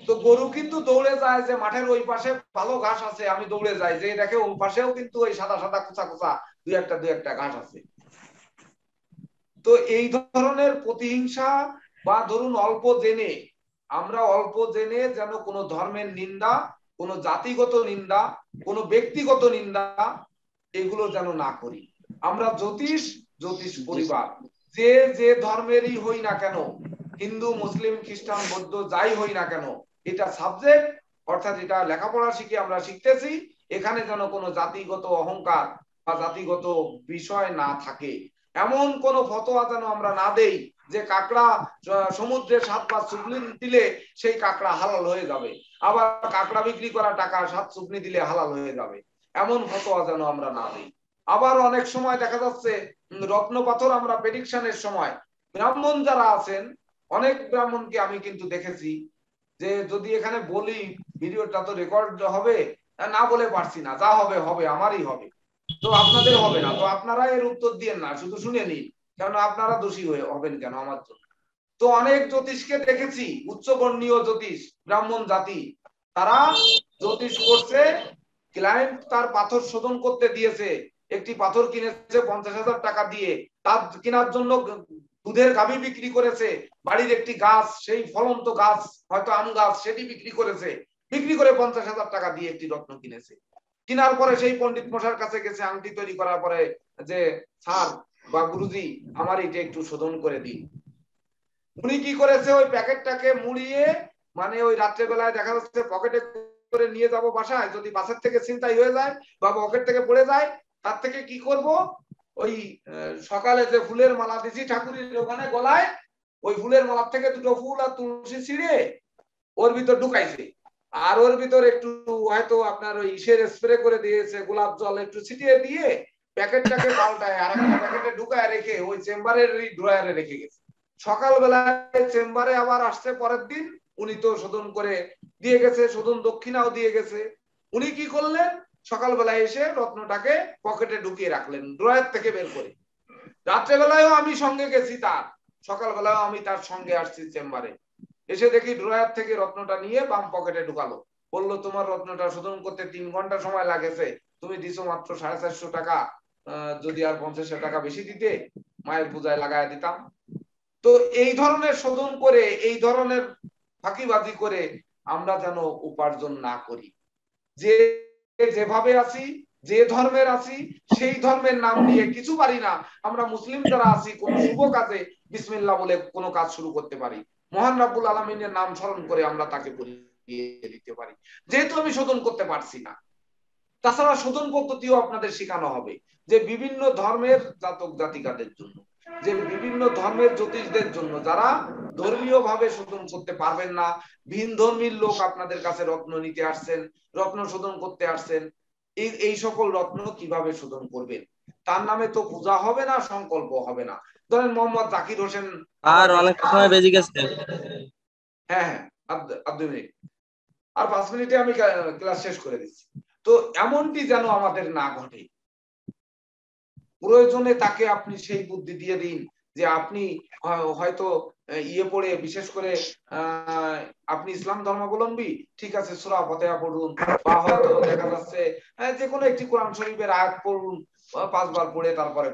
তো গরু কিন্তু দৌড়ে যায় যে মাঠের ওই পাশে ভালো ঘাস আছে, আমি দৌড়ে যাই, যে দেখে ওই পাশেও কিন্তু ওই সাদা সাদা কুচা কুচা দুই একটা ঘাস আছে। তো এই ধরনের প্রতিহিংসা বা ধরুন আমরা অল্প জেনে যেন কোনো ধর্মের নিন্দা, কোনো জাতিগত নিন্দা, কোনো ব্যক্তিগত নিন্দা এগুলো যেন না করি। আমরা জ্যোতিষ পরিবার, যে ধর্মেরই হই না কেন, হিন্দু মুসলিম খ্রিস্টান বৌদ্ধ যাই হই না কেন, এটা সাবজেক্ট, অর্থাৎ এটা লেখাপড়া শিখে আমরা শিখতেছি, এখানে যেন কোনো জাতিগত অহংকার বা জাতিগত বিষয় না থাকে। এমন কোন ফতোয়া যেন আমরা না দেই যে কাঁকড়া সমুদ্রে 7 বার চুবনি দিলে সেই কাঁকড়া হালাল হয়ে যাবে, আবার কাঁকড়া বিক্রি করা টাকা 7 চুবনি দিলে হালাল হয়ে যাবে, এমন ফতোয়া যেন আমরা না দিই। আবার অনেক সময় দেখা যাচ্ছে রত্ন পাথর আমরা প্রেডিকশনের সময় ব্রাহ্মণ যারা আছেন, অনেক ব্রাহ্মণকে আমি কিন্তু দেখেছি যে যদি এখানে বলি ভিডিওটা তো রেকর্ড হবে, না বলে পারছি না, যা হবে হবে, আমারই হবে, তো আপনাদের হবে না, তো আপনারা এর উত্তর দিয়েন না, শুধু শুনে নিন, কারণ আপনারা দোষী হবেন কেন আমার জন্য। তো অনেক জ্যোতিষকে দেখেছি, উচ্চবর্ণীয় জ্যোতিষ ব্রাহ্মণ জাতি, তারা জ্যোতিষ করছে, ক্লায়েন্ট তার পাথর শোধন করতে দিয়েছে, একটি পাথর কিনেছে 50,000 টাকা দিয়ে, তার কেনার জন্য দুধের গাভী বিক্রি করেছে, বাড়ির একটি গাছ, সেই ফলন্ত গাছ হয়তো আম গাছ, সেটি বিক্রি করেছে, বিক্রি করে 50,000 টাকা দিয়ে একটি রত্ন কিনেছে। কেনার পরে সেই পণ্ডিত মশাইয়ের কাছে গেছে আংটি তৈরি করার পরে, যে স্যার বা গুরুজি আমার এটা একটু শোধন করে দিন। উনি কি করেছে, ওই প্যাকেটটাকে মুড়িয়ে, মানে ওই রাত্রেবেলায় দেখা যাচ্ছে পকেটে করে নিয়ে যাব বাসায়, যদি বাসের থেকে ছিনতাই হয়ে যায় বা পকেট থেকে পড়ে যায়, তার থেকে কি করব, ওই সকালে যে ফুলের মালা দিছি ঠাকুরের ওখানে গলায়, ওই ফুলের মালার থেকে দুটো ফুল আর তুলসী ছিঁড়ে ওর ভিতর ঢুকাইছে, আর ওর ভিতর একটু হয়তো আপনার ওই ইসের স্প্রে করে দিয়েছে, গোলাপ জল একটু ছিটিয়ে দিয়ে প্যাকেটটাকে পাল্টায় আর একটা প্যাকেটে ঢুকায় রেখে ওই চেম্বারের ড্রয়ারে রেখে গেছে। সকালবেলায় চেম্বারে আবার আসছে পরের দিন, উনি তো শোধন করে দিয়ে গেছে, শোধন দক্ষিণাও দিয়ে গেছে। উনি কি করলেন, সকালবেলায় এসে রত্নটাকে পকেটে ঢুকিয়ে রাখলেন ড্রয়ার থেকে বের করে। রাত্রেবেলায়ও আমি সঙ্গে গেছি তার, সকালবেলায়ও আমি তার সঙ্গে আসছি চেম্বারে, এসে দেখি ড্রয়ার থেকে রত্নটা নিয়ে বাম পকেটে ঢুকালো, বললো তোমার রত্নটা শোধন করতে 3 ঘন্টা সময় লাগেছে, তুমি দিছো মাত্র 450 টাকা, যদি আর 50 টাকা বেশি দিতে মায়ের পূজায় লাগায় দিতাম। তো এই ধরনের শোধন করে, এই ধরনের ফাঁকিবাজি করে আমরা যেন উপার্জন না করি। যে যেভাবে আছি, যে ধর্মের আছি, সেই ধর্মের নাম নিয়ে কিছু পারি না, আমরা মুসলিম যারা আছি কোন শুভ কাজে বিসমিল্লাহ বলে কোনো কাজ শুরু করতে পারি, মহান রাব্বুল আলামিনের নাম স্মরণ করে আমরা তাকে পরিয়ে দিতে পারি, যেহেতু আমি শোধন করতে পারছি না। তাছাড়া শোধন পদ্ধতিও আপনাদের শেখানো হবে, যে বিভিন্ন ধর্মের জাতক জাতিকাদের জন্য, যে বিভিন্ন ধর্মের জ্যোতিষদের জন্য, যারা ধর্মীয় ভাবে শোধন করতে পারবেন না, ভিন ধর্মীর লোক আপনাদের কাছে রত্ন নিতে আসছেন, রত্ন শোধন করতে আসছেন, এই সকল রত্ন কিভাবে শোধন করবেন, তার নামে তো পূজা হবে না, সংকল্প হবে না। ধরেন মোহাম্মদ জাকির হোসেন, আর অনেক সময় বেজে গেছে, হ্যাঁ আর 2 মিনিট, আর 5 মিনিটে আমি ক্লাস শেষ করে দিচ্ছি। তো এমনটি যেন আমাদের না ঘটে। প্রয়োজনে তাকে আপনি সেই বুদ্ধি দিয়ে দিন যে আপনি হয়তো পড়ে, বিশেষ করে আপনি ইসলাম ধর্মাবলম্বী, ঠিক আছে সূরা ফাতিহা পড়ুন, বা হয়তো দেখা যাচ্ছে যে কোনো একটি কোরআন শরীফের আয়াত পড়ুন, 5 বার পড়ে তারপরে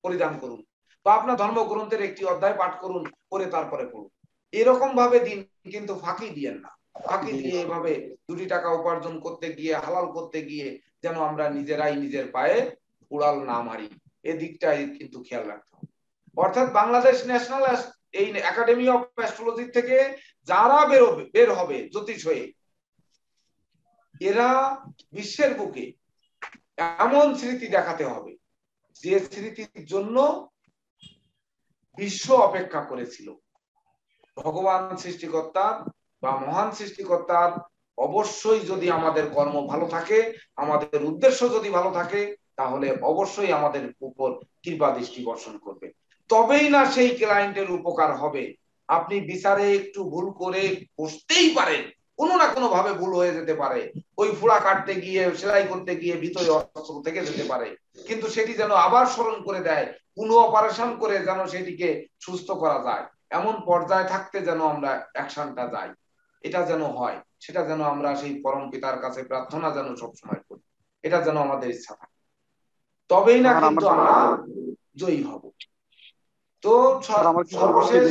পরিধান করুন, বা আপনার ধর্মগ্রন্থের একটি অধ্যায় পাঠ করুন, পড়ে তারপরে পড়ুন, এরকম ভাবে দিন, কিন্তু ফাঁকি দিয়েন না। ফাঁকি দিয়ে এভাবে 2 টাকা উপার্জন করতে গিয়ে, হালাল করতে গিয়ে যেন আমরা নিজেরাই নিজের পায়ে উড়াল না মারি, এদিকটাই কিন্তু খেয়াল রাখতে হবে। অর্থাৎ বাংলাদেশ ন্যাশনাল এই একাডেমি অফ অ্যাস্ট্রোলজি থেকে যারা বের হবে জ্যোতিষ হয়ে, এরা বিশ্বের বুকে এমন স্মৃতি দেখাতে হবে যে স্মৃতির জন্য বিশ্ব অপেক্ষা করেছিল। ভগবান সৃষ্টিকর্তার বা মহান সৃষ্টিকর্তার অবশ্যই যদি আমাদের কর্ম ভালো থাকে, আমাদের উদ্দেশ্য যদি ভালো থাকে, তাহলে অবশ্যই আমাদের উপর কৃপা দৃষ্টি বর্ষণ করবে, তবেই না সেই ক্লায়েন্টের উপকার হবে। আপনি বিচারে একটু ভুল করে বসতেই পারেন, কোনো না কোনো ভাবে ভুল হয়ে যেতে পারে, ওই ফোড়া কাটতে গিয়ে, সেলাই করতে গিয়ে ভিতরে অস্ত্র থেকে যেতে পারে, কিন্তু সেটি যেন আবার স্মরণ করে দেয়, পুনঃ অপারেশন করে যেন সেটিকে সুস্থ করা যায়। এমন পর্যায়ে থাকতে যেন আমরা অ্যাকশনটা যাই, এটা যেন হয়, সেটা যেন আমরা সেই পরম পিতার কাছে প্রার্থনা যেন সবসময় করি, এটা যেন আমাদের ইচ্ছা থাকে, তবেই না কিন্তু আমরা জয়ী হব। তো সর্বশেষ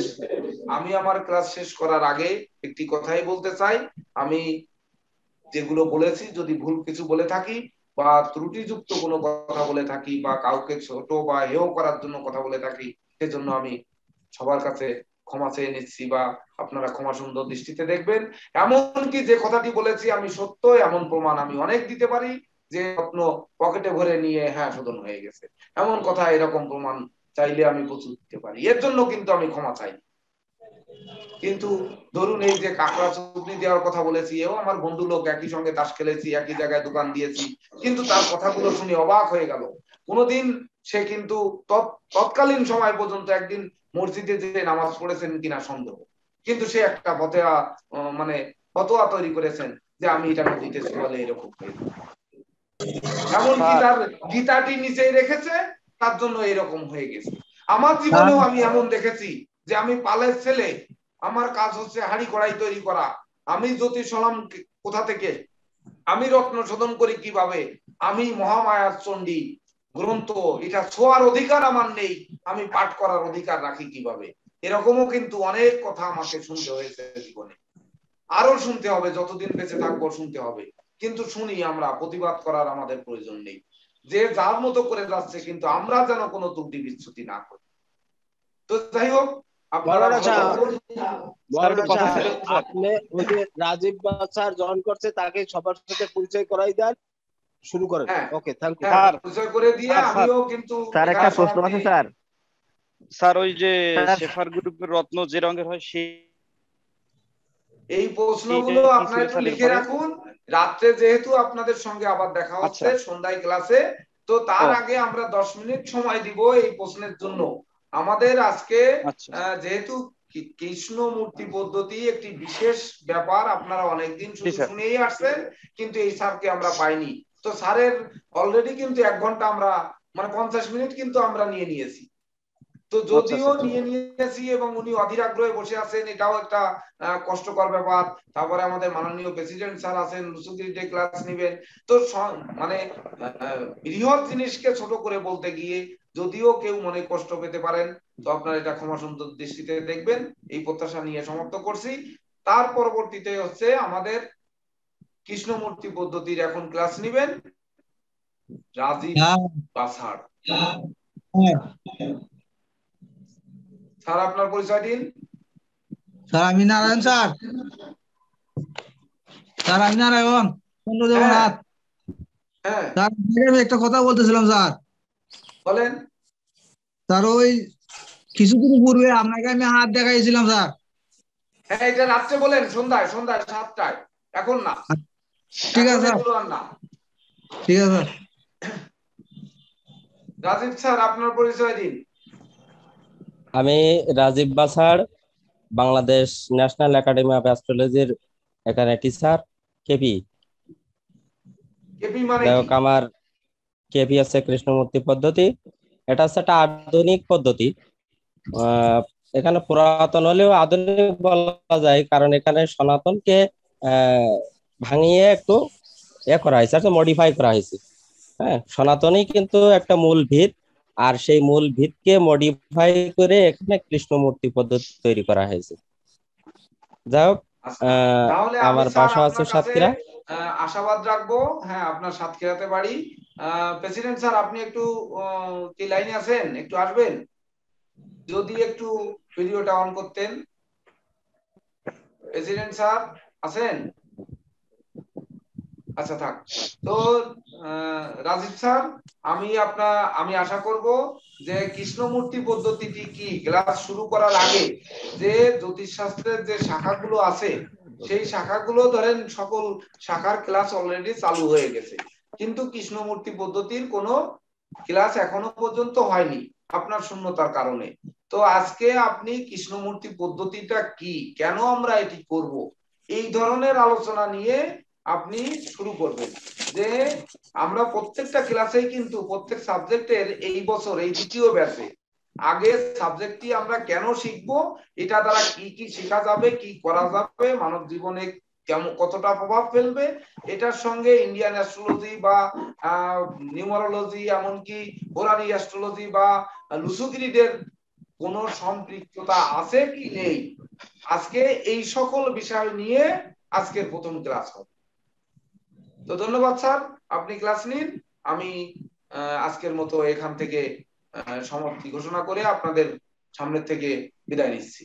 আমি আমার ক্লাস শেষ করার আগে একটি কথাই বলতে চাই, আমি যেগুলো বলেছি যদি ভুল কিছু বলে থাকি বা ত্রুটিযুক্ত কোনো কথা বলে থাকি বা কাউকে ছোট বা হেয় করার জন্য কথা বলে থাকি, সেজন্য আমি সবার কাছে ক্ষমা চেয়ে নিচ্ছি, বা আপনারা ক্ষমা সুন্দর দৃষ্টিতে দেখবেন। এমনকি যে কথাটি বলেছি আমি সত্য, এমন প্রমাণ আমি অনেক দিতে পারি, যে রত্ন পকেটে ভরে নিয়ে হ্যাঁ শোধন হয়ে গেছে, এমন কথা এরকম প্রমাণ চাইলে আমি প্রচুর দিতে পারি, এর জন্য কিন্তু আমি ক্ষমা চাই। কিন্তু ধরুন এই যে কাকড়া চুগনি দেওয়ার কথা বলেছি, এও আমার বন্ধু লোক, একই সঙ্গে তাস খেলেছি, একই জায়গায় দোকান দিয়েছি, কিন্তু তার কথাগুলো শুনে অবাক হয়ে গেল। কোনোদিন সে কিন্তু তৎকালীন সময় পর্যন্ত একদিন মসজিদে যে নামাজ পড়েছেন কিনা সন্দেহ, কিন্তু সে একটা ফতোয়া তৈরি করেছেন যে আমি এটা নদীতে বলে এরকম এমনকি তার গীতাটি নিচেই রেখেছে, তার জন্য এরকম হয়ে গেছে। আমার জীবনেও আমি এমন দেখেছি যে আমি পালের ছেলে, আমার কাজ হচ্ছে হাঁড়ি কড়াই তৈরি করা, আমি জ্যোতিষ হলাম কোথা থেকে, আমি রত্ন শোধন করি কিভাবে, আমি মহামায়ার চণ্ডী গ্রন্থ এটা ছোঁয়ার অধিকার আমার নেই, আমি পাঠ করার অধিকার রাখি কিভাবে, এরকমও কিন্তু অনেক কথা আমাকে শুনতে হয়েছে জীবনে, আরো শুনতে হবে, যতদিন বেঁচে থাকবো শুনতে হবে, কিন্তু শুনি, আমরা প্রতিবাদ করার আমাদের প্রয়োজন নেই, যে যার মতো করে যাচ্ছে, কিন্তু আমরা যেন কোনো ত্রুটি বিচ্যুতি না করি। তো যাই হোক, আপনি ওই যে রাজীব স্যার জয়েন করছে, তাকে সবার সাথে পরিচয় করাই দেন, শুরু করেন। ওকে, থ্যাংক ইউ স্যার। পরিচয় করে দিয়ে আমিও কিন্তু স্যার একটা প্রশ্ন আছে স্যার। স্যার ওই যে শেফার গ্রুপের রত্ন যে রঙের হয় সেই এই প্রশ্নগুলো আপনারা একটু লিখে রাখুন, রাত্রে যেহেতু আপনাদের সঙ্গে আবার দেখা হচ্ছে সন্ধ্যায় ক্লাসে, তো তার আগে আমরা 10 মিনিট সময় দিব এই প্রশ্নের জন্য। আমাদের আজকে যেহেতু কৃষ্ণ মূর্তি পদ্ধতি একটি বিশেষ ব্যাপার, আপনারা অনেকদিন শুনেই আসছেন, কিন্তু এই স্যারকে আমরা পাইনি। তো স্যারের অলরেডি কিন্তু 1 ঘন্টা আমরা 50 মিনিট কিন্তু আমরা নিয়ে নিয়েছি। তো যদিও নিয়ে নিয়েছি এবং উনি অধীর আগ্রহে বসে আছেন, এটাও একটা কষ্টকর ব্যাপার। তারপরে আমাদের মাননীয় প্রেসিডেন্ট স্যার আছেন, লুসুগিরিতে ক্লাস নেবেন। তো বৃহৎ জিনিসকে ছোট করে বলতে গিয়ে যদিও কেউ মনে কষ্ট পেতে পারেন, তো আপনারা এটা ক্ষমা সুন্দর দৃষ্টিতে দেখবেন, এই প্রত্যাশা নিয়ে সমাপ্ত করছি। তার পরবর্তীতে হচ্ছে আমাদের কৃষ্ণমূর্তি পদ্ধতির এখন ক্লাস নেবেন রাজীব বাছাড়। স্যার আপনার পরিচয় দিন। স্যার আমি নারায়ণ স্যার। স্যার আমি নারায়ণ চন্দ্রদেবনাথ। স্যার আমি একটা কথা বলতেছিলাম স্যার। বলেন স্যার। ওই কিছুদিন পূর্বে আপনাকে আমি হাত দেখাইছিলাম স্যার। হ্যাঁ এটা রাত্রে বলেন, সন্ধ্যায় 7টায়, এখন না। ঠিক আছে স্যার, ঠিক আছে। রাজীব স্যার আপনার পরিচয় দিন। আমি Rajib Bachhar, Bangladesh national academy of অ্যাস্ট্রোলজির এখানে টিচার। কেপি আমার কেপি হচ্ছে কৃষ্ণমূর্তি পদ্ধতি। এটা হচ্ছে একটা আধুনিক পদ্ধতি, এখানে পুরাতন হলেও আধুনিক বলা যায়, কারণ এখানে সনাতনকে ভাঙিয়ে একটু করা হয়েছে, মডিফাই করা হয়েছে। হ্যাঁ, সনাতনই কিন্তু একটা মূল ভিত, আর সেই মূল ভিতকে মডিফাই করে এখানে কৃষ্ণমূর্তি পদ্ধতি তৈরি করা হয়েছে। যাই হোক, আমার বাসা আছে সাতক্ষীরা। আশাবাদ রাখবো, হ্যাঁ আপনার সাতক্ষীরাতে বাড়ি। প্রেসিডেন্ট স্যার আপনি একটু কি লাইনে আছেন, একটু আসবেন, যদি একটু ভিডিওটা অন করতেন। প্রেসিডেন্ট স্যার আছেন? আচ্ছা থাক। তো রাজীব স্যার, আমি আশা করব যে কৃষ্ণমূর্তি পদ্ধতিটি কি ক্লাস শুরু করার আগে যে জ্যোতিষশাস্ত্রের যে শাখাগুলো আছে, সেই শাখাগুলো ধরেন সকল শাখার ক্লাস অলরেডি চালু হয়ে গেছে, কিন্তু কৃষ্ণমূর্তি পদ্ধতির কোনো ক্লাস এখনো পর্যন্ত হয়নি আপনার শূন্যতার কারণে। তো আজকে আপনি কৃষ্ণমূর্তি পদ্ধতিটা কি, কেন আমরা এটি করব, এই ধরনের আলোচনা নিয়ে আপনি শুরু করবেন। যে আমরা প্রত্যেকটা ক্লাসেই কিন্তু প্রত্যেক সাবজেক্টের এই বছর এই দ্বিতীয় ব্যাচে আগে সাবজেক্টটি আমরা কেন শিখবো, এটা দ্বারা কি কি শেখা যাবে, কি করা যাবে, মানব জীবনে কেমন কতটা প্রভাব ফেলবে, এটার সঙ্গে ইন্ডিয়ান অ্যাস্ট্রোলজি বা নিউমারোলজি এমনকি কোরআনী অ্যাস্ট্রোলজি বা লুসুগ্রিডের কোন সম্পৃক্ততা আছে কি নেই, আজকে এই সকল বিষয় নিয়ে আজকের প্রথম ক্লাস হবে। তো ধন্যবাদ স্যার, আপনি ক্লাস নিন। আমি আজকের মতো এখান থেকে সমাপ্তি ঘোষণা করে আপনাদের সামনের থেকে বিদায় নিচ্ছি।